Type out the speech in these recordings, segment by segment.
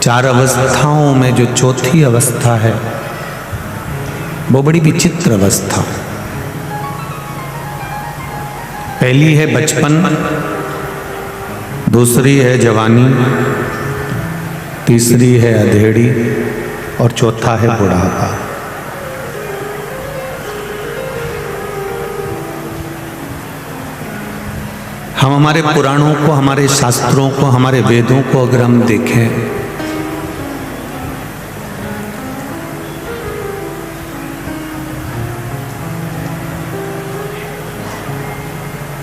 चार अवस्थाओं में जो चौथी अवस्था है वो बड़ी विचित्र अवस्था। पहली है बचपन, दूसरी है जवानी, तीसरी है अधेड़ी और चौथा है बुढ़ापा। हम हमारे पुराणों को, हमारे शास्त्रों को, हमारे वेदों को अगर हम देखें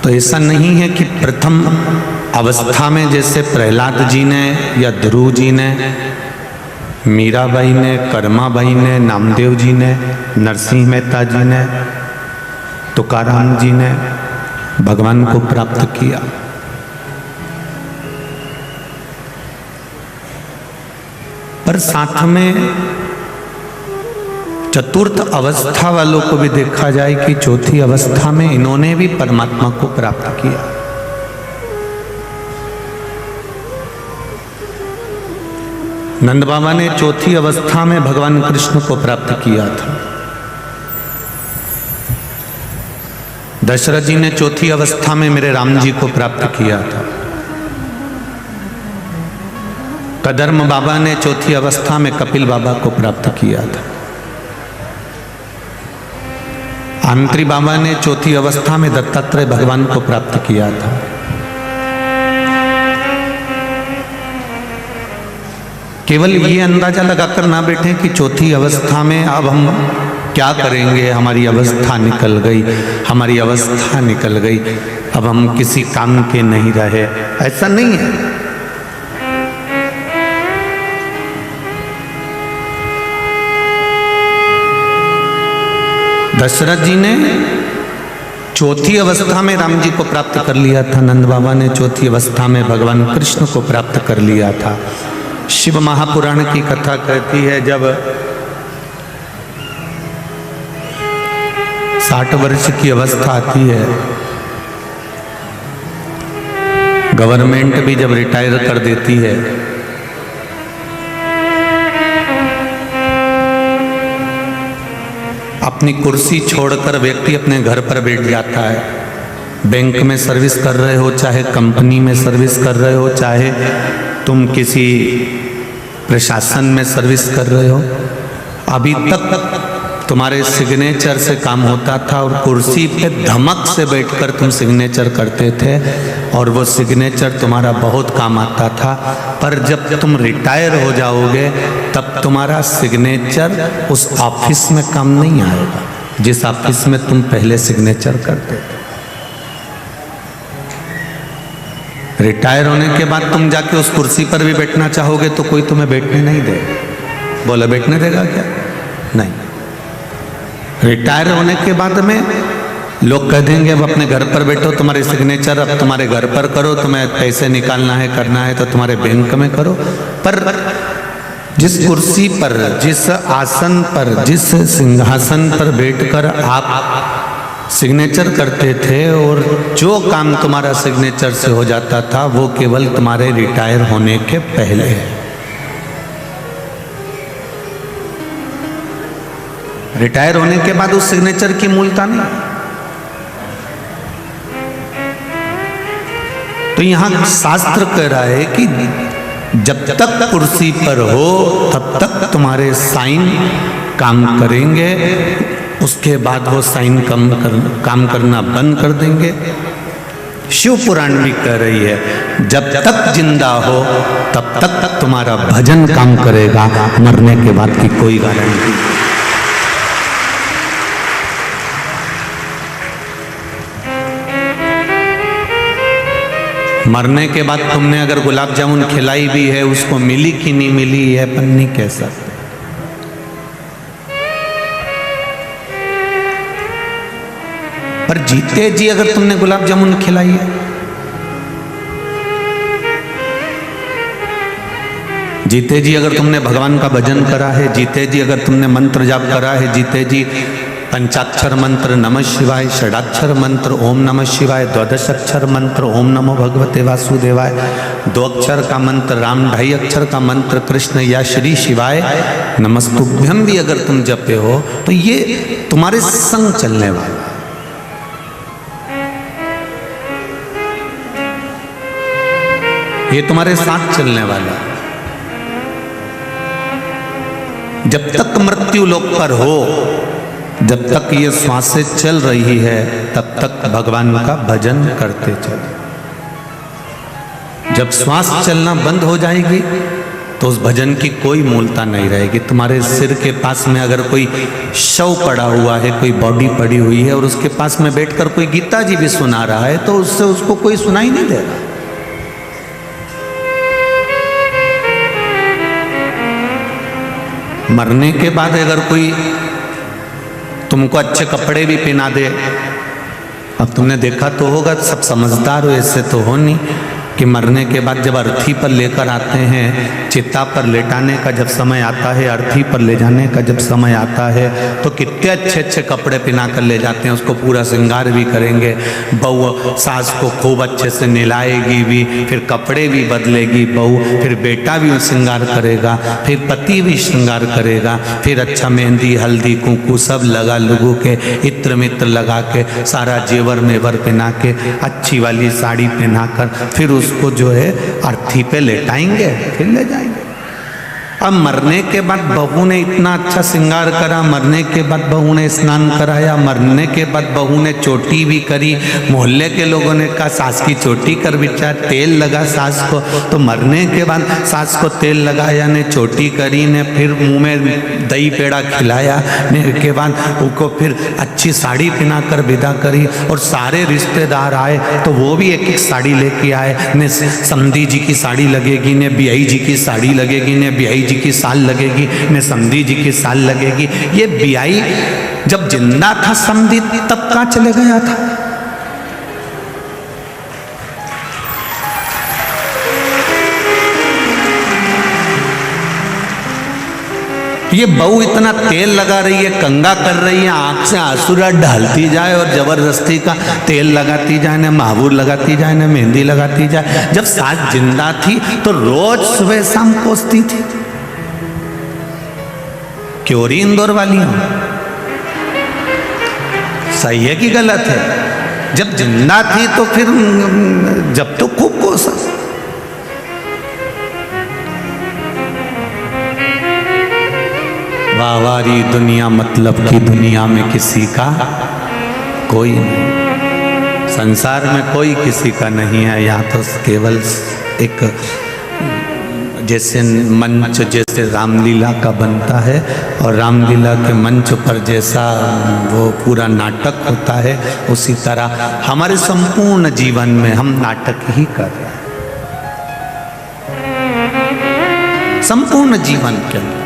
तो ऐसा नहीं है कि प्रथम अवस्था में जैसे प्रहलाद जी ने या ध्रुव जी ने, मीराबाई ने, कर्माबाई ने, नामदेव जी ने, नरसिंह मेहता जी ने, तुकाराम जी ने भगवान को प्राप्त किया। पर साथ में चतुर्थ अवस्था वालों को भी देखा जाए कि चौथी अवस्था में इन्होंने भी परमात्मा को प्राप्त किया। नंद बाबा ने चौथी अवस्था में भगवान कृष्ण को प्राप्त किया था। दशरथ जी ने चौथी अवस्था में मेरे राम जी को प्राप्त किया था। कदर्म बाबा ने चौथी अवस्था में कपिल बाबा को प्राप्त किया था। आंत्री बाबा ने चौथी अवस्था में दत्तात्रेय भगवान को प्राप्त किया था। केवल ये अंदाजा लगाकर ना बैठे कि चौथी अवस्था में अब हम क्या करेंगे, हमारी अवस्था निकल गई, हमारी अवस्था निकल गई, अब हम किसी काम के नहीं रहे। ऐसा नहीं है। दशरथ जी ने चौथी अवस्था में राम जी को प्राप्त कर लिया था। नंद बाबा ने चौथी अवस्था में भगवान कृष्ण को प्राप्त कर लिया था। शिव महापुराण की कथा कहती है जब 60 वर्ष की अवस्था आती है, गवर्नमेंट भी जब रिटायर कर देती है, अपनी कुर्सी छोड़कर व्यक्ति अपने घर पर बैठ जाता है। बैंक में सर्विस कर रहे हो, चाहे कंपनी में सर्विस कर रहे हो, चाहे तुम किसी प्रशासन में सर्विस कर रहे हो, अभी तक तुम्हारे सिग्नेचर से काम होता था और कुर्सी पे धमक से बैठकर तुम सिग्नेचर करते थे और वो सिग्नेचर तुम्हारा बहुत काम आता था। पर जब तुम रिटायर हो जाओगे तब तुम्हारा सिग्नेचर उस ऑफिस में काम नहीं आएगा जिस ऑफिस में तुम पहले सिग्नेचर करते थे। रिटायर होने के बाद तुम जाके उस कुर्सी पर भी बैठना चाहोगे तो कोई तुम्हें बैठने नहीं देगा। बोला बैठने देगा क्या? नहीं। रिटायर होने के बाद में लोग कह देंगे अब अपने घर पर बैठो, तुम्हारे सिग्नेचर अब तुम्हारे घर पर करो, तुम्हें पैसे निकालना है, करना है तो तुम्हारे बैंक में करो। पर जिस कुर्सी पर, जिस आसन पर, जिस सिंहासन पर बैठकर आप सिग्नेचर करते थे और जो काम तुम्हारा सिग्नेचर से हो जाता था वो केवल तुम्हारे रिटायर होने के पहले है। रिटायर होने के बाद उस सिग्नेचर की मूलता नहीं। तो यहां शास्त्र कह रहा है कि जब तक कुर्सी पर हो तब तक तुम्हारे साइन काम करेंगे, उसके बाद वो साइन काम करना बंद कर देंगे। शिव पुराण भी कह रही है जब तक जिंदा हो तब तक तुम्हारा भजन काम करेगा, मरने के बाद की कोई गारंटी। मरने के बाद तुमने अगर गुलाब जामुन खिलाई भी है, उसको मिली कि नहीं मिली है पर नहीं कह सकते। पर जीते जी अगर तुमने गुलाब जामुन खिलाई है, जीते जी अगर तुमने भगवान का भजन करा है, जीते जी अगर तुमने मंत्र जाप करा है, जीते जी पंचाक्षर मंत्र नमः शिवाय, षडाक्षर मंत्र ओम नमः शिवाय, द्वादशाक्षर मंत्र ओम नमो भगवते वासुदेवाय, 2 अक्षर का मंत्र राम, 2.5 अक्षर का मंत्र कृष्ण या श्री शिवाय नमस्तुभ्यम भी अगर तुम जपे हो तो ये तुम्हारे संग चलने वाला, ये तुम्हारे साथ चलने वाला। जब तक मृत्यु लोक पर हो, जब तक ये श्वासें चल रही है, तब तक भगवान का भजन करते चलो। जब श्वास चलना बंद हो जाएगी तो उस भजन की कोई मूलता नहीं रहेगी। तुम्हारे सिर के पास में अगर कोई शव पड़ा हुआ है, कोई बॉडी पड़ी हुई है और उसके पास में बैठकर कोई गीता जी भी सुना रहा है तो उससे उसको कोई सुनाई नहीं देगा। मरने के बाद अगर कोई तुमको अच्छे कपड़े भी पहना दे, अब तुमने देखा तो होगा, सब समझदार हो, ऐसे तो हो नहीं कि मरने के बाद जब अर्थी पर लेकर आते हैं, चिता पर लेटाने का जब समय आता है, अर्थी पर ले जाने का जब समय आता है तो कितने अच्छे अच्छे कपड़े पहना कर ले जाते हैं, उसको पूरा श्रृंगार भी करेंगे। बहू सास को खूब अच्छे से नहलाएगी भी, फिर कपड़े भी बदलेगी बहू, फिर बेटा भी श्रृंगार करेगा, फिर पति भी श्रृंगार करेगा, फिर अच्छा मेहंदी हल्दी कुंकू सब लगा लुगू के इत्र मित्र लगा के सारा जेवर मेवर पहना के अच्छी वाली साड़ी पहनाकर फिर उसको जो है अर्थी पे लेटाएंगे, फिर ले जाएंगे। अब मरने के बाद बहू ने इतना अच्छा श्रृंगार करा, मरने के बाद बहू ने स्नान कराया, मरने के बाद बहू ने चोटी भी करी, मोहल्ले के लोगों ने कहा सास की चोटी कर बिचार, तेल लगा सास को, तो मरने के बाद सास को तेल लगाया ने चोटी करी ने फिर मुंह में दही पेड़ा खिलाया ने के बाद उनको फिर अच्छी साड़ी पहना कर विदा करी और सारे रिश्तेदार आए तो वो भी एक एक साड़ी लेके आए, ने समधी जी की साड़ी लगेगी, ने बियाई जी की साड़ी लगेगी, ने बियाई जी की साल लगेगी, ने समधी जी की साल लगेगी। ये बियाई जब जिंदा था समधी तब कहाँ चले गया था? ये बहू इतना तेल लगा रही है, कंगा कर रही है, आंख से आंसुरा डालती जाए और जबरदस्ती का तेल लगाती जाए, ने महावूर लगाती जाए, ने मेहंदी लगाती जाए। जब सास जिंदा थी तो रोज सुबह शाम कोसती थी। क्यों री इंदौर वाली हो? सही है कि गलत है? जब जिंदा थी तो फिर जब तो खूब कोसा। वाहवारी दुनिया मतलब की दुनिया में किसी का कोई नहीं, संसार में कोई किसी का नहीं है। यहाँ तो केवल एक जैसे मंच जैसे रामलीला का बनता है और रामलीला के मंच पर जैसा वो पूरा नाटक होता है, उसी तरह हमारे संपूर्ण जीवन में हम नाटक ही कर रहे हैं, संपूर्ण जीवन के अंदर।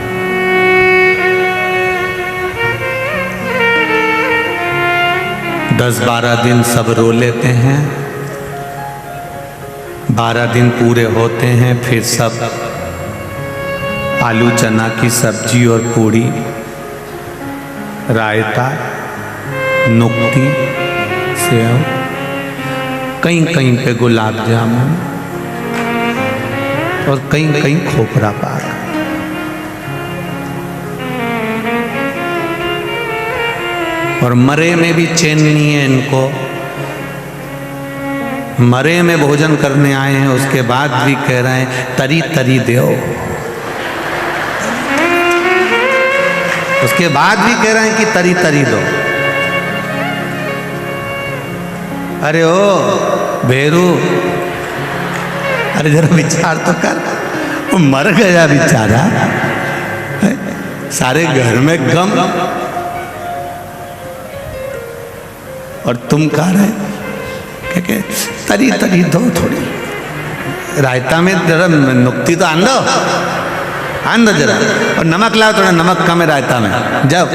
10-12 दिन सब रो लेते हैं, 12 दिन पूरे होते हैं, फिर सब आलू चना की सब्जी और पूड़ी, रायता, नुक्ती, सेव, कहीं कहीं पे गुलाब जामुन और कहीं कहीं खोपरा पाक। और मरे में भी चैन नहीं है इनको, मरे में भोजन करने आए हैं, उसके बाद भी कह रहे हैं तरी तरी दो, उसके बाद भी कह रहे हैं कि तरी तरी दो। अरे ओ भेरू, अरे जरा विचार तो कर, वो मर गया बेचारा, सारे घर में गम और तुम कह रहे क्या तरी तरी दो थोड़ी, रायता में जरा नुक्ती तो आन दो जरा, और नमक लाओ, थोड़ा नमक कम है रायता में, जाओ।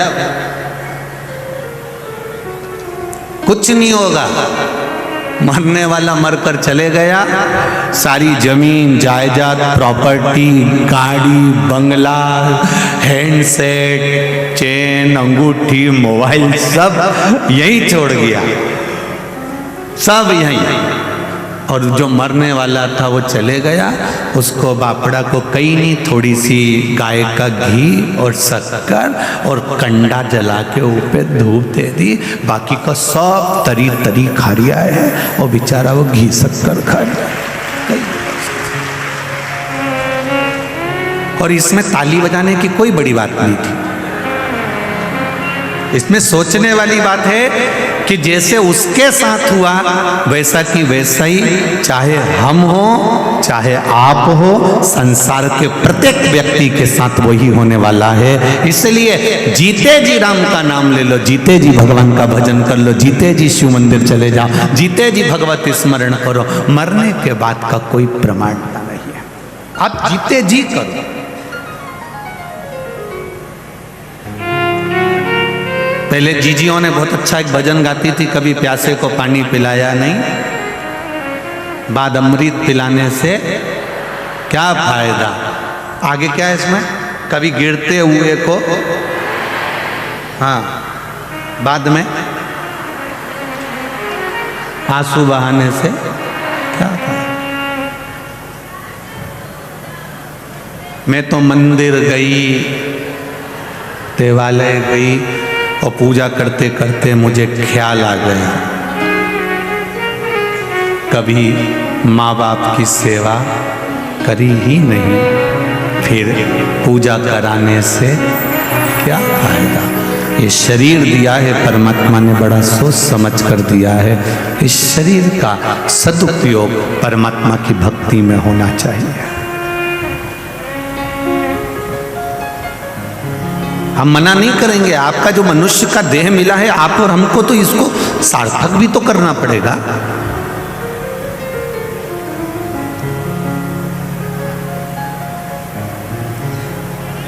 कुछ नहीं होगा, मरने वाला मरकर चले गया, सारी जमीन जायदाद, प्रॉपर्टी, गाड़ी, बंगला, हैंडसेट, चेन, अंगूठी, मोबाइल सब यहीं छोड़ गया, सब यहीं। और जो मरने वाला था वो चले गया, उसको बापड़ा को कहीं नहीं, थोड़ी सी गाय का घी और शक्कर और कंडा जला के ऊपर धूप दे दी, बाकी का सब तरी तरी खा लिया है और बेचारा वो घी शक्कर खा लिया। और इसमें ताली बजाने की कोई बड़ी बात नहीं थी। इसमें सोचने वाली बात है कि जैसे उसके साथ हुआ वैसा कि वैसा ही चाहे हम हो चाहे आप हो, संसार के प्रत्येक व्यक्ति के साथ वही होने वाला है। इसलिए जीते जी राम का नाम ले लो, जीते जी भगवान का भजन कर लो, जीते जी शिव मंदिर चले जाओ, जीते जी भगवत स्मरण करो। मरने के बाद का कोई प्रमाण नहीं है, आप जीते जी करो। पहले जीजियों ने बहुत अच्छा एक भजन गाती थी, कभी प्यासे को पानी पिलाया नहीं, बाद अमृत पिलाने से क्या फायदा। आगे क्या है इसमें, कभी गिरते हुए को, हाँ, बाद में आंसू बहाने से क्या फायदा। मैं तो मंदिर गई, देवालय गई और पूजा करते करते मुझे ख्याल आ गया, कभी माँ बाप की सेवा करी ही नहीं, फिर पूजा कराने से क्या फायदा। ये शरीर दिया है परमात्मा ने, बड़ा सोच समझ कर दिया है। इस शरीर का सदुपयोग परमात्मा की भक्ति में होना चाहिए। हम मना नहीं करेंगे, आपका जो मनुष्य का देह मिला है आप और हमको, तो इसको सार्थक भी तो करना पड़ेगा।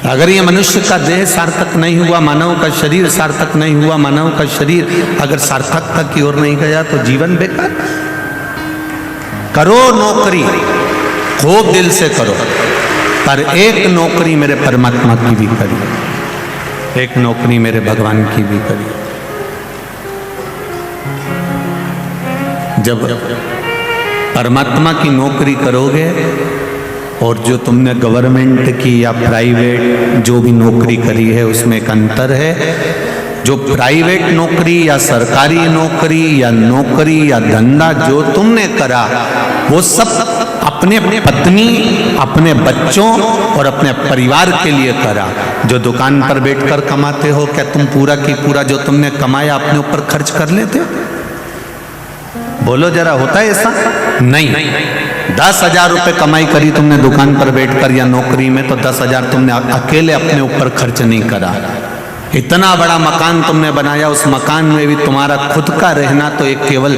अगर ये मनुष्य का देह सार्थक नहीं हुआ, मानव का शरीर सार्थक नहीं हुआ, मानव का शरीर अगर सार्थकता की ओर नहीं गया तो जीवन बेकार। करो नौकरी, खूब दिल से करो, पर एक नौकरी मेरे परमात्मा की भी करिए, एक नौकरी मेरे भगवान की भी करिए। जब परमात्मा की नौकरी करोगे, और जो तुमने गवर्नमेंट की या प्राइवेट जो भी नौकरी करी है उसमें एक अंतर है। जो प्राइवेट नौकरी या सरकारी नौकरी या धंधा जो तुमने करा, वो सब अपने पत्नी, अपने बच्चों और अपने परिवार के लिए करा। जो दुकान पर बैठकर कमाते हो, क्या तुम पूरा की पूरा जो तुमने कमाया अपने ऊपर खर्च कर लेते हो? बोलो जरा, होता है ऐसा? नहीं। 10,000 रुपये कमाई करी तुमने दुकान पर बैठकर या नौकरी में, तो 10,000 तुमने अकेले अपने ऊपर खर्च नहीं करा। इतना बड़ा मकान तुमने बनाया, उस मकान में भी तुम्हारा खुद का रहना तो एक केवल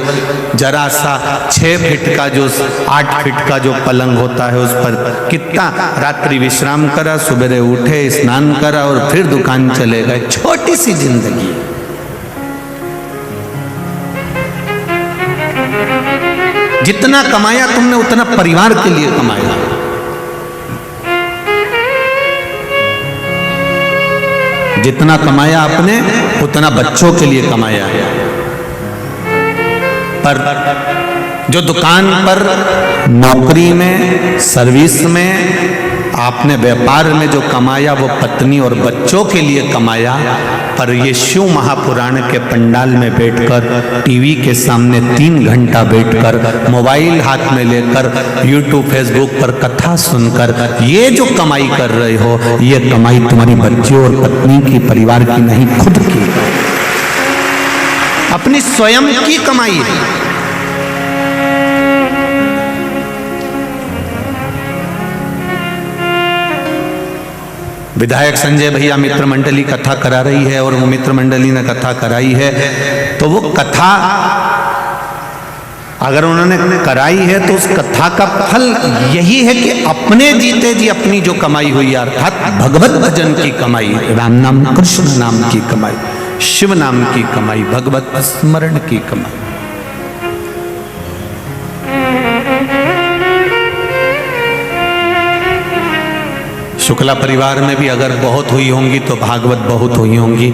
जरा सा 6 फीट का जो 8 फीट का जो पलंग होता है उस पर कितना रात्रि विश्राम करा, सुबह उठे, स्नान करा और फिर दुकान चले गए। छोटी सी जिंदगी। जितना कमाया तुमने उतना परिवार के लिए कमाया। जितना कमाया आपने उतना बच्चों के लिए कमाया है। पर जो दुकान पर, नौकरी में, सर्विस में, आपने व्यापार में जो कमाया वो पत्नी और बच्चों के लिए कमाया। पर ये शिव महापुराण के पंडाल में बैठकर, टीवी के सामने 3 घंटा बैठकर, मोबाइल हाथ में लेकर, यूट्यूब फेसबुक पर कथा सुनकर ये जो कमाई कर रहे हो, ये कमाई तुम्हारी बच्चों और पत्नी की, परिवार की नहीं, खुद की, अपनी स्वयं की कमाई है। विधायक संजय भैया मित्र मंडली कथा करा रही है और वो मित्र मंडली ने कथा कराई है, तो वो कथा अगर उन्होंने कराई है तो उस कथा का फल यही है कि अपने जीते जी अपनी जो कमाई हुई, अर्थात भगवत भजन की कमाई, राम नाम, कृष्ण नाम की कमाई, शिव नाम की कमाई, भगवत स्मरण की कमाई, शुक्ला परिवार में भी अगर बहुत हुई होंगी तो भागवत बहुत हुई होंगी।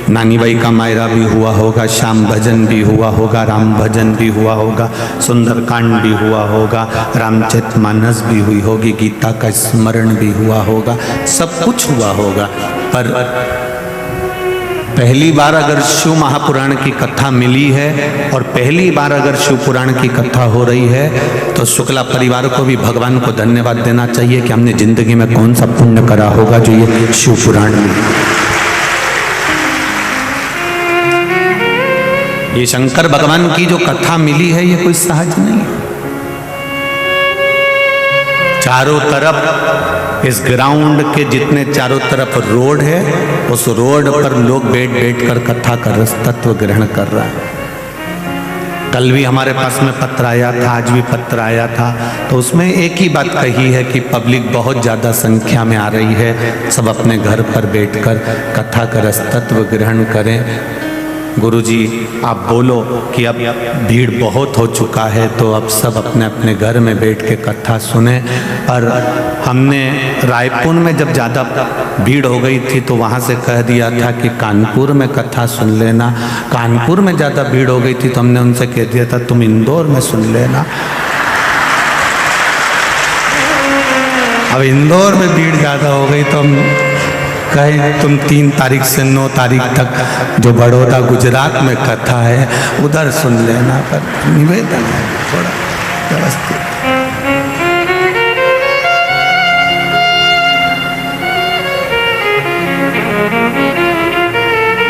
नानी बाई का मायरा भी हुआ होगा, श्याम भजन भी हुआ होगा, राम भजन भी हुआ होगा, सुंदरकांड भी हुआ होगा, रामचरितमानस भी हुई होगी, गीता का स्मरण भी हुआ होगा, सब कुछ हुआ होगा। पर पहली बार अगर शिव महापुराण की कथा मिली है और पहली बार अगर शिव पुराण की कथा हो रही है तो शुक्ला परिवार को भी भगवान को धन्यवाद देना चाहिए कि हमने जिंदगी में कौन सा पुण्य करा होगा जो ये शिव पुराण में। ये शंकर भगवान की जो कथा मिली है ये कोई सहज नहीं है। चारों तरफ इस ग्राउंड के जितने चारों तरफ रोड है उस रोड पर लोग बैठ बैठ कर कथा का रस तत्व ग्रहण कर रहा है। कल भी हमारे पास में पत्र आया था, आज भी पत्र आया था, तो उसमें एक ही बात कही है कि पब्लिक बहुत ज़्यादा संख्या में आ रही है, सब अपने घर पर बैठकर कथा का रस तत्व ग्रहण करें। गुरुजी आप बोलो कि अब भीड़ बहुत हो चुका है तो अब सब अपने अपने घर में बैठ के कथा सुने। और हमने रायपुर में जब ज़्यादा भीड़ हो गई थी तो वहाँ से कह दिया था कि कानपुर में कथा सुन लेना। कानपुर में ज़्यादा भीड़ हो गई थी तो हमने उनसे कह दिया था तुम इंदौर में सुन लेना। अब इंदौर में भीड़ ज़्यादा हो गई तो हम कहें तुम 3 तारीख से 9 तारीख तक जो बड़ौदा गुजरात में कथा है उधर सुन लेना। पर निवेदन है थोड़ा व्यवस्थित।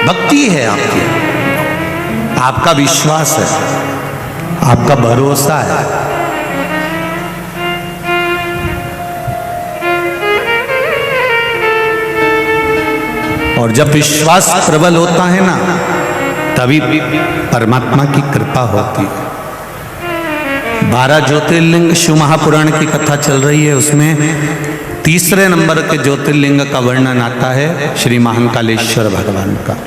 भक्ति है आपकी, आपका विश्वास है, आपका भरोसा है। और जब विश्वास प्रबल होता है ना तभी परमात्मा की कृपा होती है। 12 ज्योतिर्लिंग शिव महापुराण की कथा चल रही है, उसमें तीसरे नंबर के ज्योतिर्लिंग का वर्णन आता है श्री महाकालेश्वर भगवान का।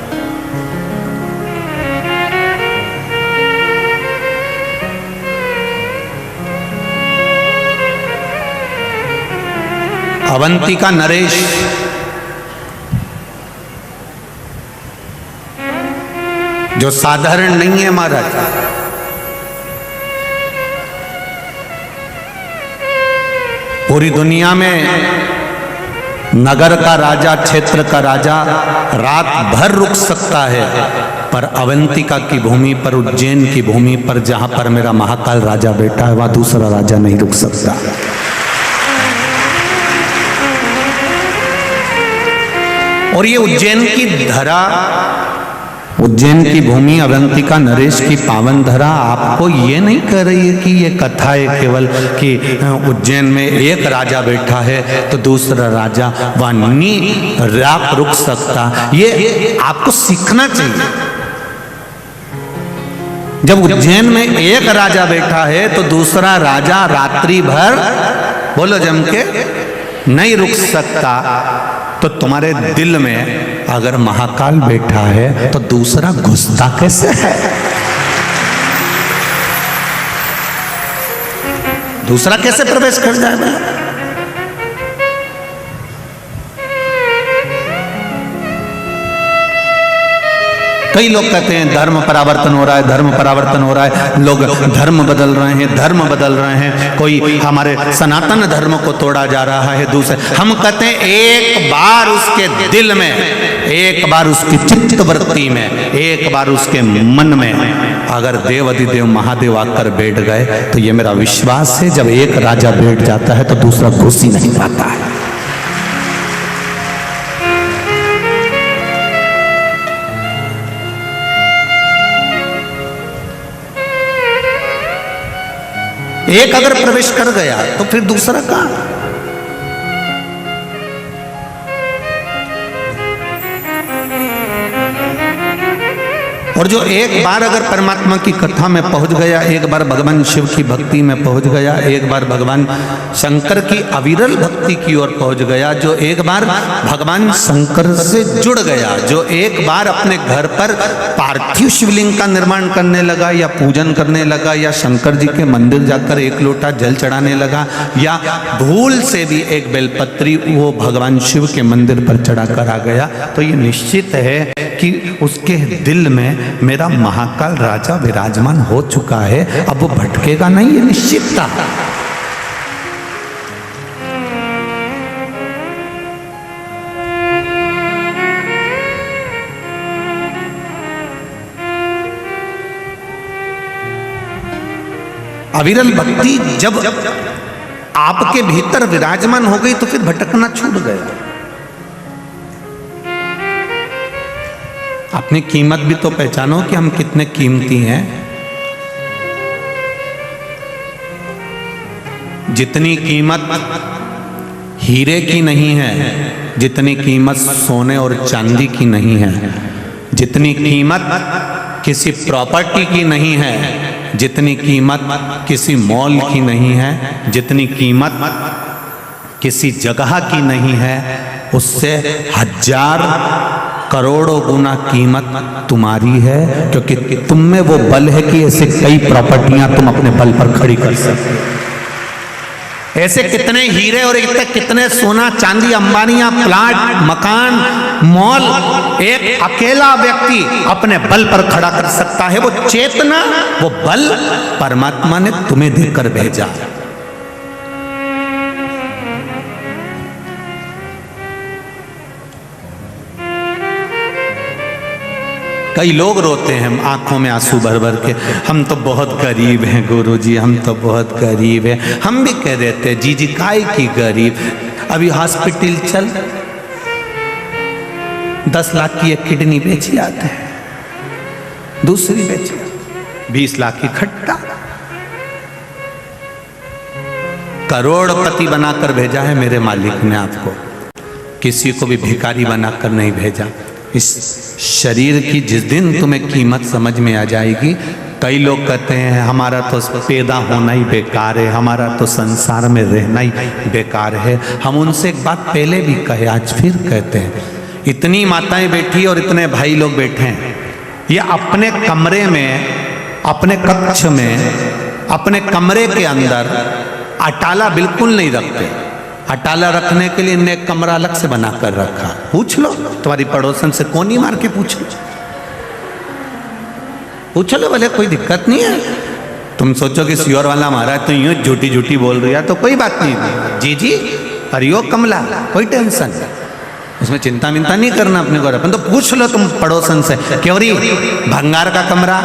अवंतिका नरेश जो साधारण नहीं है महाराज, पूरी दुनिया में नगर का राजा, क्षेत्र का राजा रात भर रुक सकता है, पर अवंतिका की भूमि पर, उज्जैन की भूमि पर जहां पर मेरा महाकाल राजा बैठा है वहां दूसरा राजा नहीं रुक सकता। और ये उज्जैन की धरा, उज्जैन की भूमि, अवंतिका नरेश की पावन धरा आपको ये नहीं कह रही है कि ये कथा है केवल कि उज्जैन में एक राजा बैठा है तो दूसरा राजा वहां नहीं रुक सकता। ये आपको सीखना चाहिए। जब उज्जैन में एक राजा बैठा है तो दूसरा राजा रात्रि भर, बोलो जम के, नहीं रुक सकता, तो तुम्हारे दिल में अगर महाकाल बैठा है तो दूसरा घुसता कैसे है? दूसरा कैसे प्रवेश कर जाएगा? कई लोग कहते हैं धर्म परावर्तन हो रहा है, धर्म परावर्तन हो रहा है, लोग धर्म बदल रहे हैं, धर्म बदल रहे हैं, कोई हमारे सनातन धर्म को तोड़ा जा रहा है दूसरे। हम कहते हैं एक बार उसके दिल में, एक बार उसकी चित्तवृत्ति में, एक बार उसके मन में अगर देव अधिदेव महादेव आकर बैठ गए तो ये मेरा विश्वास है जब एक राजा बैठ जाता है तो दूसरा घुस ही नहीं पाता है। एक अगर प्रवेश कर गया तो फिर दूसरा कहां? और जो एक बार अगर परमात्मा की कथा में पहुंच गया, एक बार भगवान शिव की भक्ति में पहुंच गया, एक बार भगवान शंकर की अविरल भक्ति की ओर पहुंच गया, जो एक बार भगवान शंकर से जुड़ गया, जो एक बार अपने घर पर पार्थिव शिवलिंग का निर्माण करने लगा या पूजन करने लगा या शंकर जी के मंदिर जाकर एक लोटा जल चढ़ाने लगा या भूल से भी एक बेलपत्री वो भगवान शिव के मंदिर पर चढ़ाकर आ गया, तो ये निश्चित है कि उसके दिल में मेरा महाकाल राजा विराजमान हो चुका है, अब वो भटकेगा नहीं, ये निश्चित था। अविरल भक्ति जब आपके भीतर विराजमान हो गई तो फिर भटकना छूट गया। अपनी कीमत भी तो पहचानो कि हम कितने कीमती हैं। जितनी कीमत हीरे की नहीं है, जितनी कीमत सोने और चांदी की नहीं है, जितनी कीमत किसी प्रॉपर्टी की नहीं है, जितनी कीमत किसी मॉल की नहीं है, जितनी कीमत किसी जगह की नहीं है, उससे 1000 करोड़ों गुना कीमत तुम्हारी है, क्योंकि तुम में वो बल है कि ऐसे कई प्रॉपर्टियां तुम अपने बल पर खड़ी कर सकते हो। ऐसे कितने हीरे और कितने सोना चांदी, अंबानियां, प्लाट, मकान, मॉल एक अकेला व्यक्ति अपने बल पर खड़ा कर सकता है। वो चेतना, वो बल परमात्मा ने तुम्हें देकर भेजा। कई लोग रोते हैं आंखों में आंसू भर भर के, हम तो बहुत गरीब हैं गुरुजी, हम तो बहुत गरीब हैं। हम भी कह देते हैं जी काय की गरीब। अभी हॉस्पिटल चल, 10 लाख की एक किडनी बेची आते हैं, दूसरी बेची 20 लाख की खट्टा। करोड़पति बनाकर भेजा है मेरे मालिक ने आपको, किसी को भी भिखारी बनाकर नहीं भेजा। इस शरीर की जिस दिन तुम्हें कीमत समझ में आ जाएगी, कई लोग कहते हैं हमारा तो पैदा होना ही बेकार है, हमारा तो संसार में रहना ही बेकार है। हम उनसे एक बात पहले भी कहे, आज फिर कहते हैं, इतनी माताएं बैठी और इतने भाई लोग बैठे हैं, ये अपने कमरे में, अपने कक्ष में, अपने कमरे के अंदर अटाला बिल्कुल नहीं रखते। अटाला रखने के लिए इन्हें एक कमरा अलग से बनाकर रखा। पूछ लो तुम्हारी पड़ोसन से, कोनी मार के पूछ लो भले, कोई दिक्कत नहीं है। तुम सोचो कि सियोर वाला मारा है तो यूं झूठी झूठी बोल रही है तो कोई बात नहीं, जी जी हरियो कमला, कोई टेंशन नहीं, उसमें चिंता मिंता नहीं करना अपने को। अपन तो पूछ लो तुम पड़ोसन से, क्यों री भंगार का कमरा,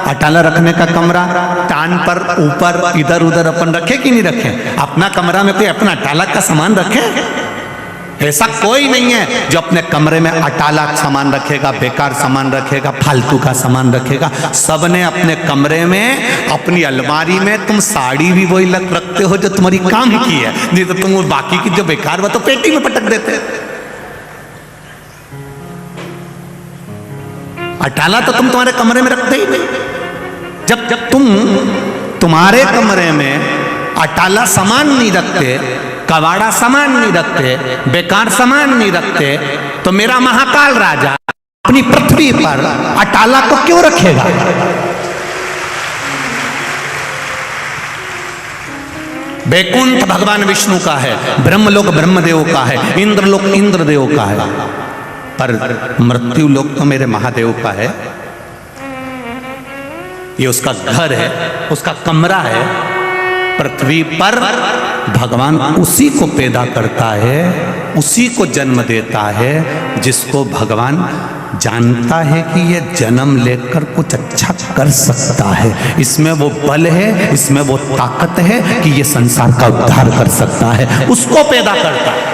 अटाला रखने का कमरा, टान पर ऊपर इधर उधर अपन रखे कि नहीं रखे? अपना कमरा में कोई अपना अटाला का सामान रखे? ऐसा कोई नहीं है जो अपने कमरे में अटाला सामान रखेगा, बेकार सामान रखेगा, फालतू का सामान रखेगा। सबने अपने कमरे में, अपनी अलमारी में, तुम साड़ी भी वही रखते हो जो तुम्हारी काम की है, नहीं तो तुम बाकी की जो बेकार वो तो पेटी में पटक देते। अटाला तो तुम तुम्हारे कमरे में रखते ही नहीं। जब तुम तुम्हारे कमरे में अटाला सामान नहीं रखते, कबाड़ा सामान नहीं रखते, बेकार सामान नहीं रखते, तो मेरा महाकाल राजा अपनी पृथ्वी पर अटाला को क्यों रखेगा? बैकुंठ भगवान विष्णु का है, ब्रह्मलोक ब्रह्मदेव का है, इंद्रलोक इंद्रदेव का है, पर मृत्यु लोक तो मेरे महादेव का है। ये उसका घर है, उसका कमरा है। पृथ्वी पर भगवान उसी को पैदा करता है, उसी को जन्म देता है जिसको भगवान जानता है कि ये जन्म लेकर कुछ अच्छा कर सकता है, इसमें वो बल है, इसमें वो ताकत है कि ये संसार का उद्धार कर सकता है, उसको पैदा करता है।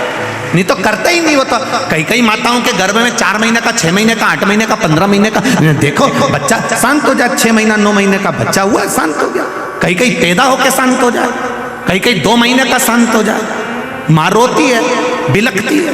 नहीं तो करते ही नहीं। वो तो कई माताओं के गर्भ में 4 महीने का, 6 महीने का, 8 महीने का, 15 महीने का, देखो बच्चा शांत हो जाए, 6 महीना 9 महीने का बच्चा हुआ शांत हो गया, कई पैदा होकर शांत हो जाए, कई 2 महीने का शांत हो जाए। माँ रोती है, बिलखती है,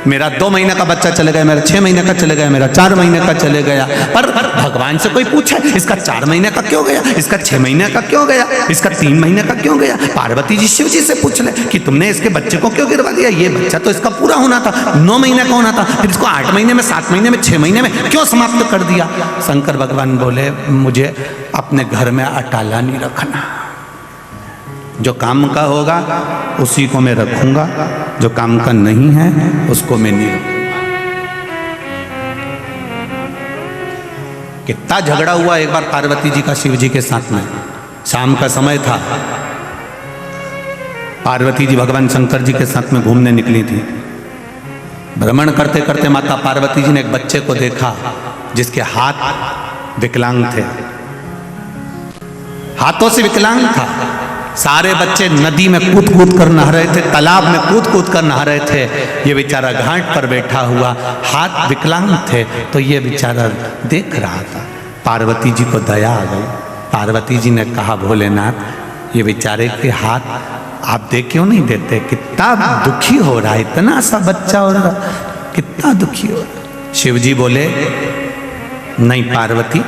मेरा 2 महीने का बच्चा चले गया, मेरा 6 महीने का चले गया, मेरा 4 महीने का चले गया। पर भगवान से कोई पूछे इसका 4 महीने का क्यों गया, इसका 6 महीने का क्यों गया, इसका 3 महीने का क्यों गया? पार्वती जी शिव जी से पूछ ले कि तुमने इसके बच्चे को क्यों गिरवा दिया? ये बच्चा तो इसका पूरा होना था, 9 महीने का होना था, फिर इसको 8 महीने में, 7 महीने में, 6 महीने में क्यों समाप्त कर दिया? शंकर भगवान बोले मुझे अपने घर में अटाला नहीं रखना। जो काम का होगा उसी को मैं रखूंगा, जो काम का नहीं है उसको मैं नहीं रखूंगा। कितना झगड़ा हुआ एक बार पार्वती जी का शिव जी के साथ में। शाम का समय था, पार्वती जी भगवान शंकर जी के साथ में घूमने निकली थी। भ्रमण करते करते माता पार्वती जी ने एक बच्चे को देखा जिसके हाथ विकलांग थे, हाथों से विकलांग था। सारे बच्चे नदी में कूद कूद कर नहा रहे थे, तालाब में कूद कूद कर नहा रहे थे। ये बेचारा घाट पर बैठा हुआ, हाथ विकलांग थे, तो ये बेचारा देख रहा था। पार्वती जी को दया आ गई। पार्वती जी ने कहा भोलेनाथ ये बेचारे के हाथ आप दे क्यों नहीं देते? कितना दुखी हो रहा है, इतना सा बच्चा हो रहा, कितना दुखी हो रहा। शिव जी बोले नहीं पार्वती,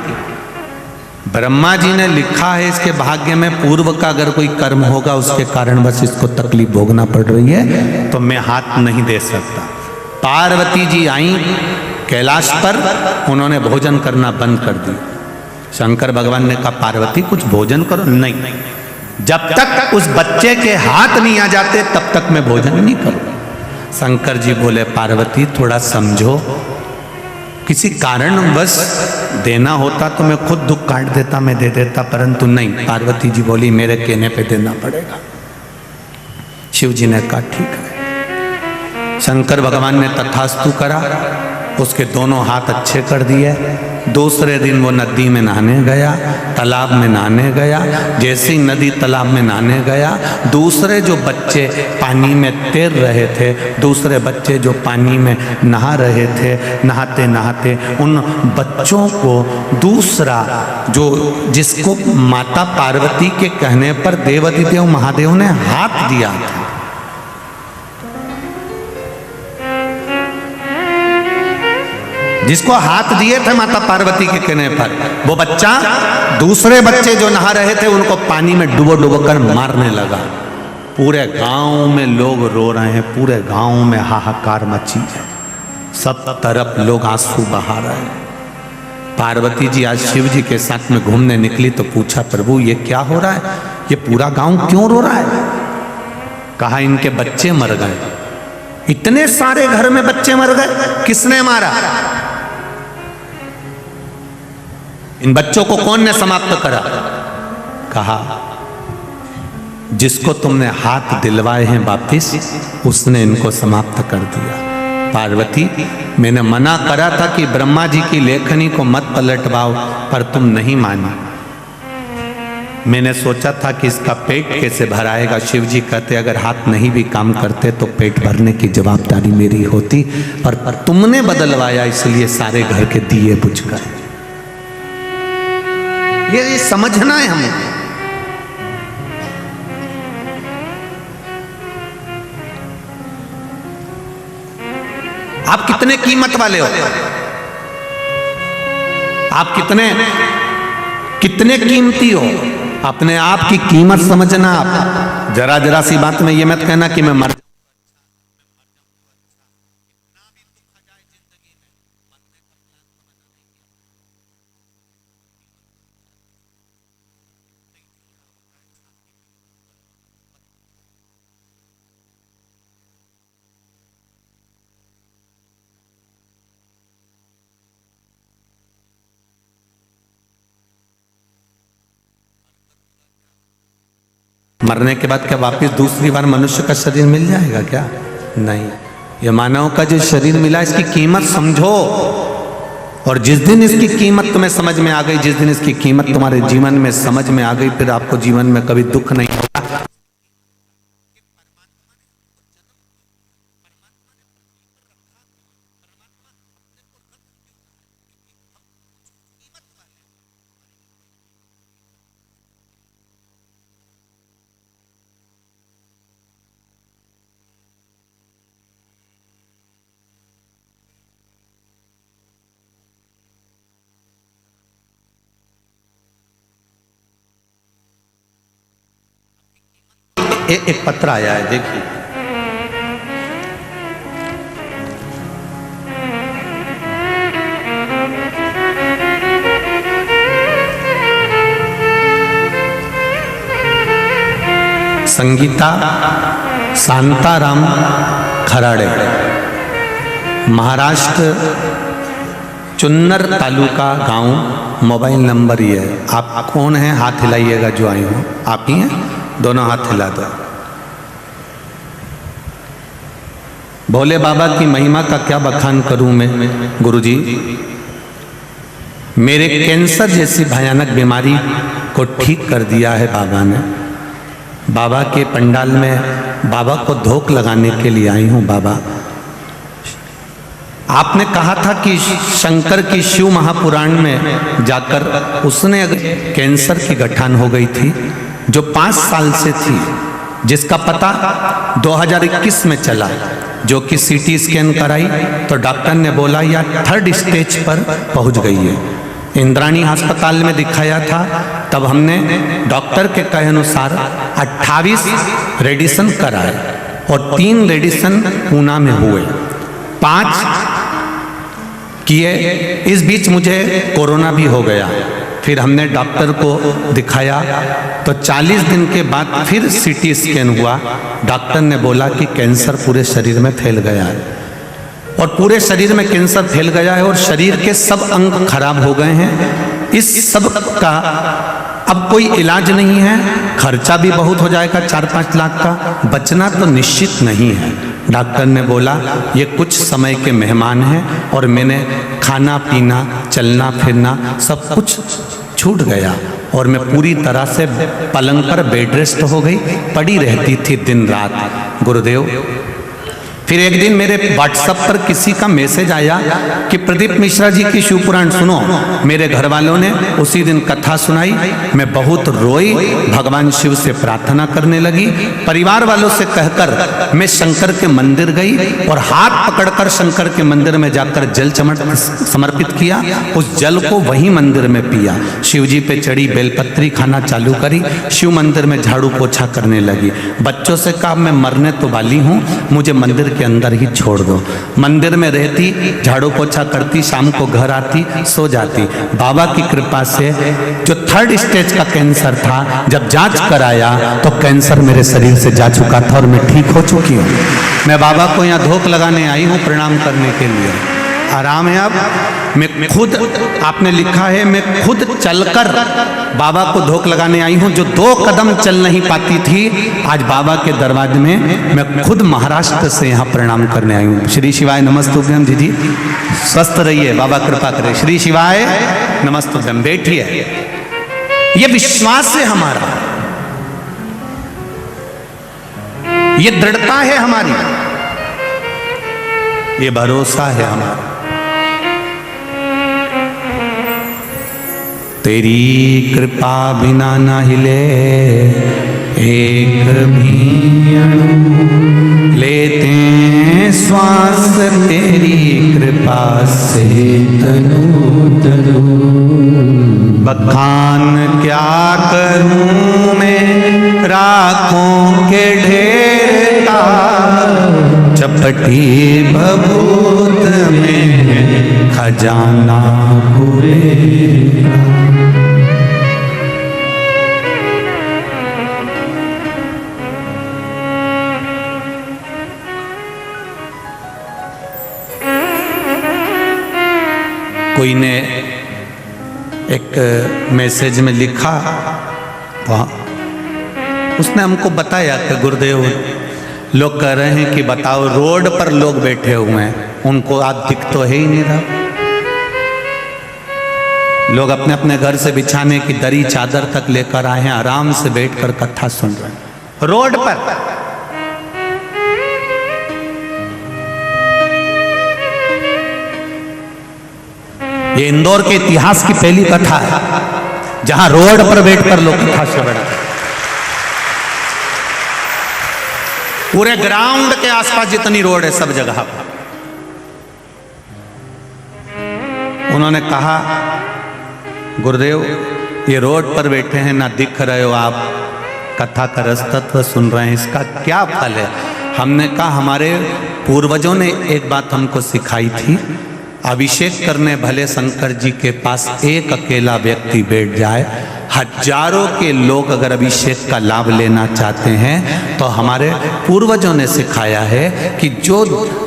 ब्रह्मा जी ने लिखा है इसके भाग्य में पूर्व का अगर कोई कर्म होगा उसके कारण बस इसको तकलीफ भोगना पड़ रही है, तो मैं हाथ नहीं दे सकता। पार्वती जी आई कैलाश पर, उन्होंने भोजन करना बंद कर दिया। शंकर भगवान ने कहा पार्वती कुछ भोजन करो। नहीं, जब तक उस बच्चे के हाथ नहीं आ जाते तब तक मैं भोजन नहीं करूँ। शंकर जी बोले पार्वती थोड़ा समझो, किसी कारण बस देना होता तो मैं खुद दुख काट देता, मैं दे देता, परंतु नहीं। पार्वती जी बोली मेरे कहने पे देना पड़ेगा। शिव जी ने कहा ठीक है। शंकर भगवान ने तथास्तु करा, उसके दोनों हाथ अच्छे कर दिए। दूसरे दिन वो नदी में नहाने गया, तालाब में नहाने गया। जैसे ही नदी तालाब में नहाने गया, दूसरे जो बच्चे पानी में तैर रहे थे, दूसरे बच्चे जो पानी में नहा रहे थे, नहाते नहाते उन बच्चों को दूसरा जो जिसको माता पार्वती के कहने पर देवाधिदेव महादेव ने हाथ दिया था, जिसको हाथ दिए थे माता पार्वती के कहने पर, वो बच्चा दूसरे बच्चे जो नहा रहे थे उनको पानी में डुबो डुबो कर मारने लगा। पूरे गांव में लोग रो रहे हैं, पूरे गांव में हाहाकार मची है, सब तरफ लोग आंसू बहा रहे हैं। पार्वती जी आज शिव जी के साथ में घूमने निकली तो पूछा प्रभु ये क्या हो रहा है, ये पूरा गांव क्यों रो रहा है? कहा इनके बच्चे मर गए। इतने सारे घर में बच्चे मर गए, किसने मारा? इन बच्चों को कौन ने समाप्त करा? कहा जिसको तुमने हाथ दिलवाए हैं वापिस, उसने इनको समाप्त कर दिया। पार्वती मैंने मना करा था कि ब्रह्मा जी की लेखनी को मत पलटवाओ, पर तुम नहीं मानी। मैंने सोचा था कि इसका पेट कैसे भराएगा। शिव जी कहते अगर हाथ नहीं भी काम करते तो पेट भरने की जवाबदारी मेरी होती, पर तुमने बदलवाया इसलिए सारे घर के दिए बुझ गए। ये समझना है हमें। आप कितने कीमत वाले हो, आप कितने कीमती हो, अपने आप की कीमत समझना। आप जरा जरा सी बात में ये मत कहना कि मैं मर मरने के बाद क्या वापस दूसरी बार मनुष्य का शरीर मिल जाएगा क्या? नहीं। ये मानव का जो शरीर मिला इसकी कीमत समझो, और जिस दिन इसकी कीमत तुम्हें समझ में आ गई, जिस दिन इसकी कीमत तुम्हारे जीवन में समझ में आ गई, फिर आपको जीवन में कभी दुख नहीं होगा। एक पत्र आया है, देखिए। संगीता शांताराम खराड़े, महाराष्ट्र, चुन्नर तालुका गांव, मोबाइल नंबर ये है। आप कौन हैं? हाथ हिलाइएगा जो आई हो। आप ही हैं? दोनों हाथ हिला दो। भोले बाबा की महिमा का क्या बखान करूं मैं गुरुजी। मेरे कैंसर जैसी भयानक बीमारी को ठीक कर दिया है बाबा ने। बाबा के पंडाल में बाबा को धोख लगाने के लिए आई हूं। बाबा, आपने कहा था कि शंकर की शिव महापुराण में जाकर उसने कैंसर की गठान हो गई थी जो 5 साल से थी, जिसका पता 2021 में चला, जो कि सीटी स्कैन कराई तो डॉक्टर ने बोला यह 3rd स्टेज पर पहुंच गई है। इंद्राणी अस्पताल में दिखाया था, तब हमने डॉक्टर के कहे अनुसार 28 रेडिएशन कराए और 3 रेडिएशन पूना में हुए, 5 किए। इस बीच मुझे कोरोना भी हो गया। फिर हमने डॉक्टर को दिखाया तो 40 दिन के बाद फिर सीटी स्कैन हुआ। डॉक्टर ने बोला कि कैंसर पूरे शरीर में फैल गया है और पूरे शरीर में कैंसर फैल गया है और शरीर के सब अंग खराब हो गए हैं। इस सब का अब कोई इलाज नहीं है, खर्चा भी बहुत हो जाएगा 4-5 लाख का, बचना तो निश्चित नहीं है। डॉक्टर ने बोला ये कुछ समय के मेहमान हैं और मैंने खाना पीना चलना फिरना सब कुछ छूट गया और मैं पूरी तरह से पलंग पर बेड रेस्ट हो गई, पड़ी रहती थी दिन रात। गुरुदेव, फिर एक दिन मेरे व्हाट्सएप पर किसी का मैसेज आया कि प्रदीप मिश्रा जी की शिव पुराण सुनो। मेरे घर वालों ने उसी दिन कथा सुनाई, मैं बहुत रोई, भगवान शिव से प्रार्थना करने लगी। परिवार वालों से कहकर मैं शंकर के मंदिर गई और हाथ पकड़कर शंकर के मंदिर में जाकर जल समर्पित किया। उस जल को वही मंदिर में पिया, शिव जी पे चढ़ी बेलपत्री खाना चालू करी, शिव मंदिर में झाड़ू पोछा करने लगी। बच्चों से कहा मैं मरने तो वाली हूँ, मुझे मंदिर के अंदर ही छोड़ दो। मंदिर में रहती, झाड़ू पोछा करती, शाम को घर आती, सो जाती। बाबा की कृपा से जो 3rd स्टेज का कैंसर था, जब जांच कराया तो कैंसर मेरे शरीर से जा चुका था और मैं ठीक हो चुकी हूँ। मैं बाबा को यहाँ धोख लगाने आई हूँ प्रणाम करने के लिए। आराम है। अब मैं खुद, आपने लिखा है, मैं खुद चलकर बाबा को धोख लगाने आई हूं। जो 2 कदम चल नहीं पाती थी, आज बाबा के दरवाजे में मैं खुद महाराष्ट्र से यहाँ प्रणाम करने आई हूँ। श्री शिवाय नमस्तुभ्यम। जी स्वस्थ रहिए, बाबा कृपा करे। श्री शिवाय नमस्तुभ्यम। बैठिए। ये विश्वास है हमारा, ये दृढ़ता है हमारी, ये भरोसा है हमारा। तेरी कृपा बिना न हिले एक भी अणु, लेते हैं श्वास तेरी कृपा से तनु तनु। बखान क्या करूं मैं राखों के ढेर का, चपटी भभूत में खजाना भूलेगा। कोई ने एक मैसेज में लिखा, उसने हमको बताया कि गुरुदेव, लोग कह रहे हैं कि बताओ रोड पर लोग बैठे हुए हैं, उनको आज दिख तो है ही नहीं रहा। लोग अपने अपने घर से बिछाने की दरी चादर तक लेकर आए हैं, आराम से बैठकर कथा सुन रहे हैं रोड पर। ये इंदौर के इतिहास की पहली कथा है जहां रोड पर बैठकर लोग कथा सुन रहे हैं। पूरे ग्राउंड के आसपास जितनी रोड है सब जगह पर। उन्होंने कहा गुरुदेव, ये रोड पर बैठे हैं, ना दिख रहे हो आप, कथा का रस तत्व सुन रहे हैं, इसका क्या फल है? हमने कहा हमारे पूर्वजों ने एक बात हमको सिखाई थी, अभिषेक करने भले शंकर जी के पास एक अकेला व्यक्ति बैठ जाए, हजारों के लोग अगर अभिषेक का लाभ लेना चाहते हैं तो हमारे पूर्वजों ने सिखाया है कि जो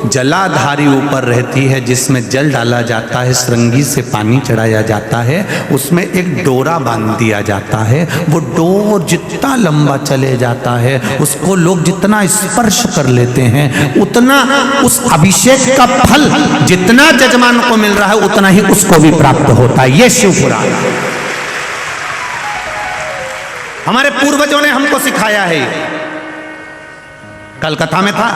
जलाधारी ऊपर रहती है, जिसमें जल डाला जाता है, श्रृंगी से पानी चढ़ाया जाता है, उसमें एक डोरा बांध दिया जाता है। वो डोर जितना लंबा चले जाता है, उसको लोग जितना स्पर्श कर लेते हैं, उतना उस अभिषेक का फल जितना जजमान को मिल रहा है उतना ही उसको भी प्राप्त होता है। ये शिव पुराण हमारे पूर्वजों ने हमको सिखाया है। कल कथा में था,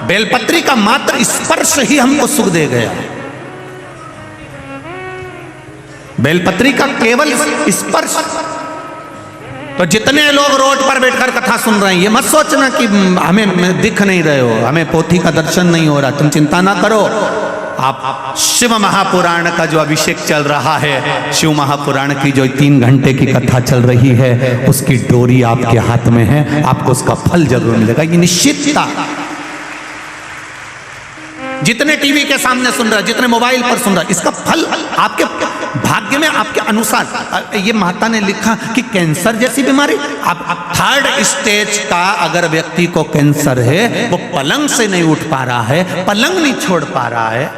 बेलपत्री का मात्र स्पर्श ही हमको सुख दे गया। बेलपत्री का केवल स्पर्श। तो जितने लोग रोड पर बैठकर कथा सुन रहे हैं, ये मत सोचना कि हमें दिख नहीं रहे हो, हमें पोथी का दर्शन नहीं हो रहा, तुम चिंता ना करो। आप शिव महापुराण का जो अभिषेक चल रहा है, शिव महापुराण की जो 3 घंटे की कथा चल रही है, उसकी डोरी आपके हाथ में है, आपको उसका फल जरूर मिलेगा, ये निश्चितता। जितने टीवी के सामने सुन रहे, जितने मोबाइल पर सुन रहे, इसका फल आपके भाग्य में, आपके अनुसार। ये माता ने लिखा कि कैंसर जैसी बीमारी, आप 3rd स्टेज का अगर व्यक्ति को कैंसर है, वो पलंग से नहीं उठ पा रहा है, पलंग नहीं छोड़ पा रहा है,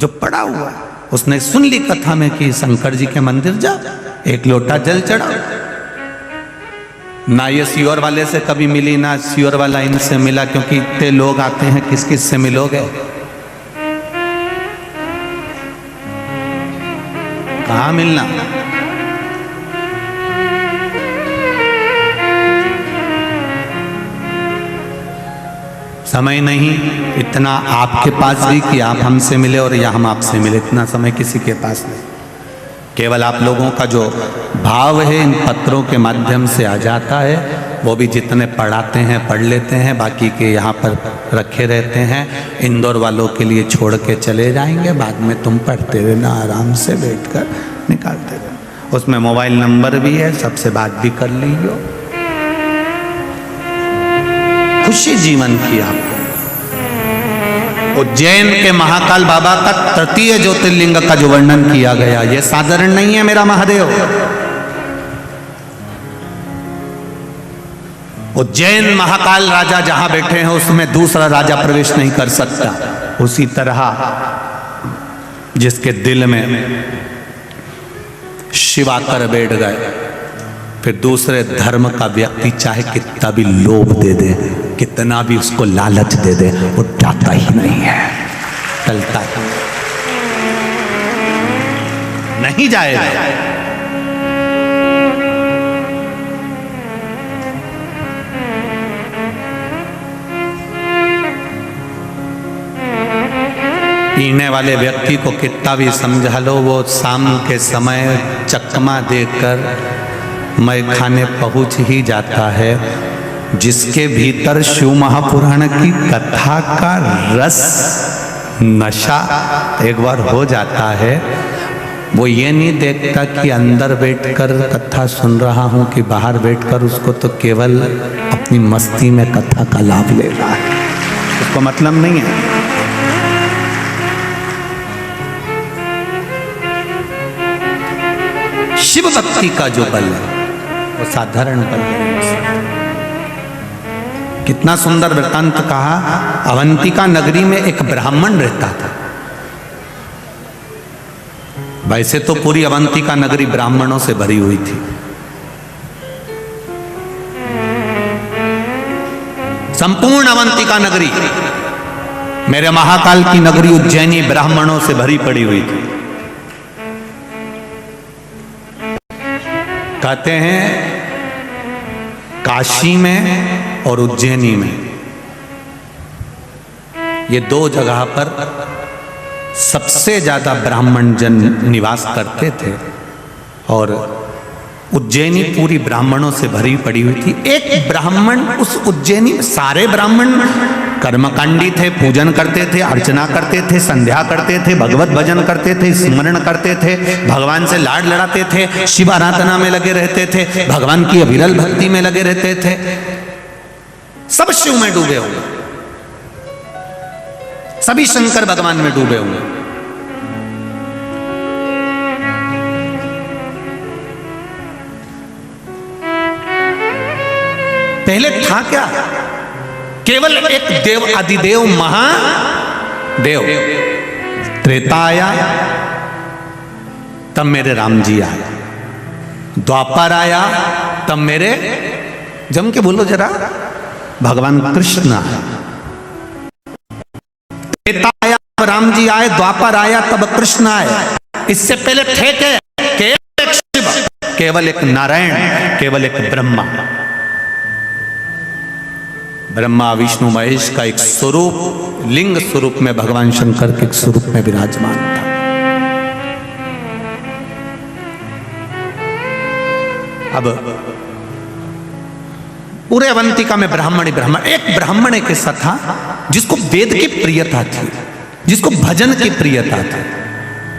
जो पड़ा हुआ है, उसने सुन ली कथा में कि शंकर जी के मंदिर जाओ, 1 लोटा जल चढ़ाओ। ना ये सीवर वाले से कभी मिली, ना सीवर वाला इनसे मिला, क्योंकि इतने लोग आते हैं, किस किस से मिलोगे? कहाँ मिलना? समय नहीं इतना आपके पास भी कि आप हमसे मिले और या हम आपसे मिले, इतना समय किसी के पास नहीं। केवल आप लोगों का जो भाव है इन पत्रों के माध्यम से आ जाता है, वो भी जितने पढ़ाते हैं पढ़ लेते हैं, बाकी के यहाँ पर रखे रहते हैं। इंदौर वालों के लिए छोड़ के चले जाएंगे, बाद में तुम पढ़ते रहना, आराम से बैठकर निकालते रहना। उसमें मोबाइल नंबर भी है, सबसे बात भी कर लीजिए। खुशी जीवन की आपको। उज्जैन के महाकाल बाबा का 3 ज्योतिर्लिंग का जो वर्णन किया गया, ये साधारण नहीं है मेरा महादेव। उज्जैन महाकाल राजा जहां बैठे हैं, उसमें दूसरा राजा प्रवेश नहीं कर सकता। उसी तरह जिसके दिल में शिव आकर बैठ गए, फिर दूसरे धर्म का व्यक्ति चाहे कितना भी लोभ दे दे, कितना भी उसको लालच दे दे, वो जाता ही नहीं है, चलता ही नहीं जाएगा। पीने वाले व्यक्ति को कितना भी समझा लो, वो शाम के समय चकमा देकर मैं खाने पहुंच ही जाता है। जिसके भीतर शिव महापुराण की कथा का रस, नशा एक बार हो जाता है, वो ये नहीं देखता कि अंदर बैठकर कथा सुन रहा हूं कि बाहर बैठकर, उसको तो केवल अपनी मस्ती में कथा का लाभ ले रहा है, उसको मतलब नहीं है। शिव भक्ति का जो बल है वो साधारण बल है। कितना सुंदर वृत्तांत कहा। अवंतिका नगरी में एक ब्राह्मण रहता था। वैसे तो पूरी अवंतिका नगरी ब्राह्मणों से भरी हुई थी। संपूर्ण अवंतिका नगरी, मेरे महाकाल की नगरी उज्जैनी ब्राह्मणों से भरी पड़ी हुई थी। कहते हैं काशी में और उज्जैनी में, ये 2 जगह पर सबसे ज्यादा ब्राह्मण जन निवास करते थे, और उज्जैनी पूरी ब्राह्मणों से भरी पड़ी हुई थी। एक ब्राह्मण उस उज्जैनी, सारे ब्राह्मण कर्मकांडी थे, पूजन करते थे, अर्चना करते थे, संध्या करते थे, भगवत भजन करते थे, स्मरण करते थे, भगवान से लाड लड़ाते थे, शिव आराधना में लगे रहते थे, भगवान की अविरल भक्ति में लगे रहते थे। सब शिव में डूबे होंगे, सभी शंकर भगवान में डूबे होंगे। पहले था क्या? केवल एक देव आदिदेव महादेव। त्रेता आया तब मेरे राम जी आए, द्वापर आया तब मेरे, जम के बोलो जरा, भगवान कृष्ण आए। त्रेता आया तब राम जी आए, द्वापर आया तब कृष्ण आए। इससे पहले थे केवल एक शिव, केवल एक नारायण, केवल एक ब्रह्मा। ब्रह्मा विष्णु महेश का एक स्वरूप, लिंग स्वरूप में भगवान शंकर के एक स्वरूप में विराजमान था। अब पूरे अवंतिका में ब्राह्मण एक ब्राह्मण एक ऐसा था जिसको वेद की प्रियता थी, जिसको भजन की प्रियता थी,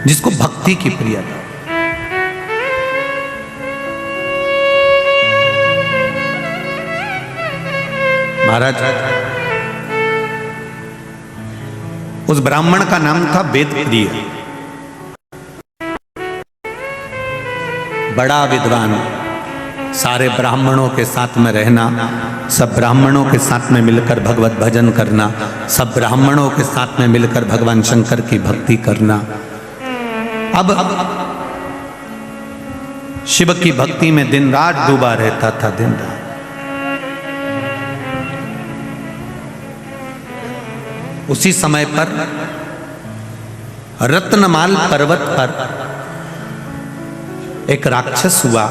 जिसको भक्ति की प्रियता। महाराज, उस ब्राह्मण का नाम था वेद प्रिय, बड़ा विद्वान, सारे ब्राह्मणों के साथ में रहना, सब ब्राह्मणों के साथ में मिलकर भगवत भजन करना, सब ब्राह्मणों के साथ में मिलकर भगवान शंकर की भक्ति करना। अब शिव की भक्ति में दिन रात डूबा रहता था, दिन रात। उसी समय पर रत्नमाल पर्वत पर एक राक्षस हुआ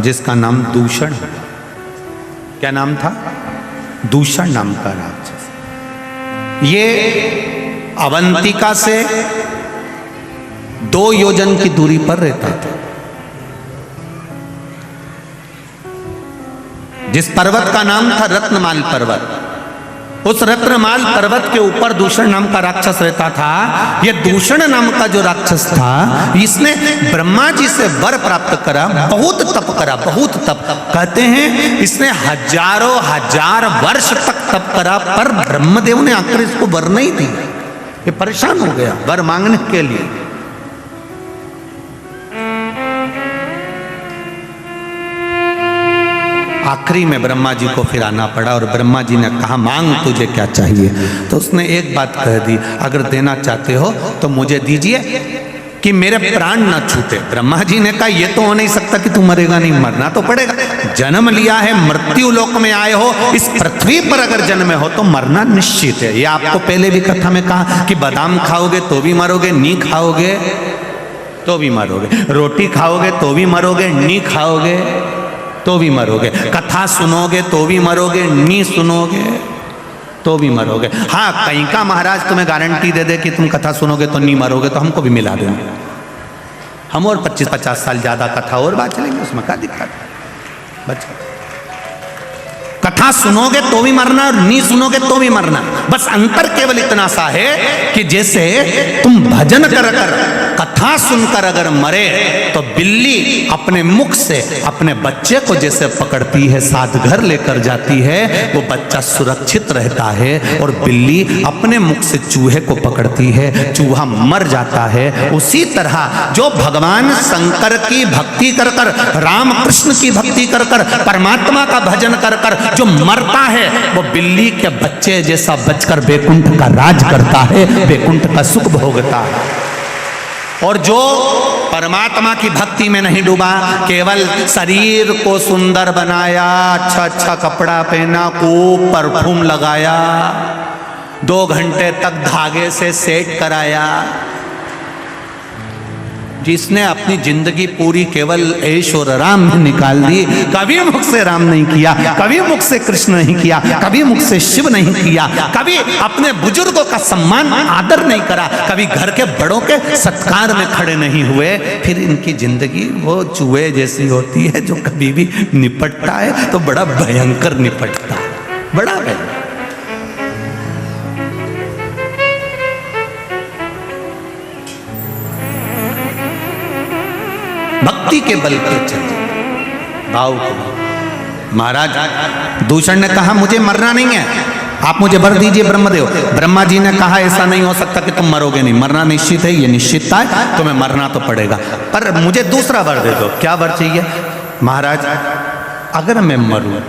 जिसका नाम दूषण। क्या नाम था? दूषण नाम का राक्षस। ये अवंतिका से 2 योजन की दूरी पर रहता था। जिस पर्वत का नाम था रत्नमाल पर्वत, उस रत्नमाल पर्वत के ऊपर दूषण नाम का राक्षस रहता था। यह दूषण नाम का जो राक्षस था, इसने ब्रह्मा जी से वर प्राप्त करा, बहुत तप करा, बहुत तप। कहते हैं इसने हजारों हजार वर्ष तक तप करा, पर ब्रह्मदेव ने आकर इसको वर नहीं दी। ये परेशान हो गया वर मांगने के लिए। आखिरी में ब्रह्मा जी को फिर आना पड़ा और ब्रह्मा जी ने कहा मांग तुझे क्या चाहिए। तो उसने एक बात कह दी, अगर देना चाहते हो तो मुझे दीजिए कि मेरे प्राण न छूटे। ब्रह्मा जी ने कहा ये तो हो नहीं सकता कि तू मरेगा नहीं, मरना तो पड़ेगा। जन्म लिया है, मृत्यु लोक में आए हो, इस पृथ्वी पर अगर जन्मे हो तो मरना निश्चित है। ये आपको पहले भी कथा में कहा कि बादाम खाओगे तो भी मरोगे, नी खाओगे तो भी मरोगे, रोटी खाओगे तो भी मरोगे, नी खाओगे तो भी मरोगे, कथा सुनोगे तो भी मरोगे, नी सुनोगे तो भी मरोगे। हाँ, कहीं का महाराज तुम्हें गारंटी दे दे कि तुम कथा सुनोगे तो नहीं मरोगे, तो हमको भी मिला देंगे, हम और 25-50 साल ज्यादा कथा और बात चलेंगे, उसमें क्या दिक्कत? बच्चा कथा सुनोगे तो भी मरना और नहीं सुनोगे तो भी मरना। बस अंतर केवल इतना सा है कि जैसे तुम भजन कर कर कथा सुनकर अगर मरे तो बिल्ली अपने मुख से अपने बच्चे को जैसे पकड़ती है, साथ घर लेकर जाती है, वो बच्चा सुरक्षित रहता है। और बिल्ली अपने मुख से चूहे को पकड़ती है, चूहा मर जाता है। उसी तरह जो भगवान शंकर की भक्ति कर कर, राम कृष्ण की भक्ति कर कर, परमात्मा का भजन कर कर जो मरता है, वो बिल्ली के बच्चे जैसा बचकर बैकुंठ का राज करता है, बैकुंठ का सुख भोगता है। और जो परमात्मा की भक्ति में नहीं डूबा, केवल शरीर को सुंदर बनाया, अच्छा अच्छा कपड़ा पहना, खूब परफ्यूम लगाया, 2 घंटे तक धागे से सेट कराया, जिसने अपनी जिंदगी पूरी केवल ऐश और राम में निकाल दी, कभी मुख से राम नहीं किया, कभी मुख से कृष्ण नहीं किया, कभी मुख से शिव नहीं किया, कभी अपने बुजुर्गों का सम्मान आदर नहीं करा, कभी घर के बड़ों के सत्कार में खड़े नहीं हुए, फिर इनकी जिंदगी वो चूहे जैसी होती है जो कभी भी निपटता है तो बड़ा भयंकर निपटता है, बड़ा भयंकर। भक्ति के बल पे चले, भाव को। महाराज दूषण ने कहा मुझे मरना नहीं है, आप मुझे वर दीजिए ब्रह्मदेव। ब्रह्मा जी ने कहा ऐसा नहीं हो सकता कि तुम मरोगे नहीं, मरना निश्चित है, ये निश्चितता है, तुम्हें मरना तो पड़ेगा, पर मुझे दूसरा वर दे दो। क्या वर चाहिए? महाराज अगर मैं मरूं,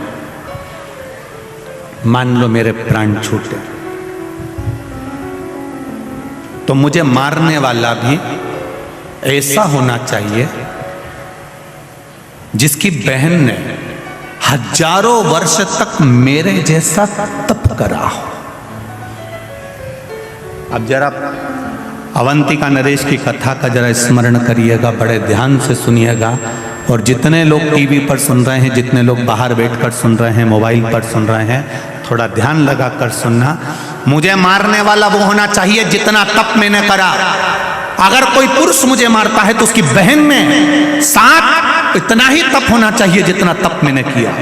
मान लो मेरे प्राण छूटे, तो मुझे मारने वाला भी ऐसा होना चाहिए जिसकी बहन ने हजारों वर्ष तक मेरे जैसा तप करा हो। अब जरा अवंतिका नरेश की कथा का जरा स्मरण करिएगा, बड़े ध्यान से सुनिएगा, और जितने लोग टीवी पर सुन रहे हैं, जितने लोग बाहर बैठकर सुन रहे हैं, मोबाइल पर सुन रहे हैं, थोड़ा ध्यान लगाकर सुनना। मुझे मारने वाला वो होना चाहिए जितना तप मैंने करा। अगर कोई पुरुष मुझे मारता है तो उसकी बहन में साथ इतना ही तप होना चाहिए जितना तप मैंने किया।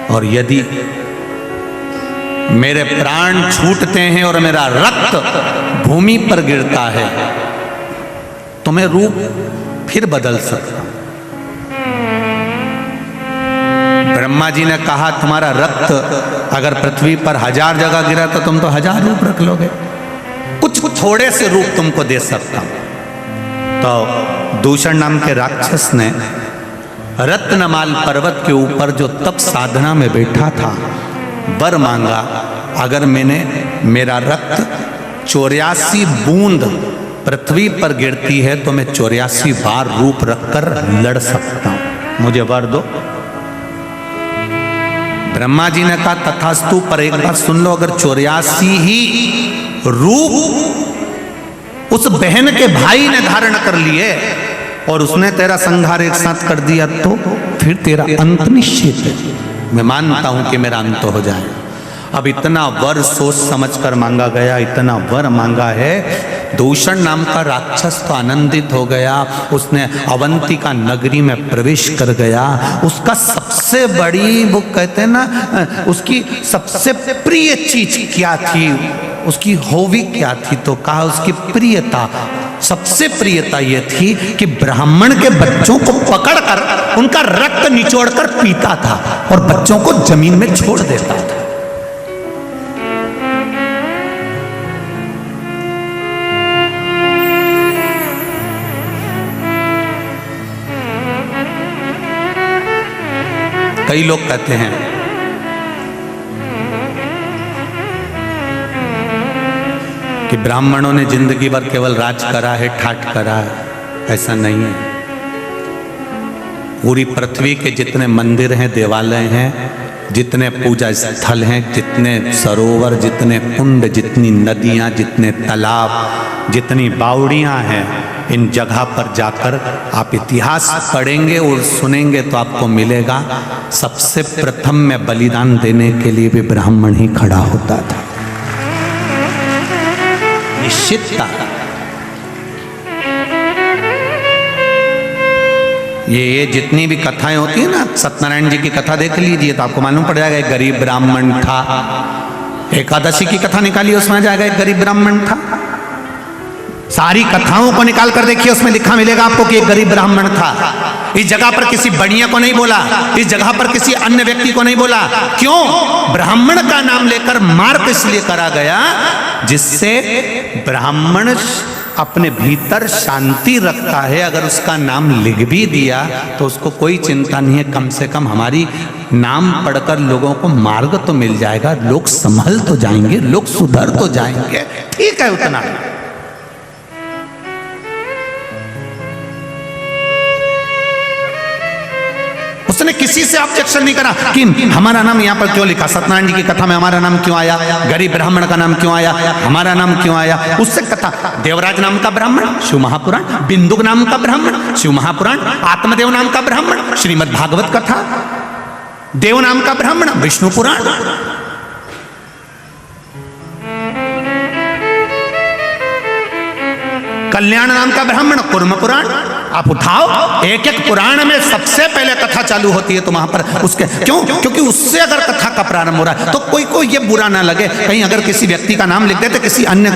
और यदि मेरे प्राण छूटते हैं और मेरा रक्त भूमि पर गिरता है तो मैं रूप फिर बदल सकता हूं। ब्रह्मा जी ने कहा तुम्हारा रक्त अगर पृथ्वी पर 1000 जगह गिरा तो तुम तो 1000 रूप रख लोगे, कुछ थोड़े से रूप तुमको दे सकता हूं। तो दूषण नाम के राक्षस ने रत्नमाल पर्वत के ऊपर जो तप साधना में बैठा था वर मांगा, अगर मैंने मेरा रक्त 84 बूंद पृथ्वी पर गिरती है तो मैं 84 बार रूप रखकर लड़ सकता हूं, मुझे वर दो। ब्रह्मा जी ने कहा तथास्तु, पर एक बार सुन लो, अगर 84 ही रूप उस बहन के भाई ने धारण कर लिए और उसने तेरा संहार एक साथ कर दिया तो फिर तेरा अंत निश्चित है। मैं मानता हूं कि मेरा अंत हो जाए। अब इतना वर सोच समझकर मांगा गया, इतना वर मांगा है, दूषण नाम का राक्षस तो आनंदित हो गया। उसने अवंतिका नगरी में प्रवेश कर गया। उसका सबसे बड़ी, वो कहते हैं ना, उसकी सबसे प्रिय चीज क्या थी, उसकी हॉबी क्या थी, तो कहा उसकी प्रियता, सबसे प्रियता यह थी कि ब्राह्मण के बच्चों को पकड़कर उनका रक्त निचोड़कर पीता था और बच्चों को जमीन में छोड़ देता था। कई लोग कहते हैं कि ब्राह्मणों ने जिंदगी भर केवल राज करा है, ठाट करा है। ऐसा नहीं है। पूरी पृथ्वी के जितने मंदिर हैं, देवालय हैं, जितने पूजा स्थल हैं, जितने सरोवर, जितने कुंड, जितनी नदियां, जितने तालाब, जितनी बावड़ियां हैं, इन जगह पर जाकर आप इतिहास पढ़ेंगे और सुनेंगे तो आपको मिलेगा सबसे प्रथम में बलिदान देने के लिए भी ब्राह्मण ही खड़ा होता था। निश्चितता। ये जितनी भी कथाएं होती है ना, सत्यनारायण जी की कथा देख लीजिए तो आपको मालूम पड़ जाएगा। एक गरीब ब्राह्मण था। एकादशी की कथा निकालिए, उसमें आ जाएगा एक गरीब ब्राह्मण था। सारी कथाओं को निकाल कर देखिए, उसमें लिखा मिलेगा आपको कि एक गरीब ब्राह्मण था। इस जगह पर किसी बढ़िया को नहीं बोला, इस जगह पर किसी अन्य व्यक्ति को नहीं बोला। क्यों? ब्राह्मण का नाम लेकर मार्क इसलिए करा गया जिससे ब्राह्मण अपने भीतर शांति रखता है। अगर उसका नाम लिख भी दिया तो उसको कोई चिंता नहीं है, कम से कम हमारी नाम पढ़कर लोगों को मार्ग तो मिल जाएगा, लोग संभल तो जाएंगे, लोग सुधर तो जाएंगे। ठीक है, उतना। उसने किसी से ऑब्जेक्शन नहीं करा कि हमारा नाम यहाँ पर क्यों लिखा, सत्यनारायण जी की कथा में हमारा नाम क्यों आया, गरीब ब्राह्मण का नाम क्यों आया, हमारा नाम क्यों आया। उससे कथा, देवराज नाम का ब्राह्मण, शिव महापुराण, बिंदुक नाम का ब्राह्मण, शिव महापुराण, आत्मदेव नाम का ब्राह्मण, श्रीमद् भागवत कथा, देव नाम का ब्राह्मण, विष्णु पुराण, कल्याण नाम का ब्राह्मण, कुर्म पुराण, आप उठाओ, एक एक पुराण में सबसे पहले कथा चालू होती है, तो वहां पर उसके क्यों, क्योंकि उससे अगर कथा का प्रारंभ हो रहा है तो कोई को ये बुरा ना लगे। कहीं अगर किसी व्यक्ति का नाम लिख देते, किसी अन्य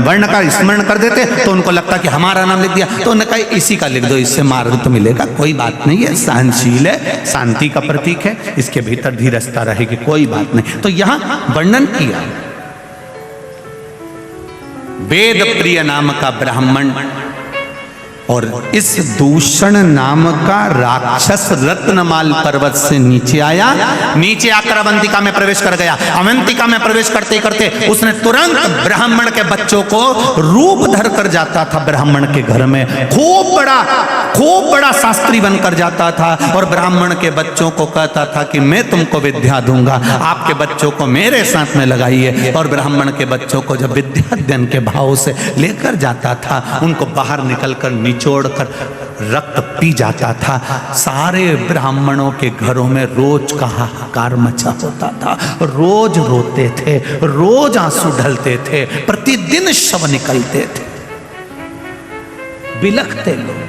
वर्ण का स्मरण कर देते, तो उनको लगता कि हमारा नाम लिख दिया, तो उन्होंने कहा इसी का लिख दो, इससे मार्ग तो मिलेगा। कोई बात नहीं है, सहनशील है, शांति का प्रतीक है, इसके भीतर धीरजता रहेगी, कोई बात नहीं। तो यहां वर्णन किया वेद प्रिय नाम का ब्राह्मण और इस दूषण नाम का राक्षस रत्नमाल पर्वत से नीचे आया, नीचे आकर अवंतिका में प्रवेश कर गया। अवंतिका में प्रवेश करते करते उसने तुरंत ब्राह्मण के बच्चों को रूप धर कर जाता था ब्राह्मण के घर में, खूब बड़ा शास्त्री बनकर जाता था और ब्राह्मण के बच्चों को कहता था कि मैं तुमको विद्या दूंगा, आपके बच्चों को मेरे साथ में लगाइए। और ब्राह्मण के बच्चों को जब विद्या अध्ययन के भाव से लेकर जाता था, उनको बाहर निकलकर निचोड़कर रक्त पी जाता था। सारे ब्राह्मणों के घरों में रोज का हाहाकार मचा होता था, रोज रोते थे, रोज आंसू ढलते थे, प्रतिदिन शव निकलते थे, बिलखते लोग।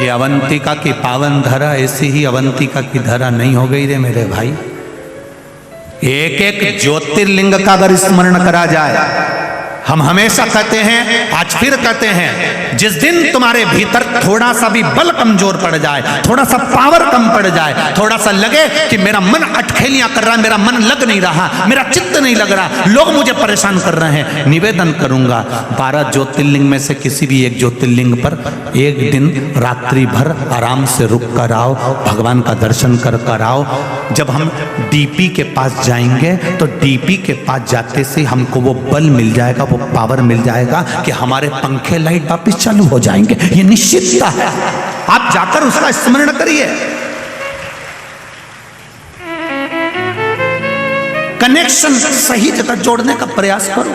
ये अवंतिका की पावन धरा ऐसी ही अवंतिका की धरा नहीं हो गई रे मेरे भाई। एक एक ज्योतिर्लिंग का अगर स्मरण करा जाए, हम हमेशा कहते हैं, आज फिर कहते हैं, जिस दिन तुम्हारे भीतर थोड़ा सा भी बल कमजोर पड़ जाए, थोड़ा सा पावर कम पड़ जाए, थोड़ा सा लगे कि मेरा मन अटखेलियां कर रहा है, मेरा मन लग नहीं रहा, मेरा चित्त नहीं लग रहा, लोग मुझे परेशान कर रहे हैं, निवेदन करूंगा 12 ज्योतिर्लिंग में से किसी भी एक ज्योतिर्लिंग पर एक दिन रात्रि भर आराम से रुक कर आओ, भगवान का दर्शन कर कर आओ। जब हम डीपी के पास जाएंगे तो डीपी के पास जाते से हमको वो बल मिल जाएगा, वो पावर मिल जाएगा कि हमारे पंखे लाइट वापिस चालू हो जाएंगे, ये निश्चितता है। आप जाकर उसका स्मरण करिए। कनेक्शन सही जगह जोड़ने का प्रयास करो।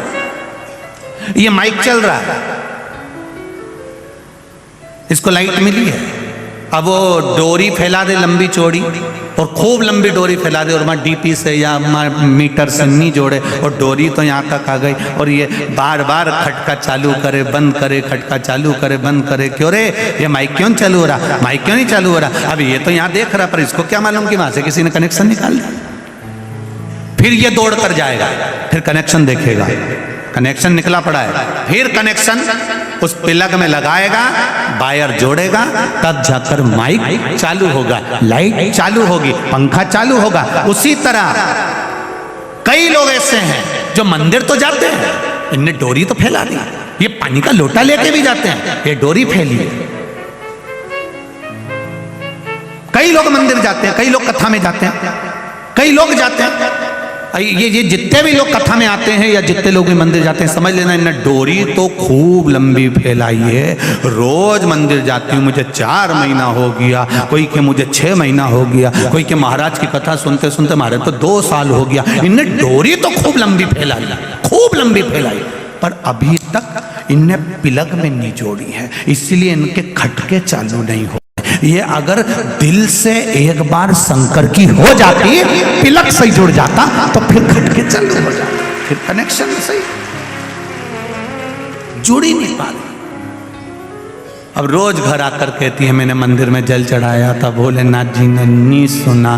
ये माइक चल रहा है, इसको लाइट मिली है, अब वो डोरी फैला दे लंबी चौड़ी और खूब लंबी डोरी फैला दे और वहाँ डीपी से या मीटर से नहीं जोड़े और डोरी तो यहाँ तक आ गई और ये बार बार खटका चालू करे बंद करे, खटका चालू करे बंद करे। क्यों रे, ये माइक क्यों चालू हो रहा, माइक क्यों नहीं चालू हो रहा? अब ये तो यहाँ देख रहा, पर इसको क्या मालूम कि वहाँ से किसी ने कनेक्शन निकाल दिया। फिर ये दौड़ कर जाएगा, फिर कनेक्शन देखेगा, कनेक्शन निकला पड़ा है, फिर कनेक्शन उस प्लग में लगाएगा, वायर जोड़ेगा, तब जाकर माइक चालू होगा, लाइट चालू होगी, पंखा चालू होगा। उसी तरह कई लोग ऐसे हैं जो मंदिर तो जाते हैं, इनने डोरी तो फैला दी, ये पानी का लोटा लेके भी जाते हैं, ये डोरी फैली है। कई लोग मंदिर जाते हैं, कई लोग कथा में जाते हैं, कई लोग जाते हैं, ये जितने भी लोग कथा में आते हैं या जितने लोग भी मंदिर जाते हैं, समझ लेना इन्हें डोरी तो खूब लंबी फैलाई है। रोज मंदिर जाती हूँ, मुझे 4 महीना हो गया, कोई के मुझे 6 महीना हो गया, कोई के महाराज की कथा सुनते सुनते हमारे तो 2 साल हो गया। इन्हें डोरी तो खूब लंबी फैलाई, खूब लंबी फैलाई, पर अभी तक इनने पिलक में नहीं जोड़ी है, इसीलिए इनके खटके चालू नहीं हो। ये अगर दिल से एक बार शंकर की हो जाती, पिलक सही जुड़ जाता, तो फिर खटके चालू हो जाता, फिर कनेक्शन सही जुड़ ही नहीं पाती। अब रोज घर आकर कहती है मैंने मंदिर में जल चढ़ाया था, भोलेनाथ जी ने नहीं सुना।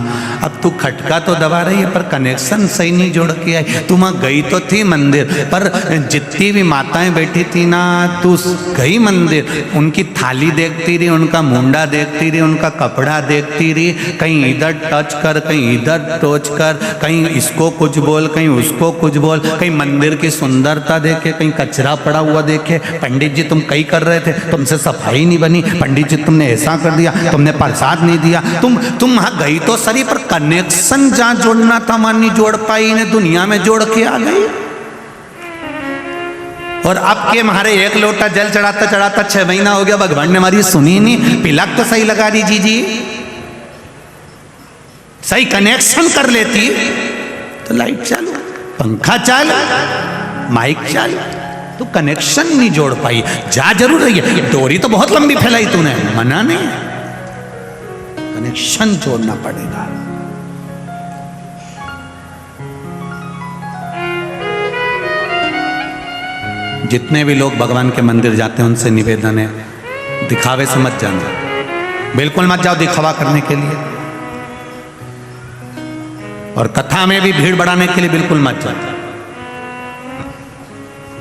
अब तू खटका तो दबा रही है पर कनेक्शन सही नहीं जोड़ के आई। तू वहाँ गई तो थी मंदिर, पर जितनी भी माताएं बैठी थी ना, तू गई मंदिर, उनकी थाली देखती रही, उनका मुंडा देखती रही, उनका कपड़ा देखती रही, कहीं इधर टच कर, कहीं इधर टच कर, कहीं इसको कुछ बोल, कहीं उसको कुछ बोल, कहीं मंदिर की सुंदरता देखे, कहीं कचरा पड़ा हुआ देखे। पंडित जी तुम कई कर रहे थे, तुमसे सफाई नहीं बनी, पंडित जी तुमने ऐसा कर दिया, तुमने प्रसाद नहीं दिया। तुम वहां गई तो सही, पर कनेक्शन जहां जोड़ना था वहां नहीं जोड़ पाई, इन्हें दुनिया में जोड़ के आ गई। और अब के हमारे एक लोटा जल चढ़ाता चढ़ाता 6 महीना हो गया, भगवान ने हमारी सुनी नहीं। पिलक तो सही लगा दी जी, सही कनेक्शन कर लेती तो लाइट चालू, पंखा चालू, माइक चालू, तो कनेक्शन नहीं जोड़ पाई। जा जरूर रही है, डोरी तो बहुत लंबी फैलाई तूने, मना नहीं, कनेक्शन जोड़ना पड़ेगा। जितने भी लोग भगवान के मंदिर जाते हैं उनसे निवेदन है, दिखावे से मत जाना, बिल्कुल मत जाओ दिखावा करने के लिए, और कथा में भी भीड़ बढ़ाने के लिए बिल्कुल मत जाओ।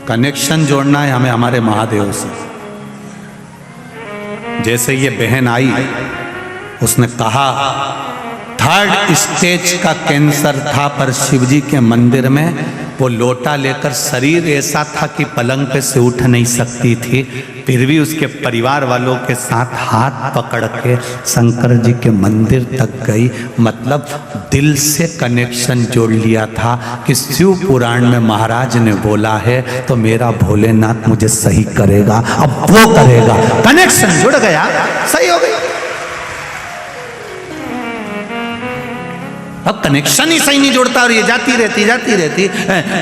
कनेक्शन जोड़ना है हमें हमारे महादेव से। जैसे ये बहन आई, उसने कहा 3rd स्टेज का कैंसर था, पर शिवजी के मंदिर में वो लोटा लेकर, शरीर ऐसा था कि पलंग पे से उठ नहीं सकती थी, फिर भी उसके परिवार वालों के साथ हाथ पकड़ के शंकर जी के मंदिर तक गई। मतलब दिल से कनेक्शन जोड़ लिया था कि शिव पुराण में महाराज ने बोला है तो मेरा भोलेनाथ मुझे सही करेगा, अब वो करेगा। कनेक्शन जुड़ गया, सही हो गई। अब कनेक्शन ही सही नहीं जोड़ता और ये जाती रहती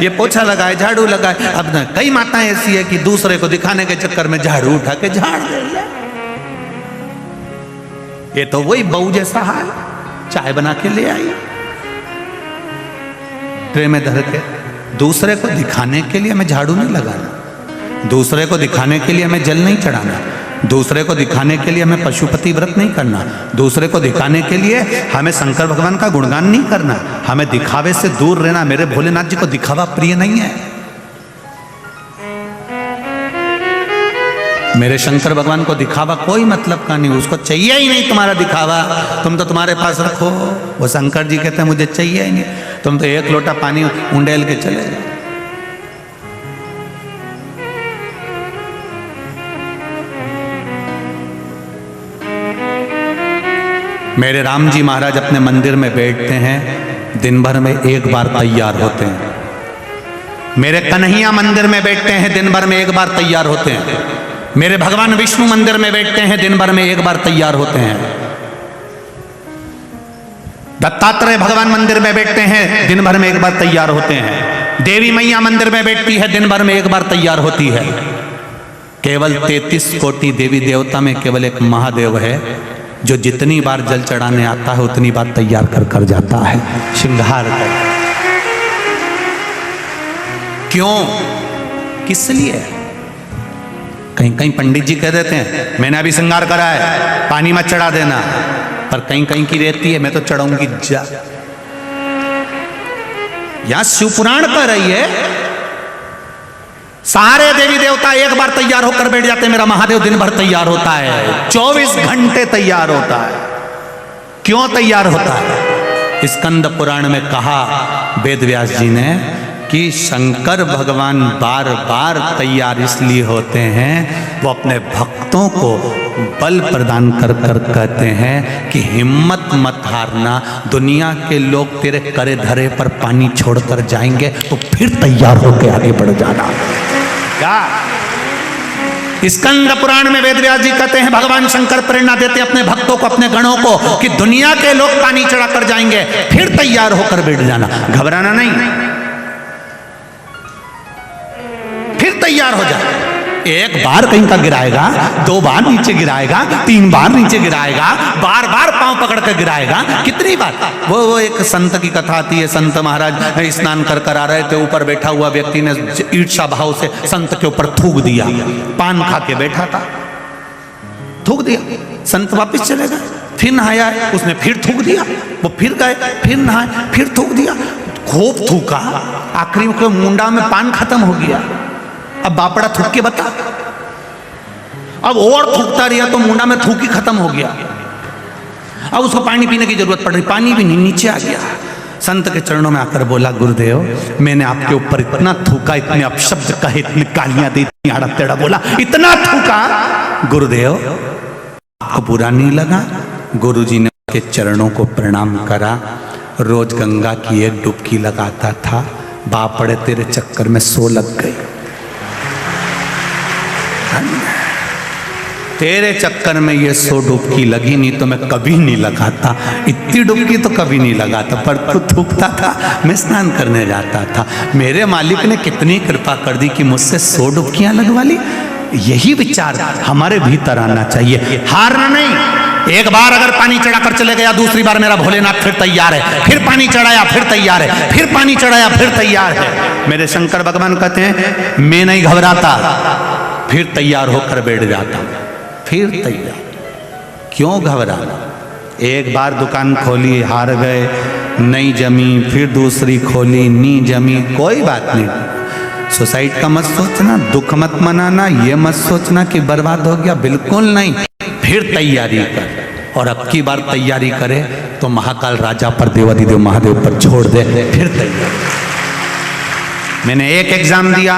ये पोछा लगाए, झाड़ू लगाए। अब न कई माताएं ऐसी है कि दूसरे को दिखाने के चक्कर में झाड़ू उठा के झाड़ रही है। ये तो वही बहू जैसा हाल, चाय बना के ले आई ट्रे में धर के। दूसरे को दिखाने के लिए हमें झाड़ू नहीं लगाना, दूसरे को दिखाने के लिए हमें जल नहीं चढ़ाना, दूसरे को दिखाने के लिए हमें पशुपति व्रत नहीं करना, दूसरे को दिखाने के लिए हमें शंकर भगवान का गुणगान नहीं करना, हमें दिखावे से दूर रहना। मेरे भोलेनाथ जी को दिखावा प्रिय नहीं है। मेरे शंकर भगवान को दिखावा कोई मतलब का नहीं, उसको चाहिए ही नहीं तुम्हारा दिखावा। तुम तो तुम्हारे पास रखो, वो शंकर जी कहते हैं मुझे चाहिए ही नहीं, तुम तो 1 लोटा पानी उंडेल के चले जाओ। मेरे राम जी महाराज अपने मंदिर में बैठते हैं, दिन भर में 1 बार तैयार होते हैं। मेरे कन्हैया मंदिर में बैठते हैं, दिन भर में 1 बार तैयार होते हैं। मेरे भगवान विष्णु मंदिर में बैठते हैं, दिन भर में 1 बार तैयार होते हैं। दत्तात्रेय भगवान मंदिर में बैठते हैं, दिन भर में 1 बार तैयार होते हैं। देवी मैया मंदिर में बैठती है, दिन भर में 1 बार तैयार होती है। केवल 33 कोटि देवी देवता में केवल एक महादेव है जो जितनी बार जल चढ़ाने आता है उतनी बार तैयार कर जाता है, श्रृंगार कर। क्यों, किस लिए? कहीं पंडित जी कह देते हैं मैंने अभी श्रृंगार करा है, पानी मत चढ़ा देना, पर कहीं की रहती है मैं तो चढ़ाऊंगी जा। यहां शिवपुराण कह रही है सारे देवी देवता 1 बार तैयार होकर बैठ जाते हैं, मेरा महादेव दिन भर तैयार होता है, 24 घंटे तैयार होता है। क्यों तैयार होता है? स्कंद पुराण में कहा वेद व्यास जी ने कि शंकर भगवान बार बार तैयार इसलिए होते हैं, वो अपने भक्तों को बल प्रदान कर कहते हैं कि हिम्मत मत हारना, दुनिया के लोग तेरे करे धरे पर पानी छोड़कर जाएंगे तो फिर तैयार होकर आगे बढ़ जाना। क्या स्कंद पुराण में वेद व्यास जी कहते हैं भगवान शंकर प्रेरणा देते हैं अपने भक्तों को, अपने गणों को कि दुनिया के लोग पानी चढ़ाकर जाएंगे फिर तैयार होकर बैठ जाना, घबराना नहीं, फिर तैयार हो जाए। 1 बार कहीं का गिराएगा, 2 बार नीचे गिराएगा, 3 बार नीचे गिराएगा, बार बार पांव पकड़ कर गिराएगा, कितनी बार। वो एक संत की कथा आती है, संत महाराज स्नान कर आ रहे थे, ऊपर बैठा हुआ व्यक्ति ने ईर्ष्या भाव से संत के ऊपर थूक दिया, पान खा के बैठा था, थूक दिया, संत वापिस चले गए, फिर नहाया, उसने फिर थूक दिया, वो फिर गए, फिर नहाए, फिर थूक दिया, खूब थूका, आखिरी में मुंडा में पान खत्म हो गया। अब बापड़ा थूक के बता, अब और थूकता रहा तो मुंडा में थूक ही खत्म हो गया। अब उसको पानी पीने की जरूरत पड़ रही, पानी भी नहीं, नीचे आ गया। संत के चरणों में आकर बोला गुरुदेव मैंने आपके ऊपर इतना थूका, इतने अपशब्द कहे, इतनी गालियां दी, इतनी आड़ा टेढ़ा बोला, इतना थूका, गुरुदेव आपको बुरा नहीं लगा? गुरुजी ने उसके चरणों को प्रणाम करा, रोज गंगा की 1 डुबकी लगाता था, बापड़े तेरे चक्कर में 100 लग गई, तेरे चक्कर में ये 100 डुबकी लगी, नहीं तो मैं कभी नहीं लगाता, इतनी डुबकी तो कभी नहीं लगाता, पर तू थूकता था, मैं स्नान करने जाता था, मेरे मालिक ने कितनी कृपा कर दी कि मुझसे 100 डुबकियां लगवा ली। यही विचार हमारे भीतर आना चाहिए, हारना नहीं, एक बार अगर पानी चढ़ाकर चले गया, दूसरी बार मेरा भोलेनाथ फिर तैयार है, फिर पानी चढ़ाया फिर तैयार है, फिर पानी चढ़ाया फिर तैयार है। मेरे शंकर भगवान कहते हैं मैं नहीं घबराता, फिर तैयार होकर बैठ जाता हूं, फिर तैयार। क्यों घबराना? एक बार दुकान खोली, हार गए, नहीं जमी, फिर दूसरी खोली, नहीं जमी, कोई बात नहीं। सुसाइड का मत सोचना, दुख मत मनाना, ये मत सोचना कि बर्बाद हो गया, बिल्कुल नहीं। फिर तैयारी कर, और अब की बार तैयारी करे तो महाकाल राजा पर, देवाधिदेव महादेव पर छोड़ दे, फिर तैयारी। मैंने एक एग्जाम दिया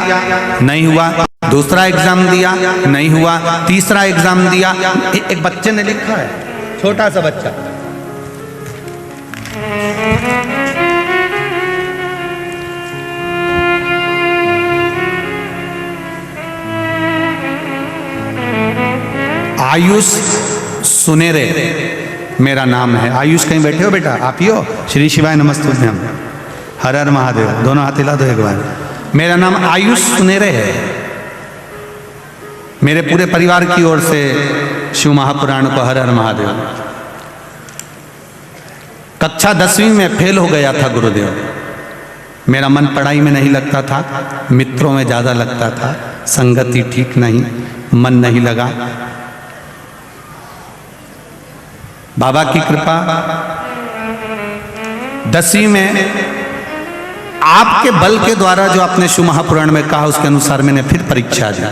नहीं हुआ, दूसरा एग्जाम दिया नहीं हुआ, तीसरा एग्जाम दिया। एक बच्चे ने लिखा है, छोटा सा बच्चा, आयुष सुनेरे मेरा नाम है। आयुष कहीं बैठे हो बेटा? आप ही हो? श्री शिवाय नमस्तुभ्यम, हर हर महादेव। दोनों हाथ हिला दो एक बार। मेरा नाम आयुष सुनेरे है। मेरे पूरे परिवार की ओर से शिव महापुराण को हर हर महादेव। कक्षा 10वीं में फेल हो गया था गुरुदेव। मेरा मन पढ़ाई में नहीं लगता था, मित्रों में ज़्यादा लगता था, संगति ठीक नहीं, मन नहीं लगा। बाबा की कृपा, 10वीं में आपके बल के द्वारा जो आपने शिव महापुराण में कहा उसके अनुसार मैंने फिर परीक्षा दी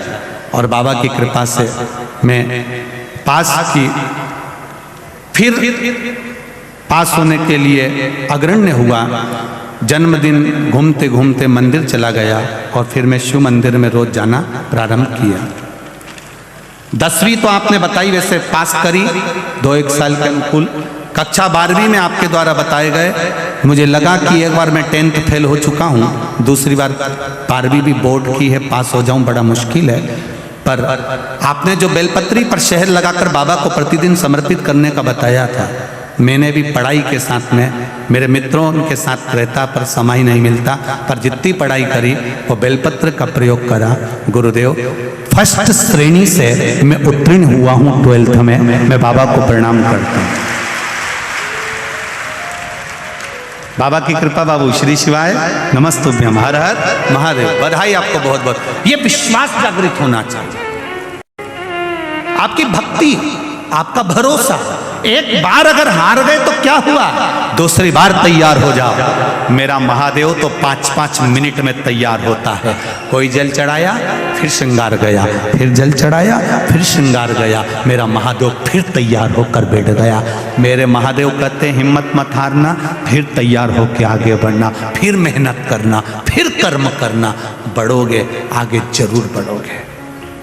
और बाबा की कृपा से मैं पास की। फिर पास होने के लिए अग्रण्य हुआ। जन्मदिन घूमते घूमते मंदिर चला गया और फिर मैं शिव मंदिर में रोज जाना प्रारंभ किया। 10वीं तो आपने बताई, वैसे पास करी 2-1 साल के अनुकूल। कक्षा 12वीं में आपके द्वारा बताए गए, मुझे लगा कि एक बार मैं 10th फेल हो चुका हूँ, दूसरी बार 12वीं भी बोर्ड की है, पास हो जाऊँ बड़ा मुश्किल है। पर आपने जो बेलपत्री पर शहर लगाकर बाबा को प्रतिदिन समर्पित करने का बताया था, मैंने भी पढ़ाई के साथ में मेरे मित्रों के साथ रहता पर समय नहीं मिलता, पर जितनी पढ़ाई करी वो बेलपत्र का प्रयोग करा। गुरुदेव, फर्स्ट श्रेणी से मैं उत्तीर्ण हुआ हूँ 12th में। मैं बाबा को प्रणाम करता हूँ। बाबा की कृपा बाबू। श्री शिवाय नमस्तुभ्यम, हर हर महादेव। बधाई आपको बहुत बहुत। ये विश्वास जागृत होना चाहिए, आपकी भक्ति, आपका भरोसा। एक बार अगर हार गए तो क्या हुआ, दूसरी बार तैयार हो जाओ। मेरा महादेव तो 5-5 मिनट में तैयार होता है। कोई जल चढ़ाया फिर श्रृंगार गया, फिर जल चढ़ाया फिर श्रृंगार गया, मेरा महादेव फिर तैयार होकर बैठ गया। मेरे महादेव कहते हिम्मत मत हारना, फिर तैयार होकर आगे बढ़ना, फिर मेहनत करना, फिर कर्म करना, बढ़ोगे आगे जरूर बढ़ोगे,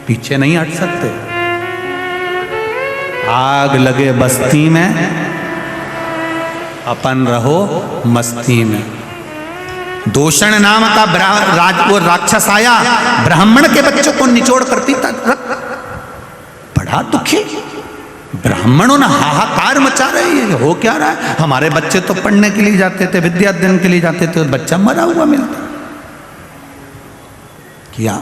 पीछे नहीं हट सकते। आग लगे बस्ती में, अपन रहो मस्ती में। दूषण नाम का वो राक्षस आया, ब्राह्मण के बच्चों को निचोड़ कर पीता। बड़ा दुखी, ब्राह्मणों ने हाहाकार मचा रहे हैं। हो क्या रहा है? हमारे बच्चे तो पढ़ने के लिए जाते थे, विद्या अध्ययन के लिए जाते थे, और बच्चा मरा हुआ मिलता। क्या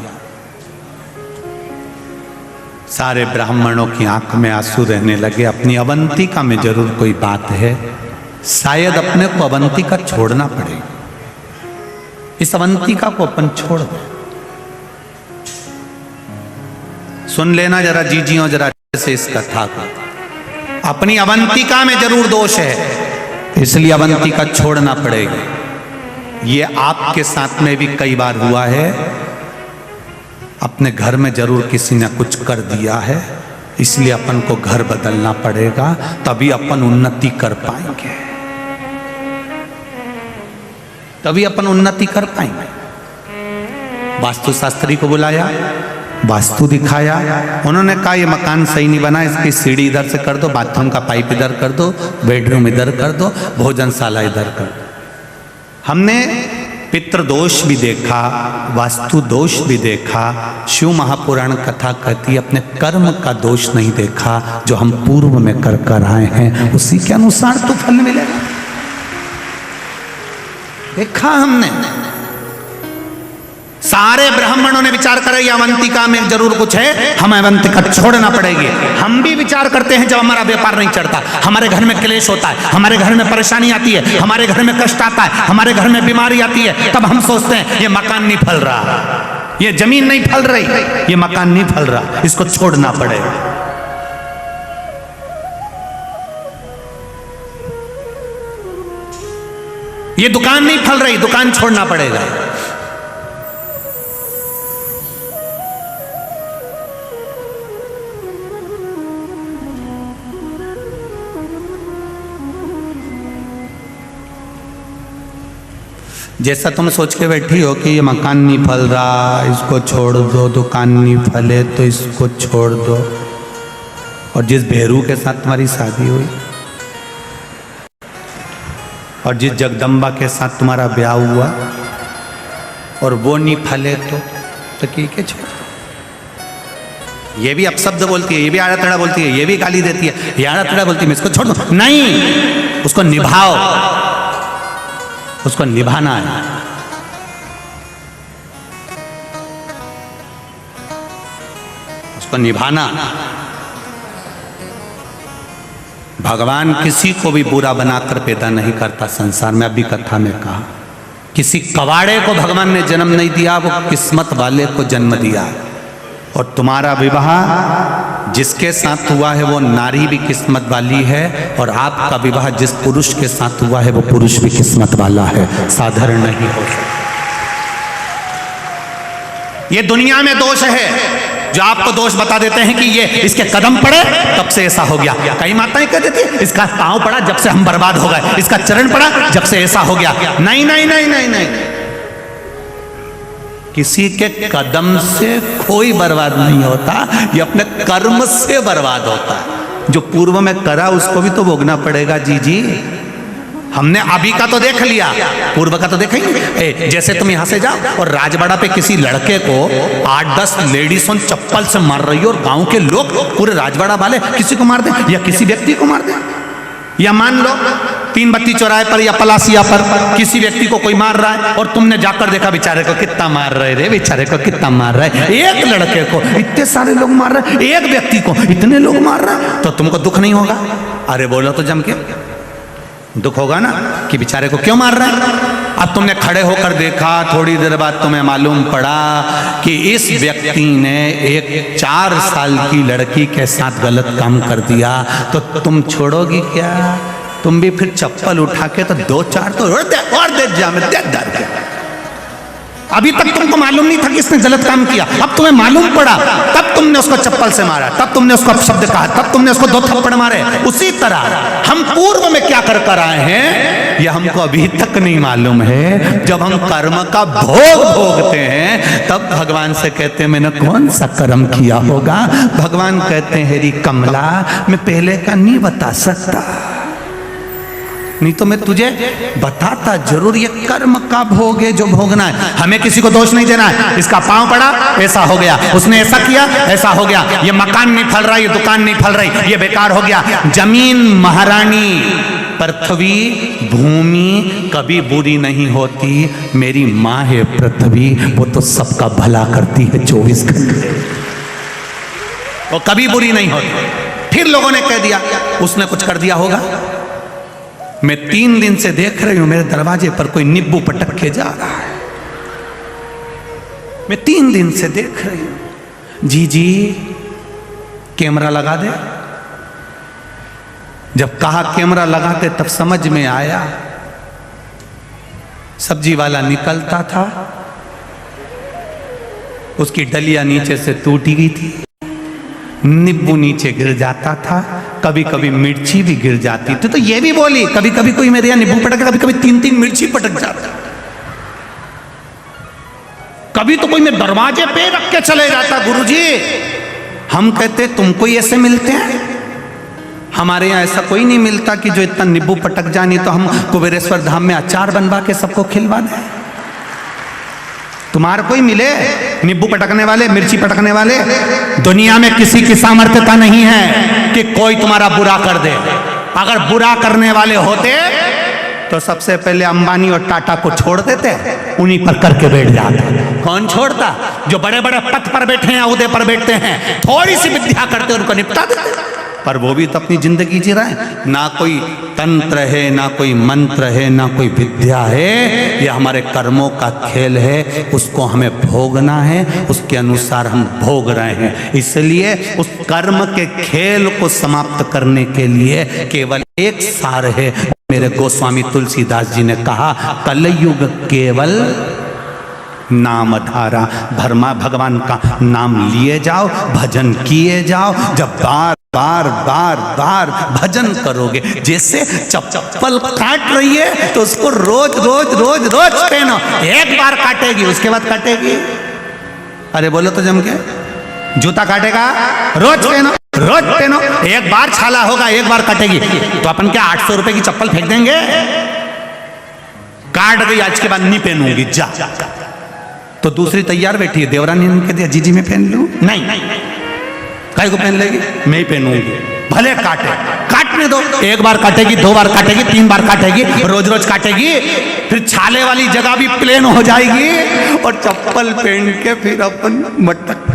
सारे ब्राह्मणों की आंख में आंसू रहने लगे। अपनी अवंतिका में जरूर कोई बात है, शायद अपने को अवंतिका छोड़ना पड़ेगा। इस अवंतिका को अपन छोड़ दें। सुन लेना जरा जीजियों, जरा से इस कथा को। अपनी अवंतिका में जरूर दोष है, इसलिए अवंतिका छोड़ना पड़ेगी। ये आपके साथ में भी कई बार हुआ है। अपने घर में जरूर किसी ने कुछ कर दिया है, इसलिए अपन को घर बदलना पड़ेगा, तभी अपन उन्नति कर पाएंगे, तभी अपन उन्नति कर पाएंगे। वास्तुशास्त्री को बुलाया, वास्तु दिखाया। उन्होंने कहा ये मकान सही नहीं बना, इसकी सीढ़ी इधर से कर दो, बाथरूम का पाइप इधर कर दो, बेडरूम इधर कर दो, भोजनशाला इधर कर दो। हमने पितृदोष भी देखा, वास्तु दोष भी देखा। शिव महापुराण कथा कहती है अपने कर्म का दोष नहीं देखा, जो हम पूर्व में कर कर आए हैं उसी के अनुसार तो फल मिलेगा। देखा हमने, सारे ब्राह्मणों ने विचार करा ये अवंतिका में जरूर कुछ है, हमें अवंतिका छोड़ना पड़ेगी। हम भी विचार करते हैं जब हमारा व्यापार नहीं चढ़ता, हमारे घर में क्लेश होता है, हमारे घर में परेशानी आती है, हमारे घर में कष्ट आता है, हमारे घर में बीमारी आती है, तब हम सोचते हैं ये मकान नहीं फल रहा, ये जमीन नहीं फल रही, ये मकान नहीं फल रहा, इसको छोड़ना पड़ेगा। ये दुकान नहीं फल रही, दुकान छोड़ना पड़ेगा। जैसा तुम सोच के बैठी हो कि ये मकान नहीं फल रहा, इसको छोड़ दो, दुकान नहीं फले तो इसको छोड़ दो, और जिस भेरू के साथ तुम्हारी शादी हुई और जिस जगदम्बा के साथ तुम्हारा ब्याह हुआ और वो नहीं फले तो ठीक है छोड़ दो। ये भी अपशब्द बोलती है, ये भी आड़ा तड़ा बोलती है, ये भी गाली देती है, ये आड़ा तड़ा बोलती है, मैं इसको छोड़ दो। नहीं, उसको निभाओ, उसको निभाना है। उसको निभाना। भगवान किसी को भी बुरा बनाकर पैदा नहीं करता संसार में। अभी कथा में कहा किसी कवाड़े को भगवान ने जन्म नहीं दिया, वो किस्मत वाले को जन्म दिया। और तुम्हारा विवाह जिसके साथ हुआ है वो नारी भी किस्मत वाली है, और आपका विवाह जिस पुरुष के साथ हुआ है वो पुरुष भी किस्मत वाला है, साधारण नहीं हो सकता। ये दुनिया में दोष है जो आपको दोष बता देते हैं कि ये इसके कदम पड़े तब से ऐसा हो गया। कई माताएं कह देती है इसका पांव पड़ा जब से हम बर्बाद हो गए, इसका चरण पड़ा जब से ऐसा हो गया। नहीं नहीं नहीं नहीं नहीं, किसी के कदम से कोई बर्बाद नहीं होता, ये अपने कर्म से बर्बाद होता है। जो पूर्व में करा उसको भी तो भोगना पड़ेगा। जी जी, हमने अभी का तो देख लिया, पूर्व का तो देखा ही नहीं। जैसे तुम यहां से जाओ और राजवाड़ा पे किसी लड़के को 8-10 लेडीज चप्पल से मार रही हो और गांव के लोग पूरे राजवाड़ा वाले किसी को मार दें या किसी व्यक्ति को मार दें, या मान लो 3 बत्ती चौराहे पर या पलासिया पर किसी व्यक्ति को कोई मार रहा है और तुमने जाकर देखा बेचारे को कितना मार रहे रे, बेचारे को कितना मार रहा है, एक लड़के को इतने सारे लोग मार रहे हैं, एक व्यक्ति को इतने लोग मार रहे हैं, तो तुमको दुख नहीं होगा? अरे बोलो तो जम के दुख होगा ना कि बेचारे को क्यों मार रहा है। अब तुमने खड़े होकर देखा, थोड़ी देर बाद तुम्हें मालूम पड़ा कि इस व्यक्ति ने एक 4 साल की लड़की के साथ गलत काम कर दिया, तो तुम छोड़ोगी क्या? तुम भी फिर चप्पल उठा के तो 2-4 तो और दे जा में दे दर के। अभी तक तुमको मालूम नहीं था कि इसने गलत काम किया, अब तुम्हें मालूम पड़ा, तब तुमने उसको चप्पल से मारा, तब तुमने उसको अपशब्द कहा, तब तुमने उसको 2 थप्पड़ मारे। उसी तरह हम पूर्व में क्या कर आए हैं यह हमको अभी तक नहीं मालूम है। जब हम कर्म का भोग भोगते हैं तब भगवान से कहते हैं मैंने कौन सा कर्म किया होगा। भगवान कहते हैं हेरी कमला, मैं पहले का नहीं बता सकता, नहीं तो मैं तुझे बताता जरूर। ये कर्म का भोग है जो भोगना है, हमें किसी को दोष नहीं देना है। इसका पांव पड़ा ऐसा हो गया, उसने ऐसा किया ऐसा हो गया, ये मकान नहीं फल रहा, ये दुकान नहीं फल रही, ये बेकार हो गया। जमीन महारानी, पृथ्वी भूमि कभी बुरी नहीं होती। मेरी माँ है पृथ्वी, वो तो सबका भला करती है 24 घंटे, वो कभी बुरी नहीं होती। फिर लोगों ने कह दिया उसने कुछ कर दिया होगा। मैं 3 दिन से देख रही हूं मेरे दरवाजे पर कोई नींबू पटक के जा रहा है, मैं 3 दिन से देख रही हूं। जी जी कैमरा लगा दे। जब कहा कैमरा लगाते तब समझ में आया, सब्जी वाला निकलता था, उसकी डलिया नीचे से टूटी गई थी, नींबू नीचे गिर जाता था, कभी कभी मिर्ची भी गिर जाती थी। तो ये भी बोली कभी कभी कोई मेरे यहाँ नींबू पटक, कभी कभी 3-3 मिर्ची पटक जाता, कभी तो कोई मेरे दरवाजे पे रख के चले जाता। गुरुजी हम कहते तुमको ही ऐसे मिलते हैं? हमारे यहाँ ऐसा कोई नहीं मिलता कि जो इतना नींबू पटक जानी तो हम कुबेरेश्वर धाम में अचार बनवा के सबको खिलवा दें। तुम्हारे कोई मिले नींबू पटकने वाले, मिर्ची पटकने वाले? दुनिया में किसी की सामर्थ्यता नहीं है कि कोई तुम्हारा बुरा कर दे। अगर बुरा करने वाले होते तो सबसे पहले अंबानी और टाटा को छोड़ देते, उन्हीं पर करके बैठ जाते। कौन छोड़ता? जो बड़े बड़े पद पर बैठे हैं, उहदे पर बैठते हैं, थोड़ी सी विद्या करते उनको निपटा देते। पर वो भी तो अपनी जिंदगी जी रहा है। ना कोई तंत्र है, ना कोई मंत्र है, ना कोई विद्या है, ये हमारे कर्मों का खेल है। उसको हमें भोगना है, उसके अनुसार हम भोग रहे हैं। इसलिए उस कर्म के खेल को समाप्त करने के लिए केवल एक सार है। मेरे गोस्वामी तुलसीदास जी ने कहा, कलयुग केवल नाम धारा। भगवान का नाम लिए जाओ, भजन किए जाओ। जब बार बार बार बार भजन करोगे, जैसे चप्पल काट रही है तो उसको रोज रोज रोज रोज पहनो। एक बार काटेगी, उसके बाद काटेगी। अरे बोलो तो जम के, जूता काटेगा, रोज पहनो, रोज पहनो। एक बार छाला होगा, एक बार कटेगी। तो अपन क्या 800 रुपए की चप्पल फेंक देंगे? काट गई, आज के बाद नहीं पहनूंगी, जा। तो दूसरी तैयार बैठी है, देवरानी ने कह दिया जीजी मैं पहन लूं। नहीं, काहे को पहन लेगी? मैं ही पहनूंगी, भले काटने दो। एक बार काटेगी, 2 बार काटेगी, 3 बार काटेगी, रोज रोज काटेगी। फिर छाले वाली जगह भी प्लेन हो जाएगी और चप्पल पहन के फिर अपन मटक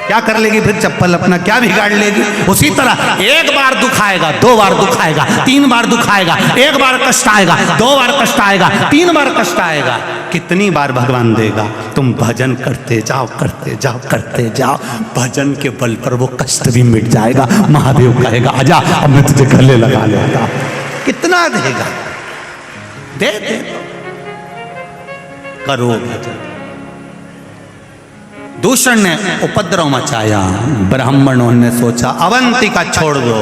क्या कर लेगी? फिर चप्पल अपना क्या बिगाड़ लेगी? उसी तरह एक बार दुखाएगा, 2 बार दुखाएगा, 3 बार दुखाएगा, 1 बार कष्ट आएगा, 2 बार कष्ट आएगा, 3 बार कष्ट आएगा। कितनी बार भगवान देगा? तुम भजन करते जाओ, करते जाओ, करते जाओ। भजन के बल पर वो कष्ट भी मिट जाएगा। महादेव कहेगा आजा, अब मैं तुझे गले लगा लेता। कितना देगा? दे करो भजन। दूषण ने उपद्रव मचाया, ब्राह्मणों ने सोचा अवंतिका छोड़ दो।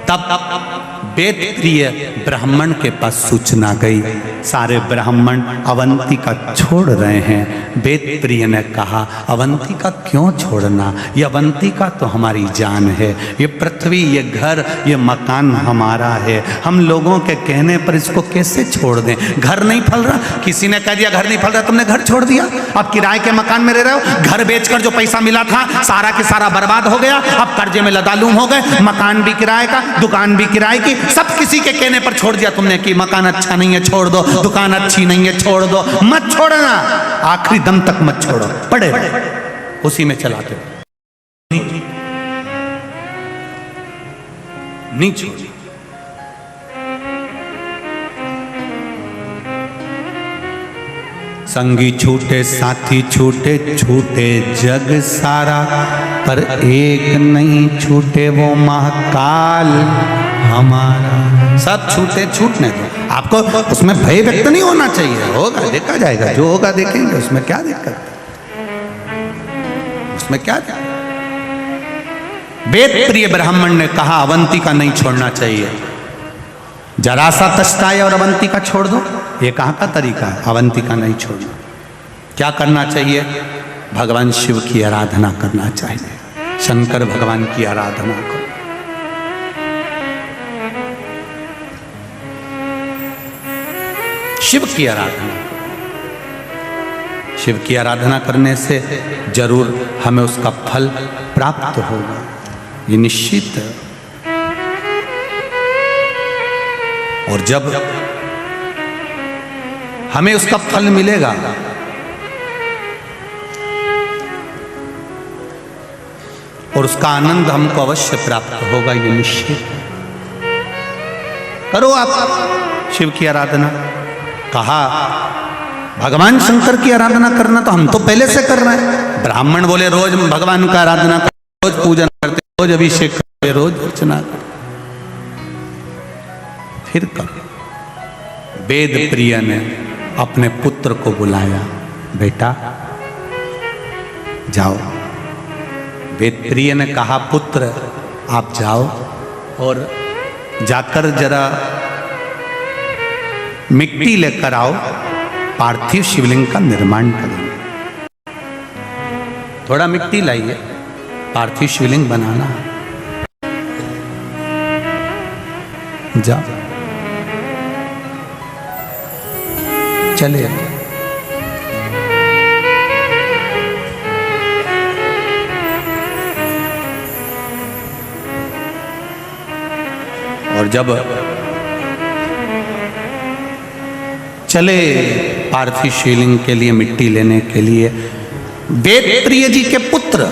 तब वेद प्रिय ब्राह्मण के पास सूचना गई, सारे ब्राह्मण अवंतिका छोड़ रहे हैं। वेद प्रिय ने कहा अवंतिका क्यों छोड़ना? ये अवंतिका तो हमारी जान है, ये पृथ्वी, ये घर, ये मकान हमारा है। हम लोगों के कहने पर इसको कैसे छोड़ दें? घर नहीं फल रहा, किसी ने कह दिया घर नहीं फल रहा, तुमने घर छोड़ दिया। अब किराए के मकान में रह रहे हो, घर बेचकर जो पैसा मिला था सारा के सारा बर्बाद हो गया। अब कर्जे में लदालूम हो गए, मकान भी किराए का, दुकान भी किराए की, सब किसी के कहने पर छोड़ दिया तुमने कि मकान अच्छा नहीं है छोड़ दो, दुकान अच्छी नहीं है छोड़ दो। मत छोड़ना, आखिरी दम तक मत छोड़ो, पड़े उसी में चलाते हो। नहीं छोड़। संगी छूटे, साथी छूटे, छूटे जग सारा, पर एक नहीं छूटे वो महाकाल हमारा। सब छूटे, छूटने दो। आपको उसमें भय व्यक्त नहीं होना चाहिए, होगा देखा जाएगा, जो होगा देखेंगे, उसमें क्या दिक्कत, उसमें क्या दिक्कत। वेद प्रिय ब्राह्मण ने कहा अवंतिका नहीं छोड़ना चाहिए। जरा सा कष्ट आए और अवंतिका छोड़ दो, ये कहाँ का तरीका है? अवंतिका नहीं छोड़ना। क्या करना चाहिए? भगवान शिव की आराधना करना चाहिए, शंकर भगवान की आराधना करो। शिव की आराधना करो। शिव की आराधना करने से जरूर हमें उसका फल प्राप्त होगा, ये निश्चित है। और जब हमें उसका फल मिलेगा और उसका आनंद हमको अवश्य प्राप्त होगा, ये निश्चित है। करो आप शिव की आराधना। कहा भगवान शंकर की आराधना करना तो हम तो पहले से कर रहे हैं। ब्राह्मण बोले रोज भगवान का आराधना करते, रोज पूजन करते, रोज अभिषेक करते, रोज अर्चना करते। फिर करो। वेद प्रिय ने अपने पुत्र को बुलाया, बेटा जाओ। वेद प्रिय ने कहा पुत्र आप जाओ और जाकर जरा मिट्टी लेकर आओ, पार्थिव शिवलिंग का निर्माण करेंगे। थोड़ा मिट्टी लाइए, पार्थिव शिवलिंग बनाना। जाओ, चले। और जब चले पार्थिव शिवलिंग के लिए मिट्टी लेने के लिए, वेदप्रिय जी के पुत्र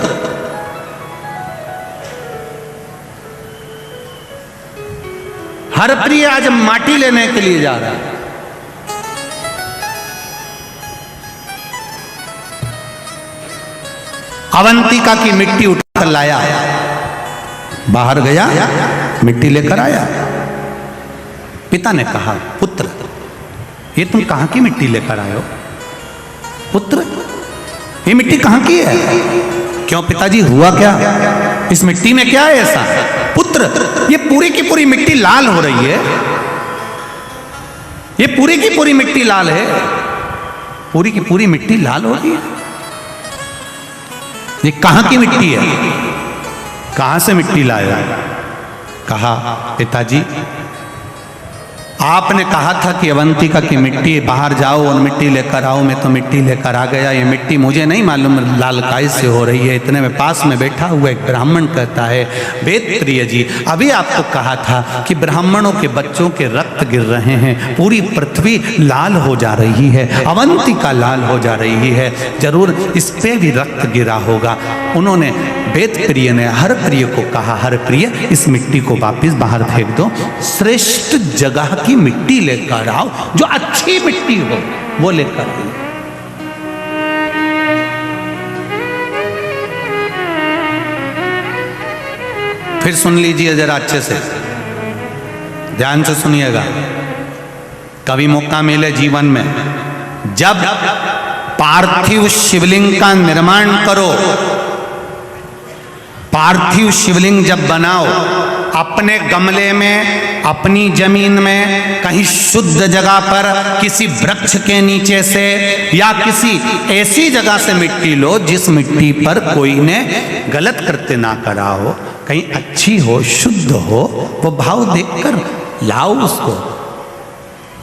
हरप्रिय आज माटी लेने के लिए जा रहा है। अवंतिका की मिट्टी उठाकर लाया, बाहर गया, मिट्टी लेकर आया। पिता ने कहा, पुत्र ये तुम कहां की मिट्टी लेकर आए हो? पुत्र ये मिट्टी कहां की है? क्यों पिताजी हुआ क्या? इस मिट्टी में क्या है ऐसा? पुत्र ये पूरी की पूरी मिट्टी लाल हो रही है, ये पूरी की पूरी मिट्टी लाल है, पूरी की पूरी मिट्टी लाल हो रही है। ये कहां की मिट्टी है? कहां से मिट्टी लाया? कहा, पिताजी आपने कहा था कि अवंतिका की मिट्टी बाहर जाओ और मिट्टी लेकर आओ, मैं तो मिट्टी लेकर आ गया। ये मिट्टी मुझे नहीं मालूम लाल काय से हो रही है। इतने में पास में बैठा हुआ एक ब्राह्मण कहता है, वेदप्रिय जी अभी आपको कहा था कि ब्राह्मणों के बच्चों के रक्त गिर रहे हैं, पूरी पृथ्वी लाल हो जा रही है, अवंतिका लाल हो जा रही है, जरूर इस पे भी रक्त गिरा होगा। उन्होंने वेदप्रिय ने हरप्रिय को कहा, हरप्रिय इस मिट्टी को वापस बाहर फेंक दो, श्रेष्ठ जगह की मिट्टी लेकर आओ, जो अच्छी मिट्टी हो वो लेकर आओ। फिर सुन लीजिए जरा अच्छे से, ध्यान से सुनिएगा। कभी मौका मिले जीवन में, जब पार्थिव शिवलिंग का निर्माण करो, पार्थिव शिवलिंग जब बनाओ, अपने गमले में, अपनी जमीन में, कहीं शुद्ध जगह पर, किसी वृक्ष के नीचे से या किसी ऐसी जगह से मिट्टी लो जिस मिट्टी पर कोई ने गलत कृत्य ना करा हो, कहीं अच्छी हो, शुद्ध हो, वो भाव देखकर लाओ उसको।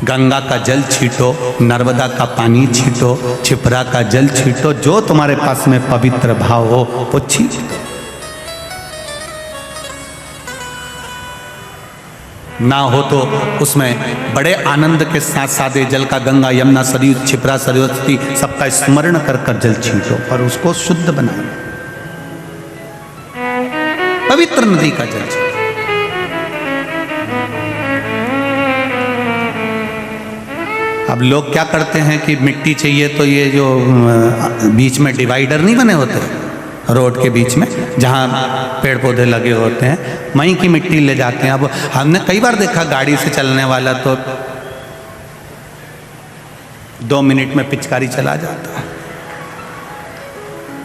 गंगा का जल छीटो, नर्मदा का पानी छीटो, छिपरा का जल छीटो, जो तुम्हारे पास में पवित्र भाव हो वो छीट दो। ना हो तो उसमें बड़े आनंद के साथ सादे जल का गंगा, यमुना, सरयू, छिपरा, सरस्वती सबका स्मरण कर कर जल छींटो और उसको शुद्ध बनाओ, पवित्र नदी का जल छींटो। अब लोग क्या करते हैं कि मिट्टी चाहिए तो ये जो बीच में डिवाइडर नहीं बने होते रोड के बीच में, जहाँ पेड़ पौधे लगे होते हैं, वहीं की मिट्टी ले जाते हैं। अब हमने कई बार देखा गाड़ी से चलने वाला तो 2 मिनट में पिचकारी चला जाता है,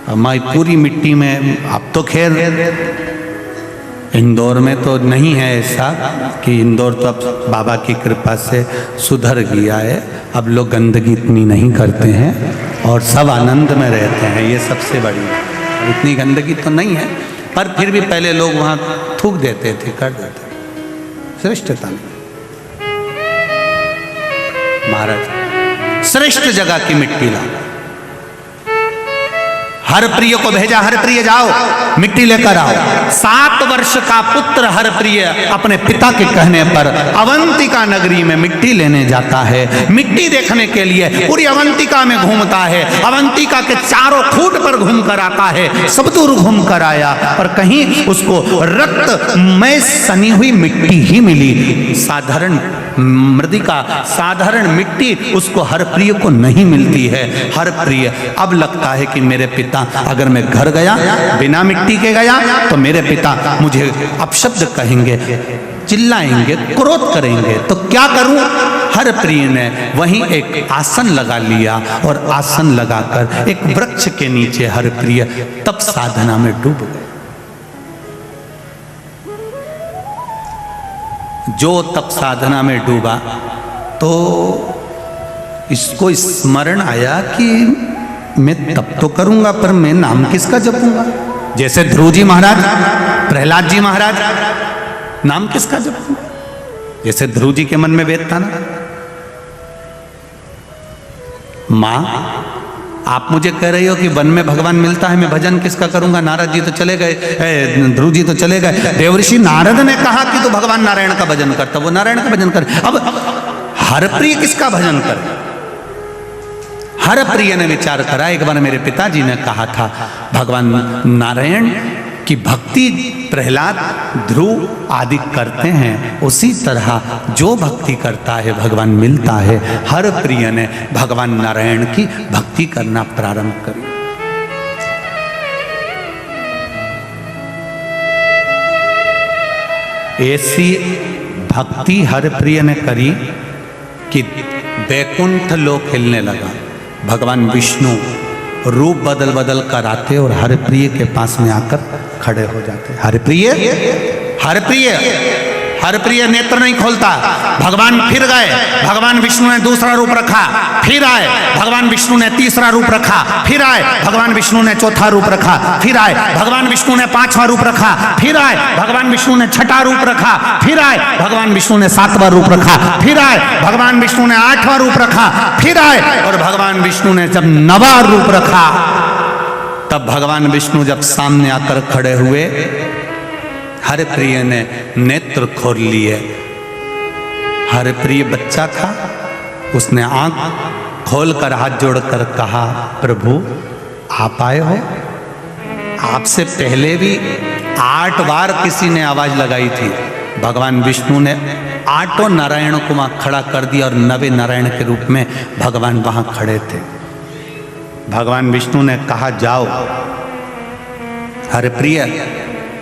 हमारी पूरी मिट्टी में। अब तो खैर इंदौर में तो नहीं है ऐसा कि इंदौर तो अब बाबा की कृपा से सुधर गया है, अब लोग गंदगी इतनी नहीं करते हैं और सब आनंद में रहते हैं, ये सबसे बड़ी। इतनी गंदगी तो नहीं है, पर फिर भी पहले लोग वहाँ थूक देते थे, कर देते थे। श्रेष्ठता नहीं। महाराज श्रेष्ठ जगह की मिट्टी ला, हरप्रिय को भेजा, हरप्रिय जाओ मिट्टी लेकर आओ। 7 वर्ष का पुत्र हरप्रिय अपने पिता के कहने पर अवंतिका नगरी में मिट्टी लेने जाता है। मिट्टी देखने के लिए पूरी अवंतिका में घूमता है, अवंतिका के चारों खूट पर घूम कर आता है, सब दूर घूम कर आया और कहीं उसको रक्त में सनी हुई मिट्टी ही मिली। साधारण मृदिका, साधारण मिट्टी उसको हरप्रिय को नहीं मिलती है। हरप्रिय अब लगता है कि मेरे पिता, अगर मैं घर गया बिना मिट्टी के गया तो मेरे पिता मुझे अपशब्द कहेंगे, चिल्लाएंगे, क्रोध करेंगे, तो क्या करूं? हरप्रिय ने वहीं एक आसन लगा लिया और आसन लगाकर एक वृक्ष के नीचे हरप्रिय तप साधना में डूब गए। जो तप साधना में डूबा तो इसको स्मरण आया कि मैं तप तो करूंगा पर मैं नाम किसका जपूंगा? जैसे ध्रुव जी महाराज, प्रहलाद जी महाराज, नाम किसका जपूंगा? जैसे ध्रुव जी के मन में वेद था ना, मां आप मुझे कह रही हो कि वन में भगवान मिलता है, मैं भजन किसका करूंगा? नारद जी तो चले गए, ध्रुव जी तो चले गए, देवर्षि नारद ने कहा कि तू भगवान नारायण का भजन करता, वो नारायण का भजन करे। अब हरप्रिय किसका भजन करे? हरप्रिय ने विचार करा। एक बार मेरे पिताजी ने कहा था भगवान नारायण की भक्ति प्रहलाद, ध्रुव आदि करते हैं, उसी तरह जो भक्ति करता है भगवान मिलता है। हरप्रिय ने भगवान नारायण की भक्ति करना प्रारंभ करी। ऐसी भक्ति हरप्रिय ने करी कि वैकुंठ लोक हिलने लगा। भगवान विष्णु रूप बदल बदल कर आते और हरप्रिय के पास में आकर खड़े हो जाते। हरप्रिय हरप्रिय हरप्रिय नेत्र नहीं खोलता। भगवान फिर गए, भगवान विष्णु ने दूसरा रूप रखा, फिर आए, भगवान विष्णु ने तीसरा रूप रखा, फिर आए, भगवान विष्णु ने चौथा रूप रखा, फिर आए, भगवान विष्णु ने पांचवां रूप रखा, फिर आए, भगवान विष्णु ने छठा रूप रखा, फिर आए, भगवान विष्णु ने सातवां रूप रखा, फिर आए, भगवान विष्णु ने आठवां रूप रखा, फिर आए, और भगवान विष्णु ने जब नवा रूप रखा, तब भगवान विष्णु जब सामने आकर खड़े हुए, हरप्रिय ने नेत्र खोल लिए। हरप्रिय बच्चा था, उसने आंख खोलकर हाथ जोड़कर कहा, प्रभु आप आए हो? आपसे पहले भी 8 बार किसी ने आवाज लगाई थी। भगवान विष्णु ने 8 नारायणों को वहां खड़ा कर दिया और 9वें नारायण के रूप में भगवान वहां खड़े थे। भगवान विष्णु ने कहा, जाओ। हरप्रिय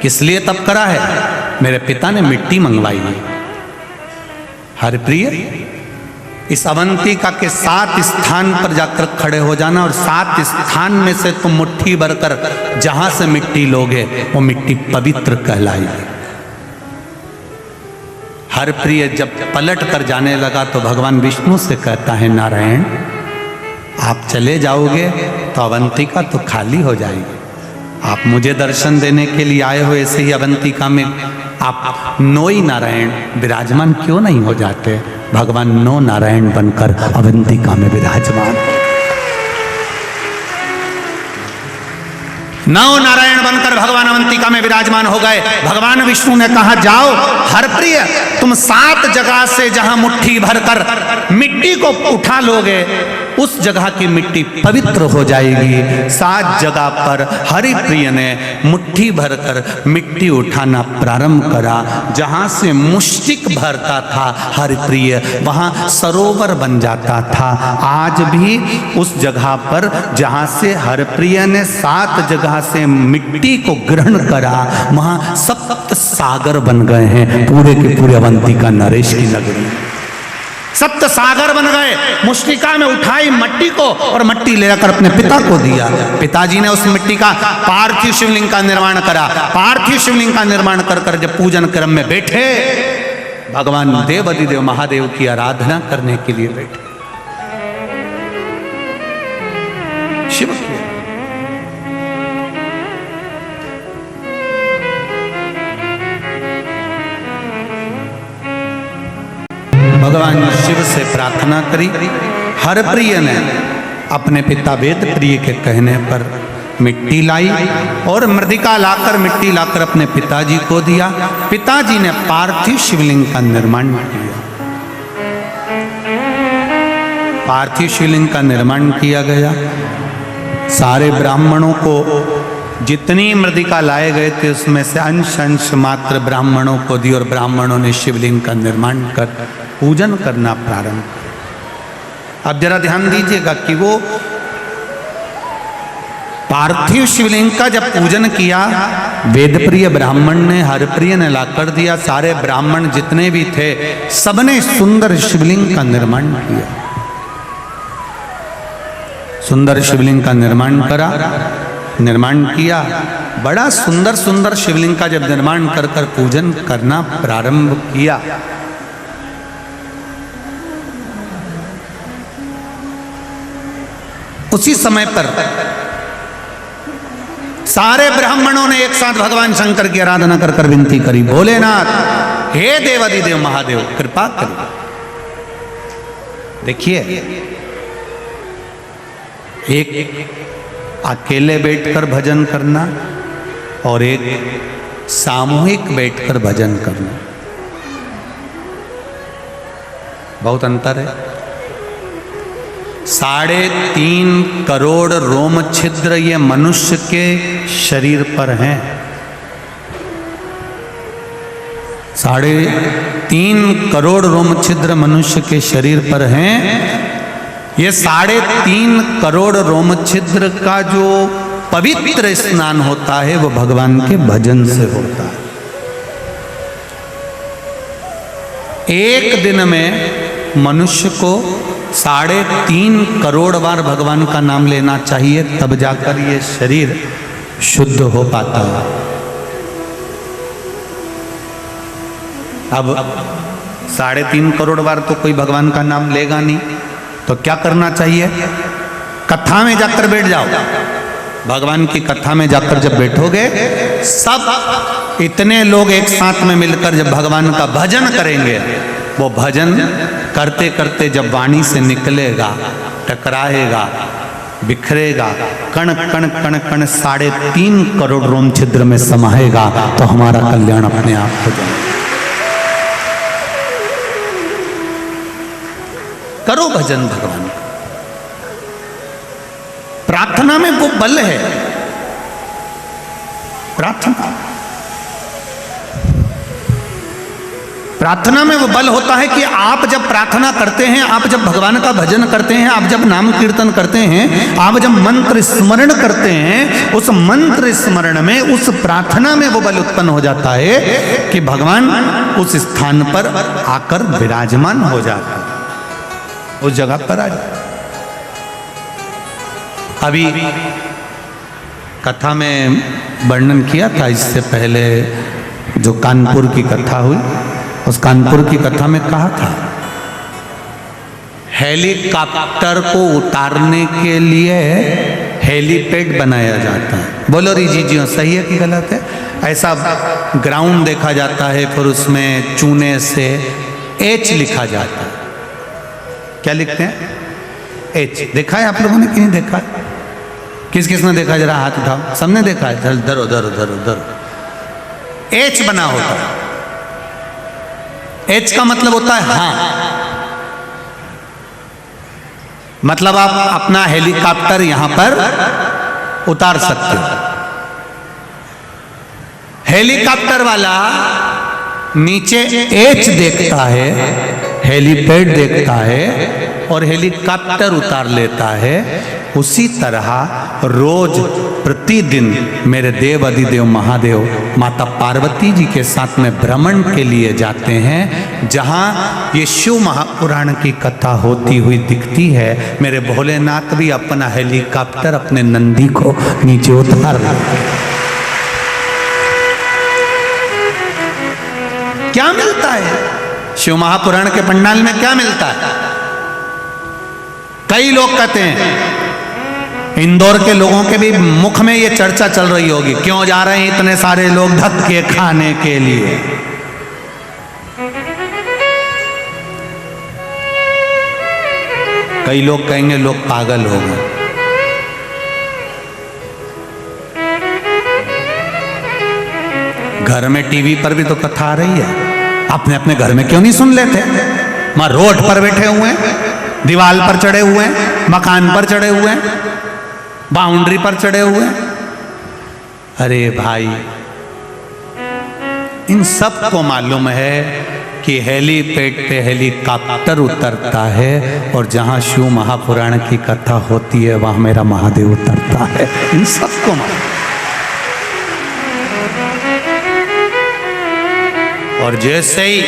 किस लिए तप करा है? मेरे पिता ने मिट्टी मंगवाई है। हरप्रिय इस अवंतिका के 7 स्थान पर जाकर खड़े हो जाना, और 7 स्थान में से तुम मुट्ठी भरकर जहां से मिट्टी लोगे वो मिट्टी पवित्र कहलाएगी। हरप्रिय जब पलट कर जाने लगा तो भगवान विष्णु से कहता है, नारायण आप चले जाओगे तो अवंतिका तो खाली हो जाएगी। आप मुझे दर्शन देने के लिए आए हो, ऐसे ही अवंतिका में आप 9 नारायण विराजमान क्यों नहीं हो जाते? भगवान 9 नारायण बनकर अवंतिका में विराजमान। 9 नारायण बनकर भगवान अवंतिका में विराजमान हो गए। भगवान विष्णु ने कहा, जाओ हरप्रिय, तुम 7 जगह से जहां मुट्ठी भरकर मिट्टी को उठा लोगे, उस जगह की मिट्टी पवित्र हो जाएगी। 7 जगह पर हरिप्रिय ने मुट्ठी भरकर मिट्टी उठाना प्रारंभ करा। जहां से मुष्टिक भरता था हरिप्रिय, वहां सरोवर बन जाता था। आज भी उस जगह पर जहां से हरिप्रिय ने 7 जगह से मिट्टी को ग्रहण करा, वहां 7 सागर बन गए हैं। पूरे के पूरे अवंतिका नरेश की नगरी 7 सागर बन गए। मुष्टिका में उठाई मट्टी को और मट्टी लेकर अपने पिता को दिया। पिताजी ने उस मिट्टी का पार्थिव शिवलिंग का निर्माण करा। पार्थिव शिवलिंग का निर्माण कर कर जब पूजन क्रम में बैठे, भगवान देवाधिदेव महादेव की आराधना करने के लिए बैठे। शिव की भगवान शिव से प्रार्थना करी। हरप्रिय ने अपने पिता वेद प्रिय के कहने पर मिट्टी लाई और मृदिका लाकर मिट्टी लाकर अपने पिताजी को दिया। पिताजी ने पार्थिव शिवलिंग का निर्माण किया। पार्थिव शिवलिंग का निर्माण किया गया। सारे ब्राह्मणों को जितनी मृदिका लाए गए थे उसमें से अंश अंश मात्र ब्राह्मणों को दी और ब्राह्मणों ने शिवलिंग का निर्माण कर पूजन करना प्रारंभ किया। अब जरा ध्यान दीजिएगा कि वो पार्थिव शिवलिंग का जब पूजन किया, वेदप्रिय ब्राह्मण ने हरप्रिय ने लाकर दिया। सारे ब्राह्मण जितने भी थे सबने सुंदर शिवलिंग का निर्माण किया। सुंदर शिवलिंग का निर्माण करा, निर्माण किया। बड़ा सुंदर सुंदर शिवलिंग का जब निर्माण कर कर पूजन करना प्रारंभ किया, उसी समय पर सारे ब्राह्मणों ने एक साथ भगवान शंकर की आराधना कर कर विनती करी, भोलेनाथ हे देवाधिदेव महादेव कृपा करिए। देखिए एक अकेले बैठकर भजन करना और एक सामूहिक बैठकर भजन करना, बहुत अंतर है। 3.5 करोड़ रोम छिद्र ये मनुष्य के शरीर पर हैं। 3.5 करोड़ रोम छिद्र मनुष्य के शरीर पर हैं। ये 3.5 करोड़ रोम छिद्र का जो पवित्र स्नान होता है वो भगवान के भजन से होता है। एक दिन में मनुष्य को 3.5 करोड़ बार भगवान का नाम लेना चाहिए, तब जाकर ये शरीर शुद्ध हो पाता है। अब 3.5 करोड़ बार तो कोई भगवान का नाम लेगा नहीं, तो क्या करना चाहिए? कथा में जाकर बैठ जाओ। भगवान की कथा में जाकर जब बैठोगे, सब इतने लोग एक साथ में मिलकर जब भगवान का भजन करेंगे, वो भजन करते करते जब वाणी से निकलेगा, टकराएगा, बिखरेगा, कण कण कण कण 3.5 करोड़ रोम छिद्र में समाएगा, तो हमारा कल्याण अपने आप हो जाएगा। करो भजन भगवान का। प्रार्थना में वो बल है। प्रार्थना में वो बल होता है कि आप जब प्रार्थना करते हैं, आप जब भगवान का भजन करते हैं, आप जब नाम कीर्तन करते हैं, आप जब मंत्र स्मरण करते हैं, उस मंत्र स्मरण में, उस प्रार्थना में वो बल उत्पन्न हो जाता है कि भगवान उस स्थान पर आकर विराजमान हो जाता है, उस जगह पर आ जाए। अभी कथा में वर्णन किया था इससे पहले, जो कानपुर की कथा हुई, उस कानपुर की कथा में कहा था हेलीकॉप्टर को उतारने के लिए हेलीपैड बनाया जाता है। बोलो रीजी जी, सही है कि गलत है? ऐसा ग्राउंड देखा जाता है, फिर उसमें चूने से एच लिखा जाता है। क्या लिखते हैं? एच। देखा है आप लोगों ने कि नहीं देखा है? किस किस ने देखा? जरा हाथ उठाओ। सबने देखा है? धरो धरो धरो धरो। एच बना होता है। एच का मतलब होता है हाँ, मतलब आप अपना हेलीकॉप्टर यहां पर उतार सकते हो। हेलीकॉप्टर वाला नीचे एच देखता है, हेलीपैड देखता है और हेलीकॉप्टर उतार लेता है। उसी तरह रोज प्रतिदिन मेरे देव अधिदेव महादेव माता पार्वती जी के साथ में भ्रमण के लिए जाते हैं। जहाँ ये शिव महापुराण की कथा होती हुई दिखती है, मेरे भोलेनाथ भी अपना हेलीकॉप्टर अपने नंदी को नीचे उतार लेते हैं। क्या मिलता है शिव महापुराण के पंडाल में? क्या मिलता है? कई लोग कहते हैं, इंदौर के लोगों के भी मुख में ये चर्चा चल रही होगी, क्यों जा रहे हैं इतने सारे लोग धक्के खाने के लिए? कई लोग कहेंगे लोग पागल हो गए। घर में टीवी पर भी तो कथा आ रही है, अपने अपने घर में क्यों नहीं सुन लेते? वहां रोड पर बैठे हुए हैं, दीवार पर चढ़े हुए हैं, मकान पर चढ़े हुए हैं, बाउंड्री पर चढ़े हुए हैं। अरे भाई, इन सब को मालूम है कि हेलीपैड पे हेलीकॉप्टर उतरता है और जहां शिव महापुराण की कथा होती है वहां मेरा महादेव उतरता है। इन सब को मालूम। और जैसे ही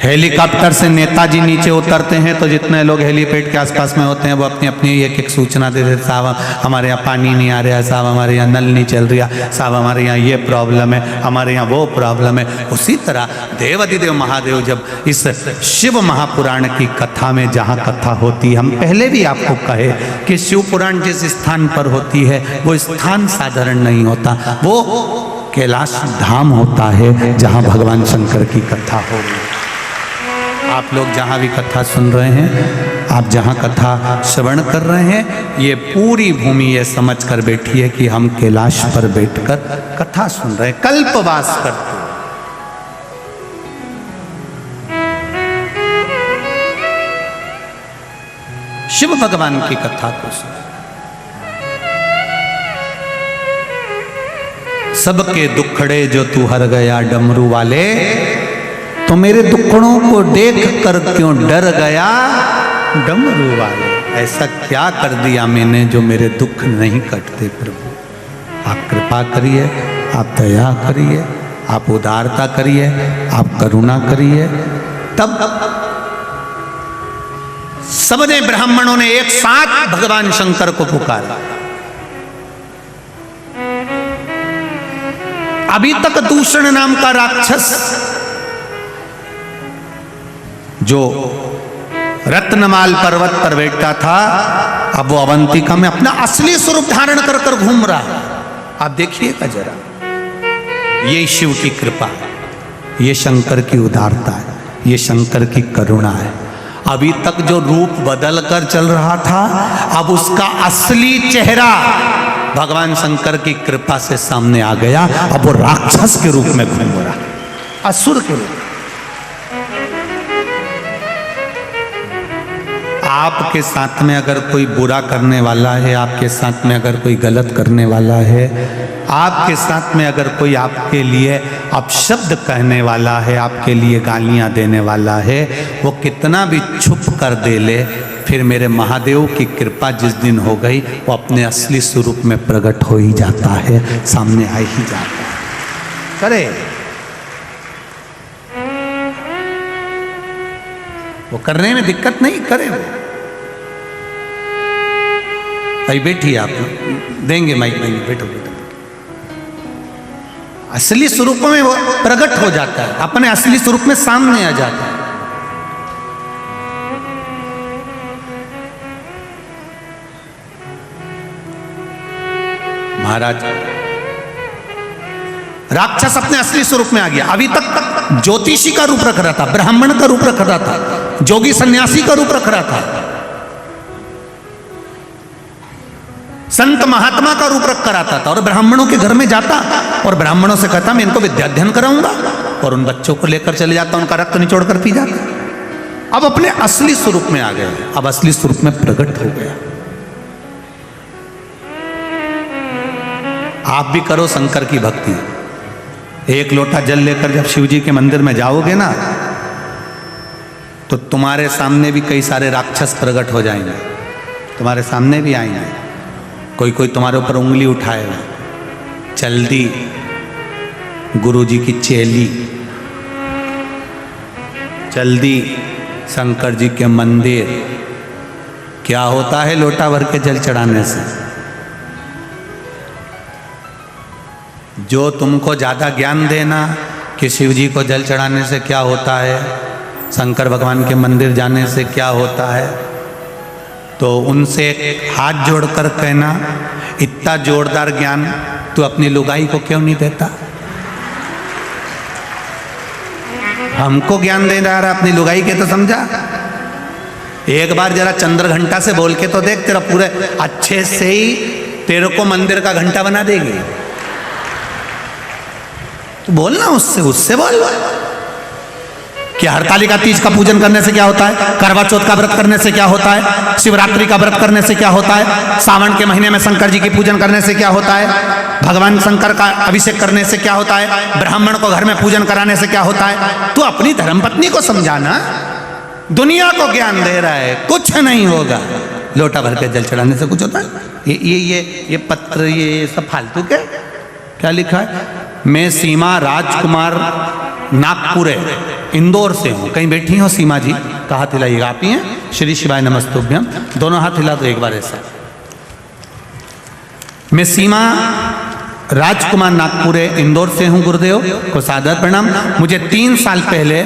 हेलीकॉप्टर से नेताजी नीचे उतरते हैं तो जितने लोग हेलीपैड के आसपास में होते हैं वो अपनी अपनी एक एक सूचना दे देते, साहब हमारे यहाँ पानी नहीं आ रहा, साहब हमारे यहाँ नल नहीं चल रहा, साहब हमारे यहाँ ये प्रॉब्लम है, हमारे यहाँ वो प्रॉब्लम है। उसी तरह देवाधिदेव महादेव जब इस शिव महापुराण की कथा में जहाँ कथा होती है, हम पहले भी आपको कहे कि शिव पुराण जिस स्थान पर होती है वो स्थान साधारण नहीं होता, वो कैलाश धाम होता है जहाँ भगवान शंकर की कथा होगी। आप लोग जहाँ भी कथा सुन रहे हैं, आप जहाँ कथा श्रवण कर रहे हैं, ये पूरी भूमि ये समझ कर बैठी है कि हम कैलाश पर बैठकर कथा सुन रहे हैं, कल्पवास करते। शिव भगवान की कथा को सुन, सबके दुखड़े जो तू हर गया डमरू वाले, तो मेरे दुखड़ों को देख कर क्यों डर गया डमरू वाले। ऐसा क्या कर दिया मैंने जो मेरे दुख नहीं कटते प्रभु। आप कृपा करिए, आप दया करिए, आप उदारता करिए, आप करुणा करिए। तब सबने ब्राह्मणों ने एक साथ भगवान शंकर को पुकारा। अभी तक दूषण नाम का राक्षस जो रत्नमाल पर्वत पर बैठा था, अब वो अवंतिका में अपना असली स्वरूप धारण कर कर घूम रहा है। आप देखिएगा जरा, ये शिव की कृपा है, ये शंकर की उदारता है, ये शंकर की करुणा है। अभी तक जो रूप बदल कर चल रहा था, अब उसका असली चेहरा भगवान शंकर की कृपा से सामने आ गया। अब वो राक्षस के रूप में घूम रहा, असुर के रूप। आपके साथ में अगर कोई बुरा करने वाला है, आपके साथ में अगर कोई गलत करने वाला है, आपके साथ में अगर कोई आपके लिए अपशब्द कहने वाला है, आपके लिए गालियां देने वाला है, वो कितना भी छुप कर दे ले, फिर मेरे महादेव की कृपा जिस दिन हो गई, वो अपने असली स्वरूप में प्रकट हो ही जाता है, सामने आ ही जाता है। करे वो करने में दिक्कत नहीं, करे वो। भाई बैठिए, आप देंगे माइक, देंगे, बैठो बैठो। असली स्वरूप में वो प्रकट हो जाता है, अपने असली स्वरूप में सामने आ जाता है। महाराज राक्षस अपने असली स्वरूप में आ गया। अभी तक ज्योतिषी का रूप रख रहा था, ब्राह्मण का रूप रख रहा था, जोगी सन्यासी का रूप रख रहा था, संत महात्मा का रूप रख कर आता था, और ब्राह्मणों के घर में जाता और ब्राह्मणों से कहता मैं इनको विद्या अध्ययन कराऊंगा, और उन बच्चों को लेकर चले जाता, उनका रक्त निचोड़ कर पी जाता। अब अपने असली स्वरूप में आ गया, अब असली स्वरूप में प्रकट हो गया। आप भी करो शंकर की भक्ति। एक लोटा जल लेकर जब शिव जी के मंदिर में जाओगे ना, तो तुम्हारे सामने भी कई सारे राक्षस प्रकट हो जाएंगे, तुम्हारे सामने भी आएंगे। कोई कोई तुम्हारे ऊपर उंगली उठाएगा, चल दी गुरु जी की चेली, चल दी शंकर जी के मंदिर। क्या होता है लोटा भर के जल चढ़ाने से? जो तुमको ज़्यादा ज्ञान देना कि शिव जी को जल चढ़ाने से क्या होता है, शंकर भगवान के मंदिर जाने से क्या होता है, तो उनसे हाथ जोड़कर कहना, इतना जोरदार ज्ञान तू अपनी लुगाई को क्यों नहीं देता? हमको ज्ञान दे रहा है, अपनी लुगाई के तो समझा। एक बार जरा चंद्र घंटा से बोल के तो देख, तेरा पूरे अच्छे से ही तेरे को मंदिर का घंटा बना देगी। तो बोलना उससे बोल कि हरतालिका तीज का पूजन करने से क्या होता है, करवा चौथ का व्रत करने से क्या होता है, शिवरात्रि का व्रत करने से क्या होता है, सावन के महीने में शंकर जी की पूजन करने से क्या होता है, भगवान शंकर का अभिषेक करने से क्या होता है, ब्राह्मण को घर में पूजन कराने से क्या होता है। तू अपनी धर्मपत्नी को समझाना, दुनिया को ज्ञान दे रहा है, कुछ नहीं होगा। लोटा भर के जल चढ़ाने से कुछ होता है? ये पत्र ये सब फालतू के क्या लिखा है? मैं सीमा राजकुमार नागपुरे इंदौर से हूँ। कहीं बैठी हो सीमा जी का हाथ हिलाइएगा। आप ही हैं? श्री शिवाय नमस्तुभ्यम। दोनों हाथ हिला दो एक बार ऐसा। मैं सीमा राजकुमार नागपुरे इंदौर से हूँ। गुरुदेव को सादर प्रणाम। मुझे 3 साल पहले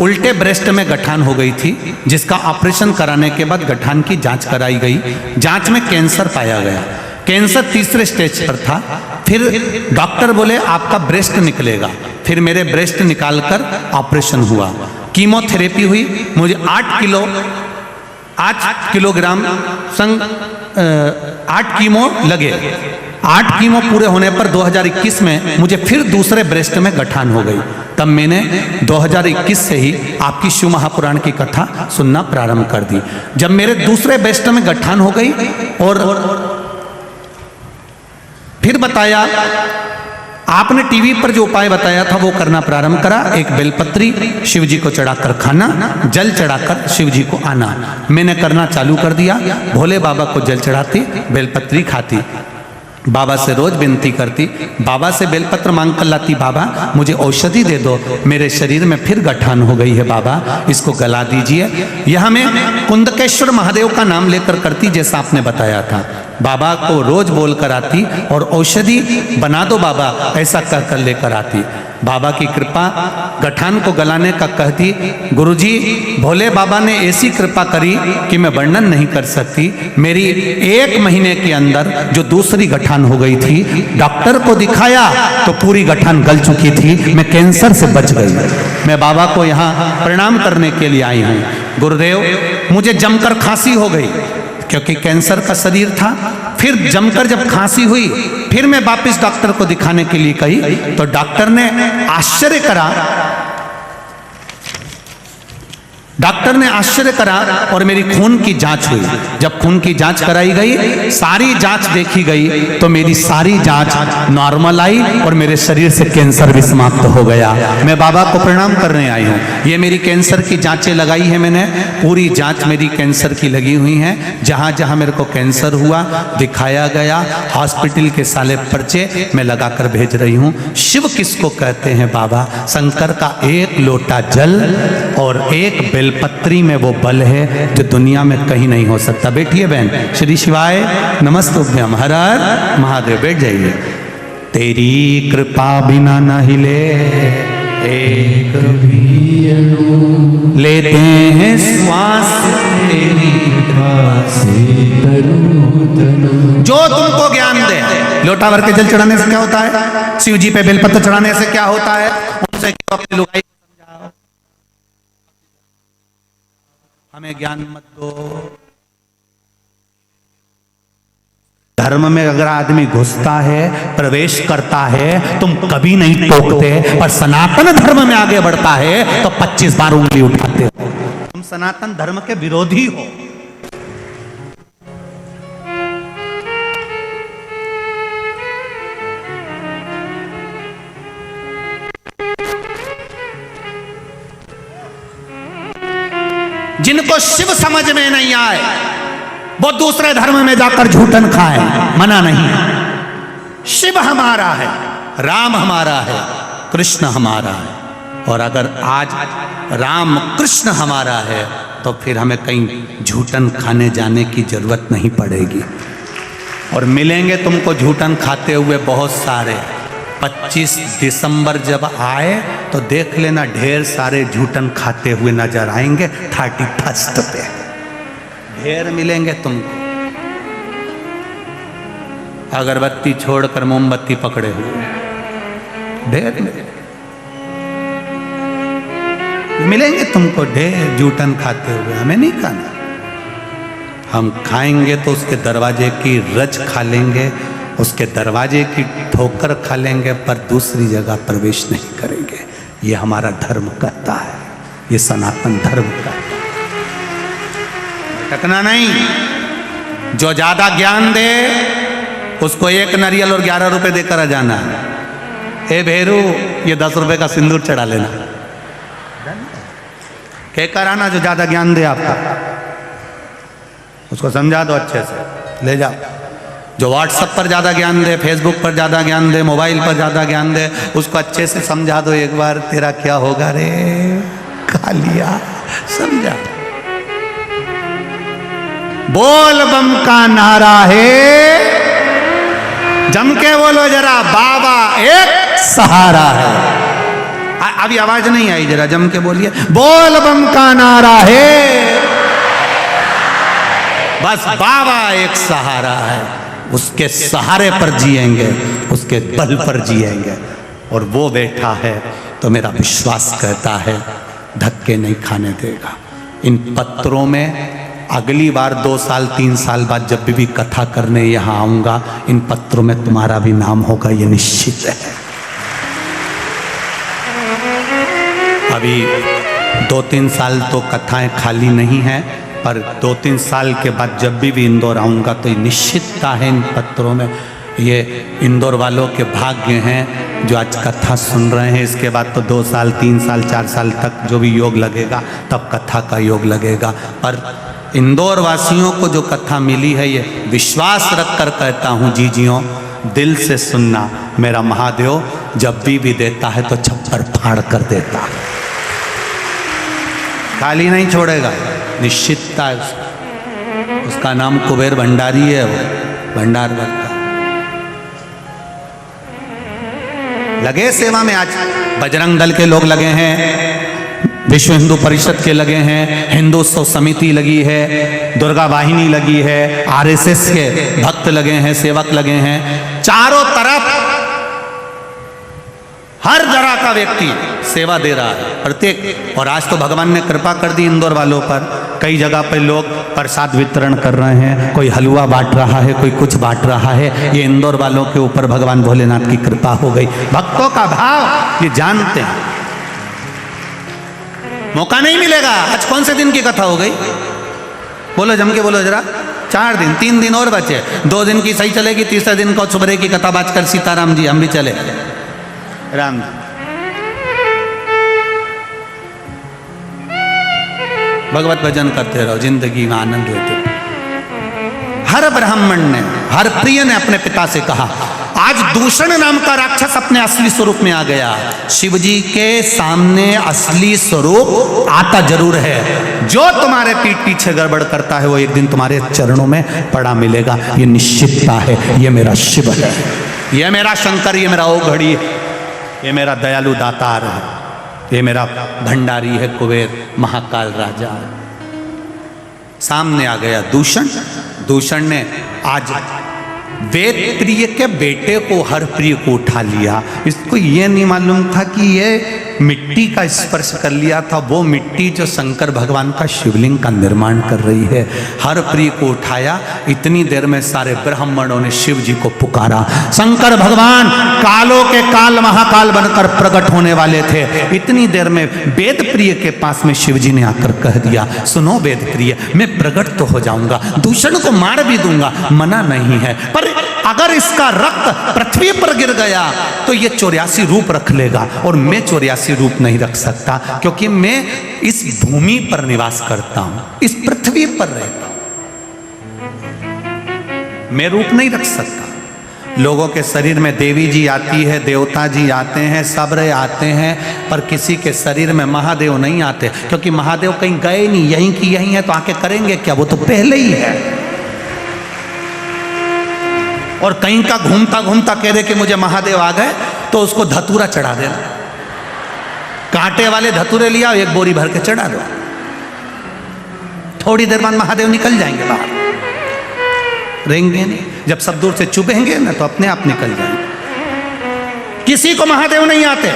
उल्टे ब्रेस्ट में गठान हो गई थी, जिसका ऑपरेशन कराने के बाद गठान की जांच कराई गई। जांच में कैंसर पाया गया। कैंसर 3रे स्टेज पर था। फिर डॉक्टर बोले आपका ब्रेस्ट निकलेगा। फिर मेरे ब्रेस्ट निकालकर ऑपरेशन हुआ। कीमोथेरेपी हुई, मुझे 8 किलोग्राम संग 8 कीमो लगे। 8 कीमो पूरे होने पर 2021 में मुझे फिर दूसरे ब्रेस्ट में गठान हो गई। तब मैंने 2021 से ही आपकी शिव महापुराण की कथा सुनना प्रारंभ कर दी। जब मेरे दूसरे ब्रेस्ट में गठान हो गई और फिर बताया, आपने टीवी पर जो उपाय बताया था वो करना प्रारंभ करा। एक बेलपत्री शिव जी को चढ़ाकर खाना, जल चढ़ाकर शिव जी को आना, मैंने करना चालू कर दिया। भोले बाबा को जल चढ़ाती, बेलपत्री खाती, बाबा से रोज विनती करती, बाबा से बेलपत्र मांग कर लाती, बाबा मुझे औषधि दे दो, मेरे शरीर में फिर गठान हो गई है, बाबा इसको गला दीजिए। यह मैं कुंदकेश्वर महादेव का नाम लेकर करती, जैसा आपने बताया था। बाबा को रोज बोल कर आती और औषधि बना दो बाबा, ऐसा कहकर लेकर आती। बाबा की कृपा, गठान को गलाने का कहती। गुरुजी, भोले बाबा ने ऐसी कृपा करी कि मैं वर्णन नहीं कर सकती। मेरी 1 महीने के अंदर जो दूसरी गठान हो गई थी, डॉक्टर को दिखाया तो पूरी गठान गल चुकी थी, मैं कैंसर से बच गई। मैं बाबा को यहाँ प्रणाम करने के लिए आई हूँ। गुरुदेव, मुझे जमकर खांसी हो गई क्योंकि कैंसर का शरीर था। फिर जमकर जब खांसी हुई, फिर मैं वापस डॉक्टर को दिखाने के लिए गई तो डॉक्टर ने आश्चर्य करा, और मेरी खून की जांच हुई। जब खून की जांच कराई गई, सारी जांच देखी गई तो मेरी सारी जांच नॉर्मल आई और मेरे शरीर से कैंसर भी समाप्त हो गया। मैं बाबा को प्रणाम करने आई हूँ। ये मेरी कैंसर की जांचें लगाई है मैंने, पूरी जांच मेरी कैंसर की लगी हुई है। जहाँ जहाँ मेरे को कैंसर हुआ दिखाया गया, हॉस्पिटल के साले पर्चे मैं लगा कर भेज रही हूँ। शिव किसको कहते हैं बाबा? शंकर का 1 लोटा जल और 1 बेलपत्री में वो बल है जो दुनिया में कहीं नहीं हो सकता। बैठिए बहन। श्री शिवाय नमस्तुभ्यम। हर हर महादेव। बैठ जाइए। तेरी कृपा बिना न हिले एक भी अणु, लेते हैं श्वास तेरी कृपा से तनु। जो तुमको ज्ञान दे। लोटा भर के जल चढ़ाने से क्या होता है? शिव जी पे बेलपत्र चढ़ाने से क्या होता है? उनसे अपनी लुगाई हमें ज्ञान मत दो। धर्म में अगर आदमी घुसता है, प्रवेश करता है, तुम कभी नहीं टोकते, पर सनातन धर्म में आगे बढ़ता है तो 25 बार उंगली उठाते हो। तुम सनातन धर्म के विरोधी हो। जिनको शिव समझ में नहीं आए वो दूसरे धर्म में जाकर झूठन खाए, मना नहीं। शिव हमारा है, राम हमारा है, कृष्ण हमारा है। और अगर आज राम कृष्ण हमारा है तो फिर हमें कहीं झूठन खाने जाने की जरूरत नहीं पड़ेगी। और मिलेंगे तुमको झूठन खाते हुए बहुत सारे। 25 दिसंबर जब आए तो देख लेना, ढेर सारे झूठन खाते हुए नजर आएंगे। 31 पे ढेर मिलेंगे तुमको, अगरबत्ती छोड़कर मोमबत्ती पकड़े हुए ढेर मिलेंगे तुमको। ढेर झूठन खाते हुए हमें नहीं खाना। हम खाएंगे तो उसके दरवाजे की रज खा लेंगे, उसके दरवाजे की ठोकर खा लेंगे, पर दूसरी जगह प्रवेश नहीं करेंगे। ये हमारा धर्म कहता है, ये सनातन धर्म कहता है। भटकना नहीं। जो ज्यादा ज्ञान दे उसको 1 नारियल और 11 रुपए देकर आ जाना। ए भेरू, ये 10 रुपए का सिंदूर चढ़ा लेना। कहकर आना जो ज्यादा ज्ञान दे आपका, उसको समझा दो अच्छे से, ले जाओ। जो व्हाट्सएप पर ज़्यादा ज्ञान दे, फेसबुक पर ज़्यादा ज्ञान दे, मोबाइल पर ज़्यादा ज्ञान दे, उसको अच्छे से समझा दो एक बार, तेरा क्या होगा रे, खा लिया। समझा। बोल बम का नारा है, जम के बोलो जरा, बाबा एक सहारा है। अभी आवाज नहीं आई, जरा जम के बोलिए। बोल बम का नारा है, बस बाबा एक सहारा है। उसके सहारे पर जिएंगे, उसके बल पर जिएंगे। और वो बैठा है तो मेरा विश्वास कहता है धक्के नहीं खाने देगा। इन पत्रों में अगली बार 2 साल 3 साल बाद जब भी कथा करने यहाँ आऊँगा, इन पत्रों में तुम्हारा भी नाम होगा, ये निश्चित है। अभी 2-3 साल तो कथाएं खाली नहीं हैं, पर 2-3 साल के बाद जब भी इंदौर आऊँगा तो ये निश्चितता है इन पत्रों में। ये इंदौर वालों के भाग्य हैं जो आज कथा सुन रहे हैं। इसके बाद तो 2 साल 3 साल 4 साल तक जो भी योग लगेगा तब कथा का योग लगेगा। पर इंदौर वासियों को जो कथा मिली है, ये विश्वास रख कर कहता हूँ जीजियों, दिल से सुनना। मेरा महादेव जब भी देता है तो छप्पर फाड़ कर देता है, खाली नहीं छोड़ेगा, निश्चितता है। उसका नाम कुबेर भंडारी है, वो भंडार भरता। लगे सेवा में, आज बजरंग दल के लोग लगे हैं, विश्व हिंदू परिषद के लगे हैं, हिंदुत्व समिति लगी है, दुर्गा वाहिनी लगी है, आरएसएस के भक्त लगे हैं, सेवक लगे हैं, चारों तरफ हर तरह का व्यक्ति सेवा दे रहा है, प्रत्येक। और आज तो भगवान ने कृपा कर दी इंदौर वालों पर, कई जगह पर लोग प्रसाद वितरण कर रहे हैं, कोई हलवा बांट रहा है, कोई कुछ बांट रहा है। ये इंदौर वालों के ऊपर भगवान भोलेनाथ की कृपा हो गई। भक्तों का भाव ये जानते हैं, मौका नहीं मिलेगा। आज कौन से दिन की कथा हो गई? बोलो, जम के बोलो जरा। 4 दिन, 3 दिन और बचे। 2 दिन की सही चलेगी, तीसरे दिन को सुबह की कथा बात कर सीताराम जी हम भी चले राम जी। भगवत भजन करते रहो, जिंदगी में आनंद लेते। हर ब्राह्मण ने, हर प्रिय ने अपने पिता से कहा, आज दूषण नाम का राक्षस अपने असली स्वरूप में आ गया। शिव जी के सामने असली स्वरूप आता जरूर है। जो तुम्हारे पीठ पीछे गड़बड़ करता है वो एक दिन तुम्हारे चरणों में पड़ा मिलेगा, ये निश्चितता है। ये मेरा शिव है, ये मेरा शंकर, ये मेरा ओघड़ी है, ये मेरा दयालु दातार है, ये मेरा भंडारी है, कुबेर महाकाल राजा है। सामने आ गया दूषण। दूषण ने आज वेद प्रिय के बेटे को, हर प्रिय को उठा लिया। इसको ये नहीं मालूम था कि ये मिट्टी का स्पर्श कर लिया था, वो मिट्टी जो शंकर भगवान का शिवलिंग का निर्माण कर रही है। हर प्रिय को उठाया। इतनी देर में सारे ब्राह्मणों ने शिव जी को पुकारा। शंकर भगवान कालों के काल महाकाल बनकर प्रकट होने वाले थे। इतनी देर में वेद प्रिय के पास में शिव जी ने आकर कह दिया, सुनो वेद प्रिय, मैं प्रकट तो हो जाऊंगा, दूषण को मार भी दूंगा, मना नहीं है, पर अगर इसका रक्त पृथ्वी पर गिर गया तो ये 84 रूप रख लेगा, और मैं 84 रूप नहीं रख सकता, क्योंकि मैं इस भूमि पर निवास करता हूं, इस पृथ्वी पर रहता हूं, मैं रूप नहीं रख सकता। लोगों के शरीर में देवी जी आती है, देवता जी आते हैं, सब्र आते हैं, पर किसी के शरीर में महादेव नहीं आते, क्योंकि महादेव कहीं गए नहीं, यहीं की यहीं है, तो आके करेंगे क्या? वो तो पहले ही है। और कहीं का घूमता घूमता कह दे कि मुझे महादेव आ गए, तो उसको धतूरा चढ़ा देना, कांटे वाले धतूरे लिया, 1 बोरी भर के चढ़ा दो, थोड़ी देर बाद महादेव निकल जाएंगे बाहर, रहेंगे नहीं। जब सब दूर से चुभेंगे ना तो अपने आप निकल जाएंगे। किसी को महादेव नहीं आते,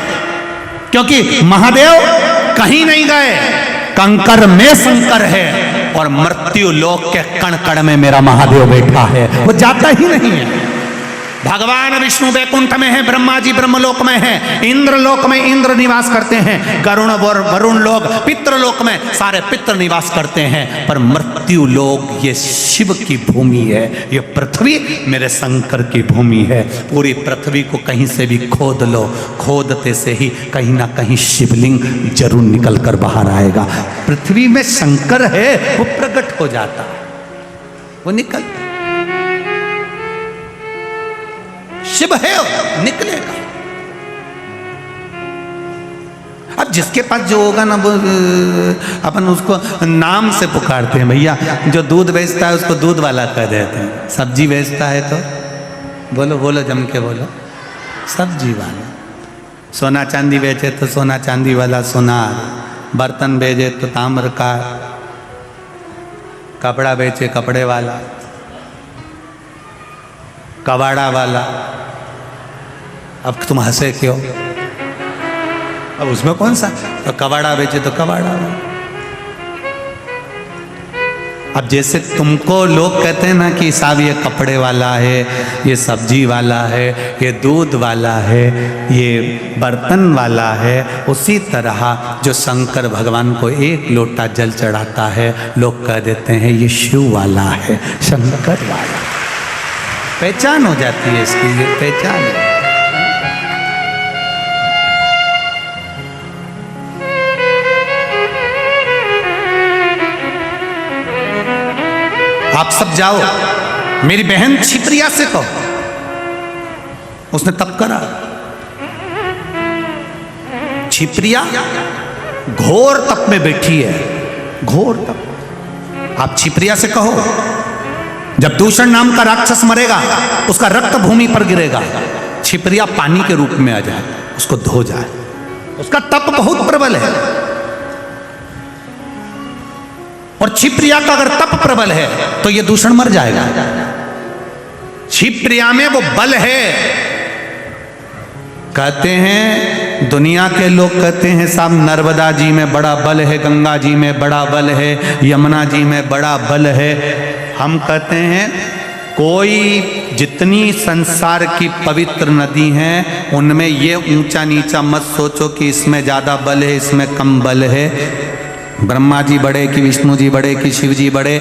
क्योंकि महादेव कहीं नहीं गए, कंकर में शंकर है, और मृत्यु लोक के कण कण में मेरा महादेव बैठा है, वो जाता ही नहीं है। भगवान विष्णु वैकुंठ में है, ब्रह्मा जी ब्रह्मलोक में है, इंद्र लोक में इंद्र निवास करते हैं, गरुण वरुण लोग पितृलोक में सारे पितृ निवास करते हैं, पर मृत्यु लोक ये शिव की भूमि है, ये पृथ्वी मेरे शंकर की भूमि है। पूरी पृथ्वी को कहीं से भी खोद लो, खोदते से ही कहीं ना कहीं शिवलिंग जरूर निकल कर बाहर आएगा। पृथ्वी में शंकर है, वो प्रकट हो जाता, वो निकल, शिव है, निकलेगा। अब जिसके पास जो होगा ना, वो अपन उसको नाम से पुकारते हैं। भैया जो दूध बेचता है उसको दूध वाला कह देते हैं, सब्जी बेचता है तो बोलो बोलो जम के बोलो, सब्जी वाला। सोना चांदी बेचे तो सोना चांदी वाला सोनार, बर्तन बेचे तो ताम्र का, कपड़ा बेचे कपड़े वाला, कबाड़ा वाला। अब तुम हंसे क्यों? अब उसमें कौन सा, तो कबाड़ा बेचे तो कबाड़ा। अब जैसे तुमको लोग कहते हैं ना कि साहब ये कपड़े वाला है, ये सब्जी वाला है, ये दूध वाला है, ये बर्तन वाला है, उसी तरह जो शंकर भगवान को एक लोटा जल चढ़ाता है लोग कह देते हैं ये शिव वाला है, शंकर वाला। पहचान हो जाती है इसकी, ये पहचान है। आप सब जाओ, मेरी बहन छिप्रिया से कहो, उसने तप करा। छिप्रिया घोर तप में बैठी है, घोर तप। आप छिप्रिया से कहो जब दूषण नाम का राक्षस मरेगा उसका रक्त भूमि पर गिरेगा, छिप्रिया पानी के रूप में आ जाए, उसको धो जाए। उसका तप बहुत प्रबल है। और छिप्रिया का अगर तप प्रबल है तो ये दूषण मर जाएगा। छिप्रिया में वो बल है। कहते हैं दुनिया के लोग कहते हैं साहब नर्मदा जी में बड़ा बल है, गंगा जी में बड़ा बल है, यमुना जी में बड़ा बल है। हम कहते हैं कोई जितनी संसार की पवित्र नदी हैं उनमें ये ऊंचा नीचा मत सोचो कि इसमें ज़्यादा बल है, इसमें कम बल है। ब्रह्मा जी बड़े कि विष्णु जी बड़े कि शिव जी बड़े,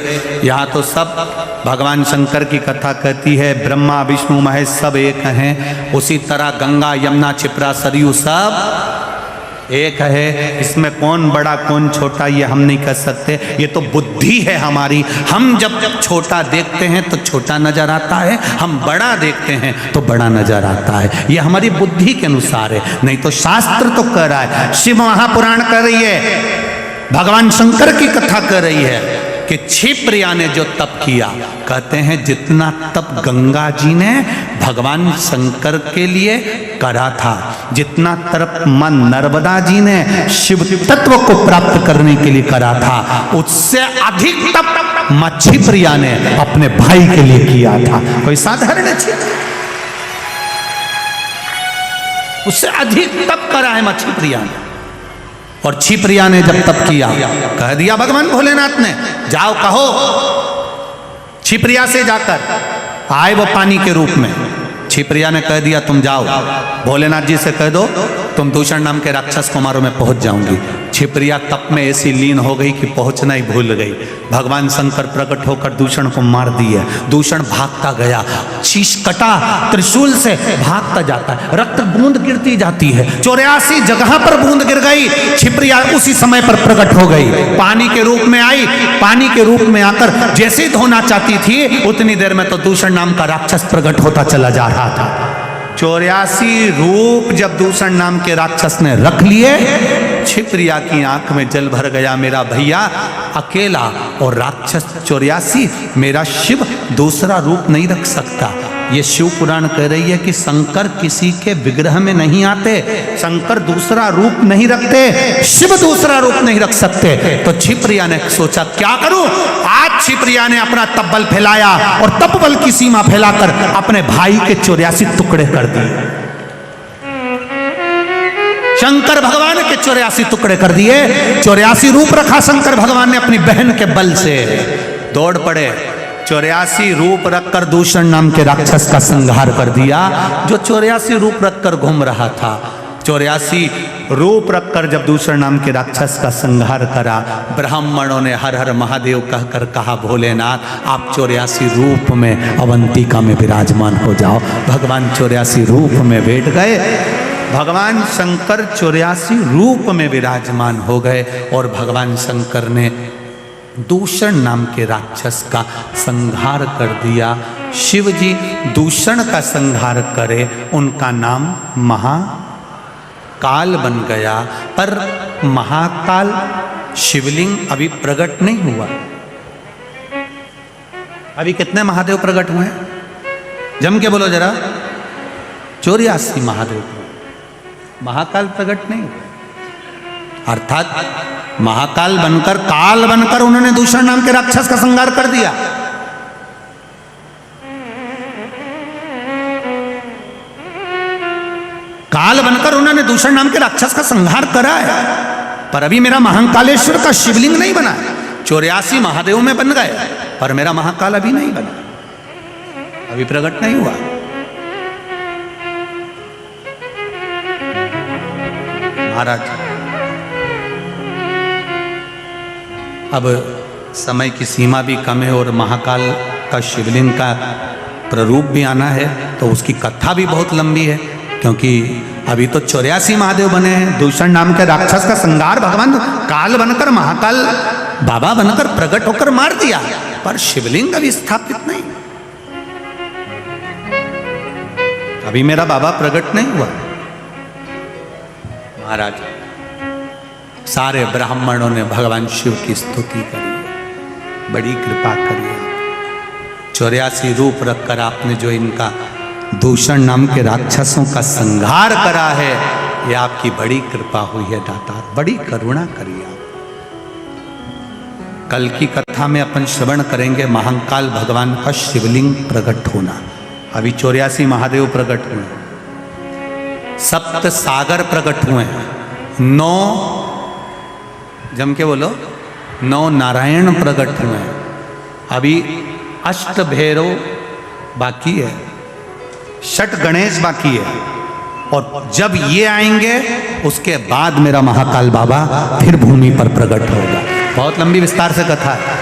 यहाँ तो सब भगवान शंकर की कथा कहती है ब्रह्मा विष्णु महेश सब एक हैं। उसी तरह गंगा यमुना छिप्रा सरयू सब एक है। इसमें कौन बड़ा कौन छोटा ये हम नहीं कह सकते, ये तो बुद्धि है हमारी। हम जब छोटा देखते हैं तो छोटा नजर आता है, हम बड़ा देखते हैं तो बड़ा नजर आता है। ये हमारी बुद्धि के अनुसार है, नहीं तो शास्त्र तो कह रहा है, शिव महापुराण कह रही है, भगवान शंकर की कथा कर रही है कि छिप्रिया ने जो तप किया, कहते हैं जितना तप गंगा जी ने भगवान शंकर के लिए करा था, जितना तप मां नर्मदा जी ने शिव तत्व को प्राप्त करने के लिए करा था, उससे अधिक तप मां छिप्रिया ने अपने भाई के लिए किया था। कोई साधारण है, उससे अधिक तप करा है मां छिप्रिया ने। और छिप्रिया ने जब तप किया, कह दिया भगवान भोलेनाथ ने जाओ कहो, छिप्रिया से जाकर आए वो पानी के रूप में। छिप्रिया ने कह दिया तुम जाओ, भोलेनाथ जी से कह दो तुम दूषण नाम के राक्षस को मारो, मैं पहुंच जाऊंगी। छिप्रिया तप में ऐसी लीन हो गई कि पहुंचना ही भूल गई। भगवान शंकर प्रकट होकर दूषण को मार दिए। दूषण भागता गया, शीश कटा त्रिशूल से भागता जाता है, रक्त बूंद गिरती जाती है। 84 जगह पर बूंद गिर गई। छिप्रिया उसी समय पर प्रकट हो गई, पानी के रूप में आई। पानी के रूप में आकर जैसे धोना चाहती थी उतनी देर में तो दूषण नाम का राक्षस प्रकट होता चला जा रहा था। 84 रूप जब दूषण नाम के राक्षस ने रख लिए, छिप्रिया की आंख में जल भर गया। मेरा भैया अकेला और राक्षस 84, मेरा शिव दूसरा रूप नहीं रख सकता। ये शिव पुराण कह रही है कि शंकर किसी के विग्रह में नहीं आते, शंकर दूसरा रूप नहीं रखते, शिव दूसरा रूप नहीं रख सकते। तो छिप्रिया ने सोचा क्या करूं। आज छिप्रिया ने अपना तपबल फैलाया और तपबल की सीमा फैलाकर अपने भाई के 84 टुकड़े कर दिए। शंकर भगवान के 84 टुकड़े कर दिए। 84 रूप रखा शंकर भगवान ने अपनी बहन के बल से। दौड़ पड़े, 84 रूप रखकर दूषण नाम के राक्षस का संहार कर दिया, जो 84 रूप रखकर घूम रहा था। 84 रूप रखकर जब दूषण नाम के राक्षस का संहार करा, ब्राह्मणों ने हर हर महादेव कहकर कहा भोलेनाथ आप 84 रूप में अवंतिका में विराजमान हो जाओ। भगवान 84 रूप में बैठ गए। भगवान शंकर 84 रूप में विराजमान हो गए और भगवान शंकर ने दूषण नाम के राक्षस का संहार कर दिया। शिव जी दूषण का संहार करे, उनका नाम महाकाल बन गया। पर महाकाल शिवलिंग अभी प्रकट नहीं हुआ। अभी कितने महादेव प्रकट हुए हैं? जम के बोलो जरा। 84 महादेव। महाकाल प्रकट नहीं, अर्थात महाकाल बनकर काल बनकर उन्होंने दूषण नाम के राक्षस का संहार कर दिया। काल बनकर उन्होंने दूषण नाम के राक्षस का संहार करा है, पर अभी मेरा महाकालेश्वर का शिवलिंग नहीं बना है। 84 महादेव में बन गए, पर मेरा महाकाल अभी नहीं बना, अभी प्रकट नहीं हुआ। महाराज अब समय की सीमा भी कम है और महाकाल का शिवलिंग का प्ररूप भी आना है, तो उसकी कथा भी बहुत लंबी है, क्योंकि अभी तो 84 महादेव बने हैं। दूषण नाम के राक्षस का संहार भगवान काल बनकर महाकाल बाबा बनकर प्रकट होकर मार दिया, पर शिवलिंग अभी स्थापित नहीं, अभी मेरा बाबा प्रकट नहीं हुआ। महाराज सारे ब्राह्मणों ने भगवान शिव की स्तुति करी, बड़ी कृपा करी। 84 रूप रखकर आपने जो इनका दूषण नाम के राक्षसों का संहार करा है, यह आपकी बड़ी कृपा हुई है दातार, बड़ी करुणा करी आप। कल की कथा में अपन श्रवण करेंगे महाकाल भगवान का शिवलिंग प्रकट होना। अभी 84 महादेव प्रकट हुए, 7 सागर प्रकट हुए हैं, 9 जम के बोलो 9 नारायण प्रकट हुए हैं, अभी 8 भैरव बाकी है, 6 गणेश बाकी है, और जब ये आएंगे उसके बाद मेरा महाकाल बाबा फिर भूमि पर प्रकट होगा। बहुत लंबी विस्तार से कथा है।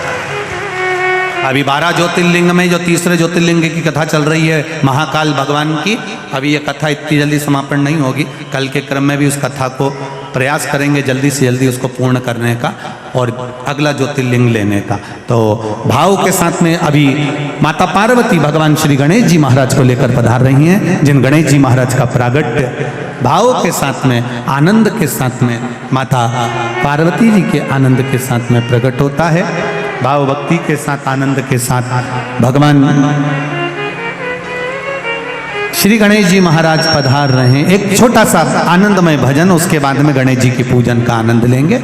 अभी 12 ज्योतिर्लिंग में जो तीसरे ज्योतिर्लिंग की कथा चल रही है महाकाल भगवान की, अभी ये कथा इतनी जल्दी समापन नहीं होगी। कल के क्रम में भी उस कथा को प्रयास करेंगे जल्दी से जल्दी उसको पूर्ण करने का और अगला ज्योतिर्लिंग लेने का। तो भाव के साथ में अभी माता पार्वती भगवान श्री गणेश जी महाराज को लेकर पधार रही हैं, जिन गणेश जी महाराज का प्रागट्य भाव के साथ में, आनंद के साथ में, माता पार्वती जी के आनंद के साथ में प्रकट होता है। भाव भक्ति के साथ, आनंद के साथ भगवान श्री गणेश जी महाराज पधार रहे हैं। एक छोटा सा आनंदमय भजन, उसके बाद में गणेश जी की पूजन का आनंद लेंगे।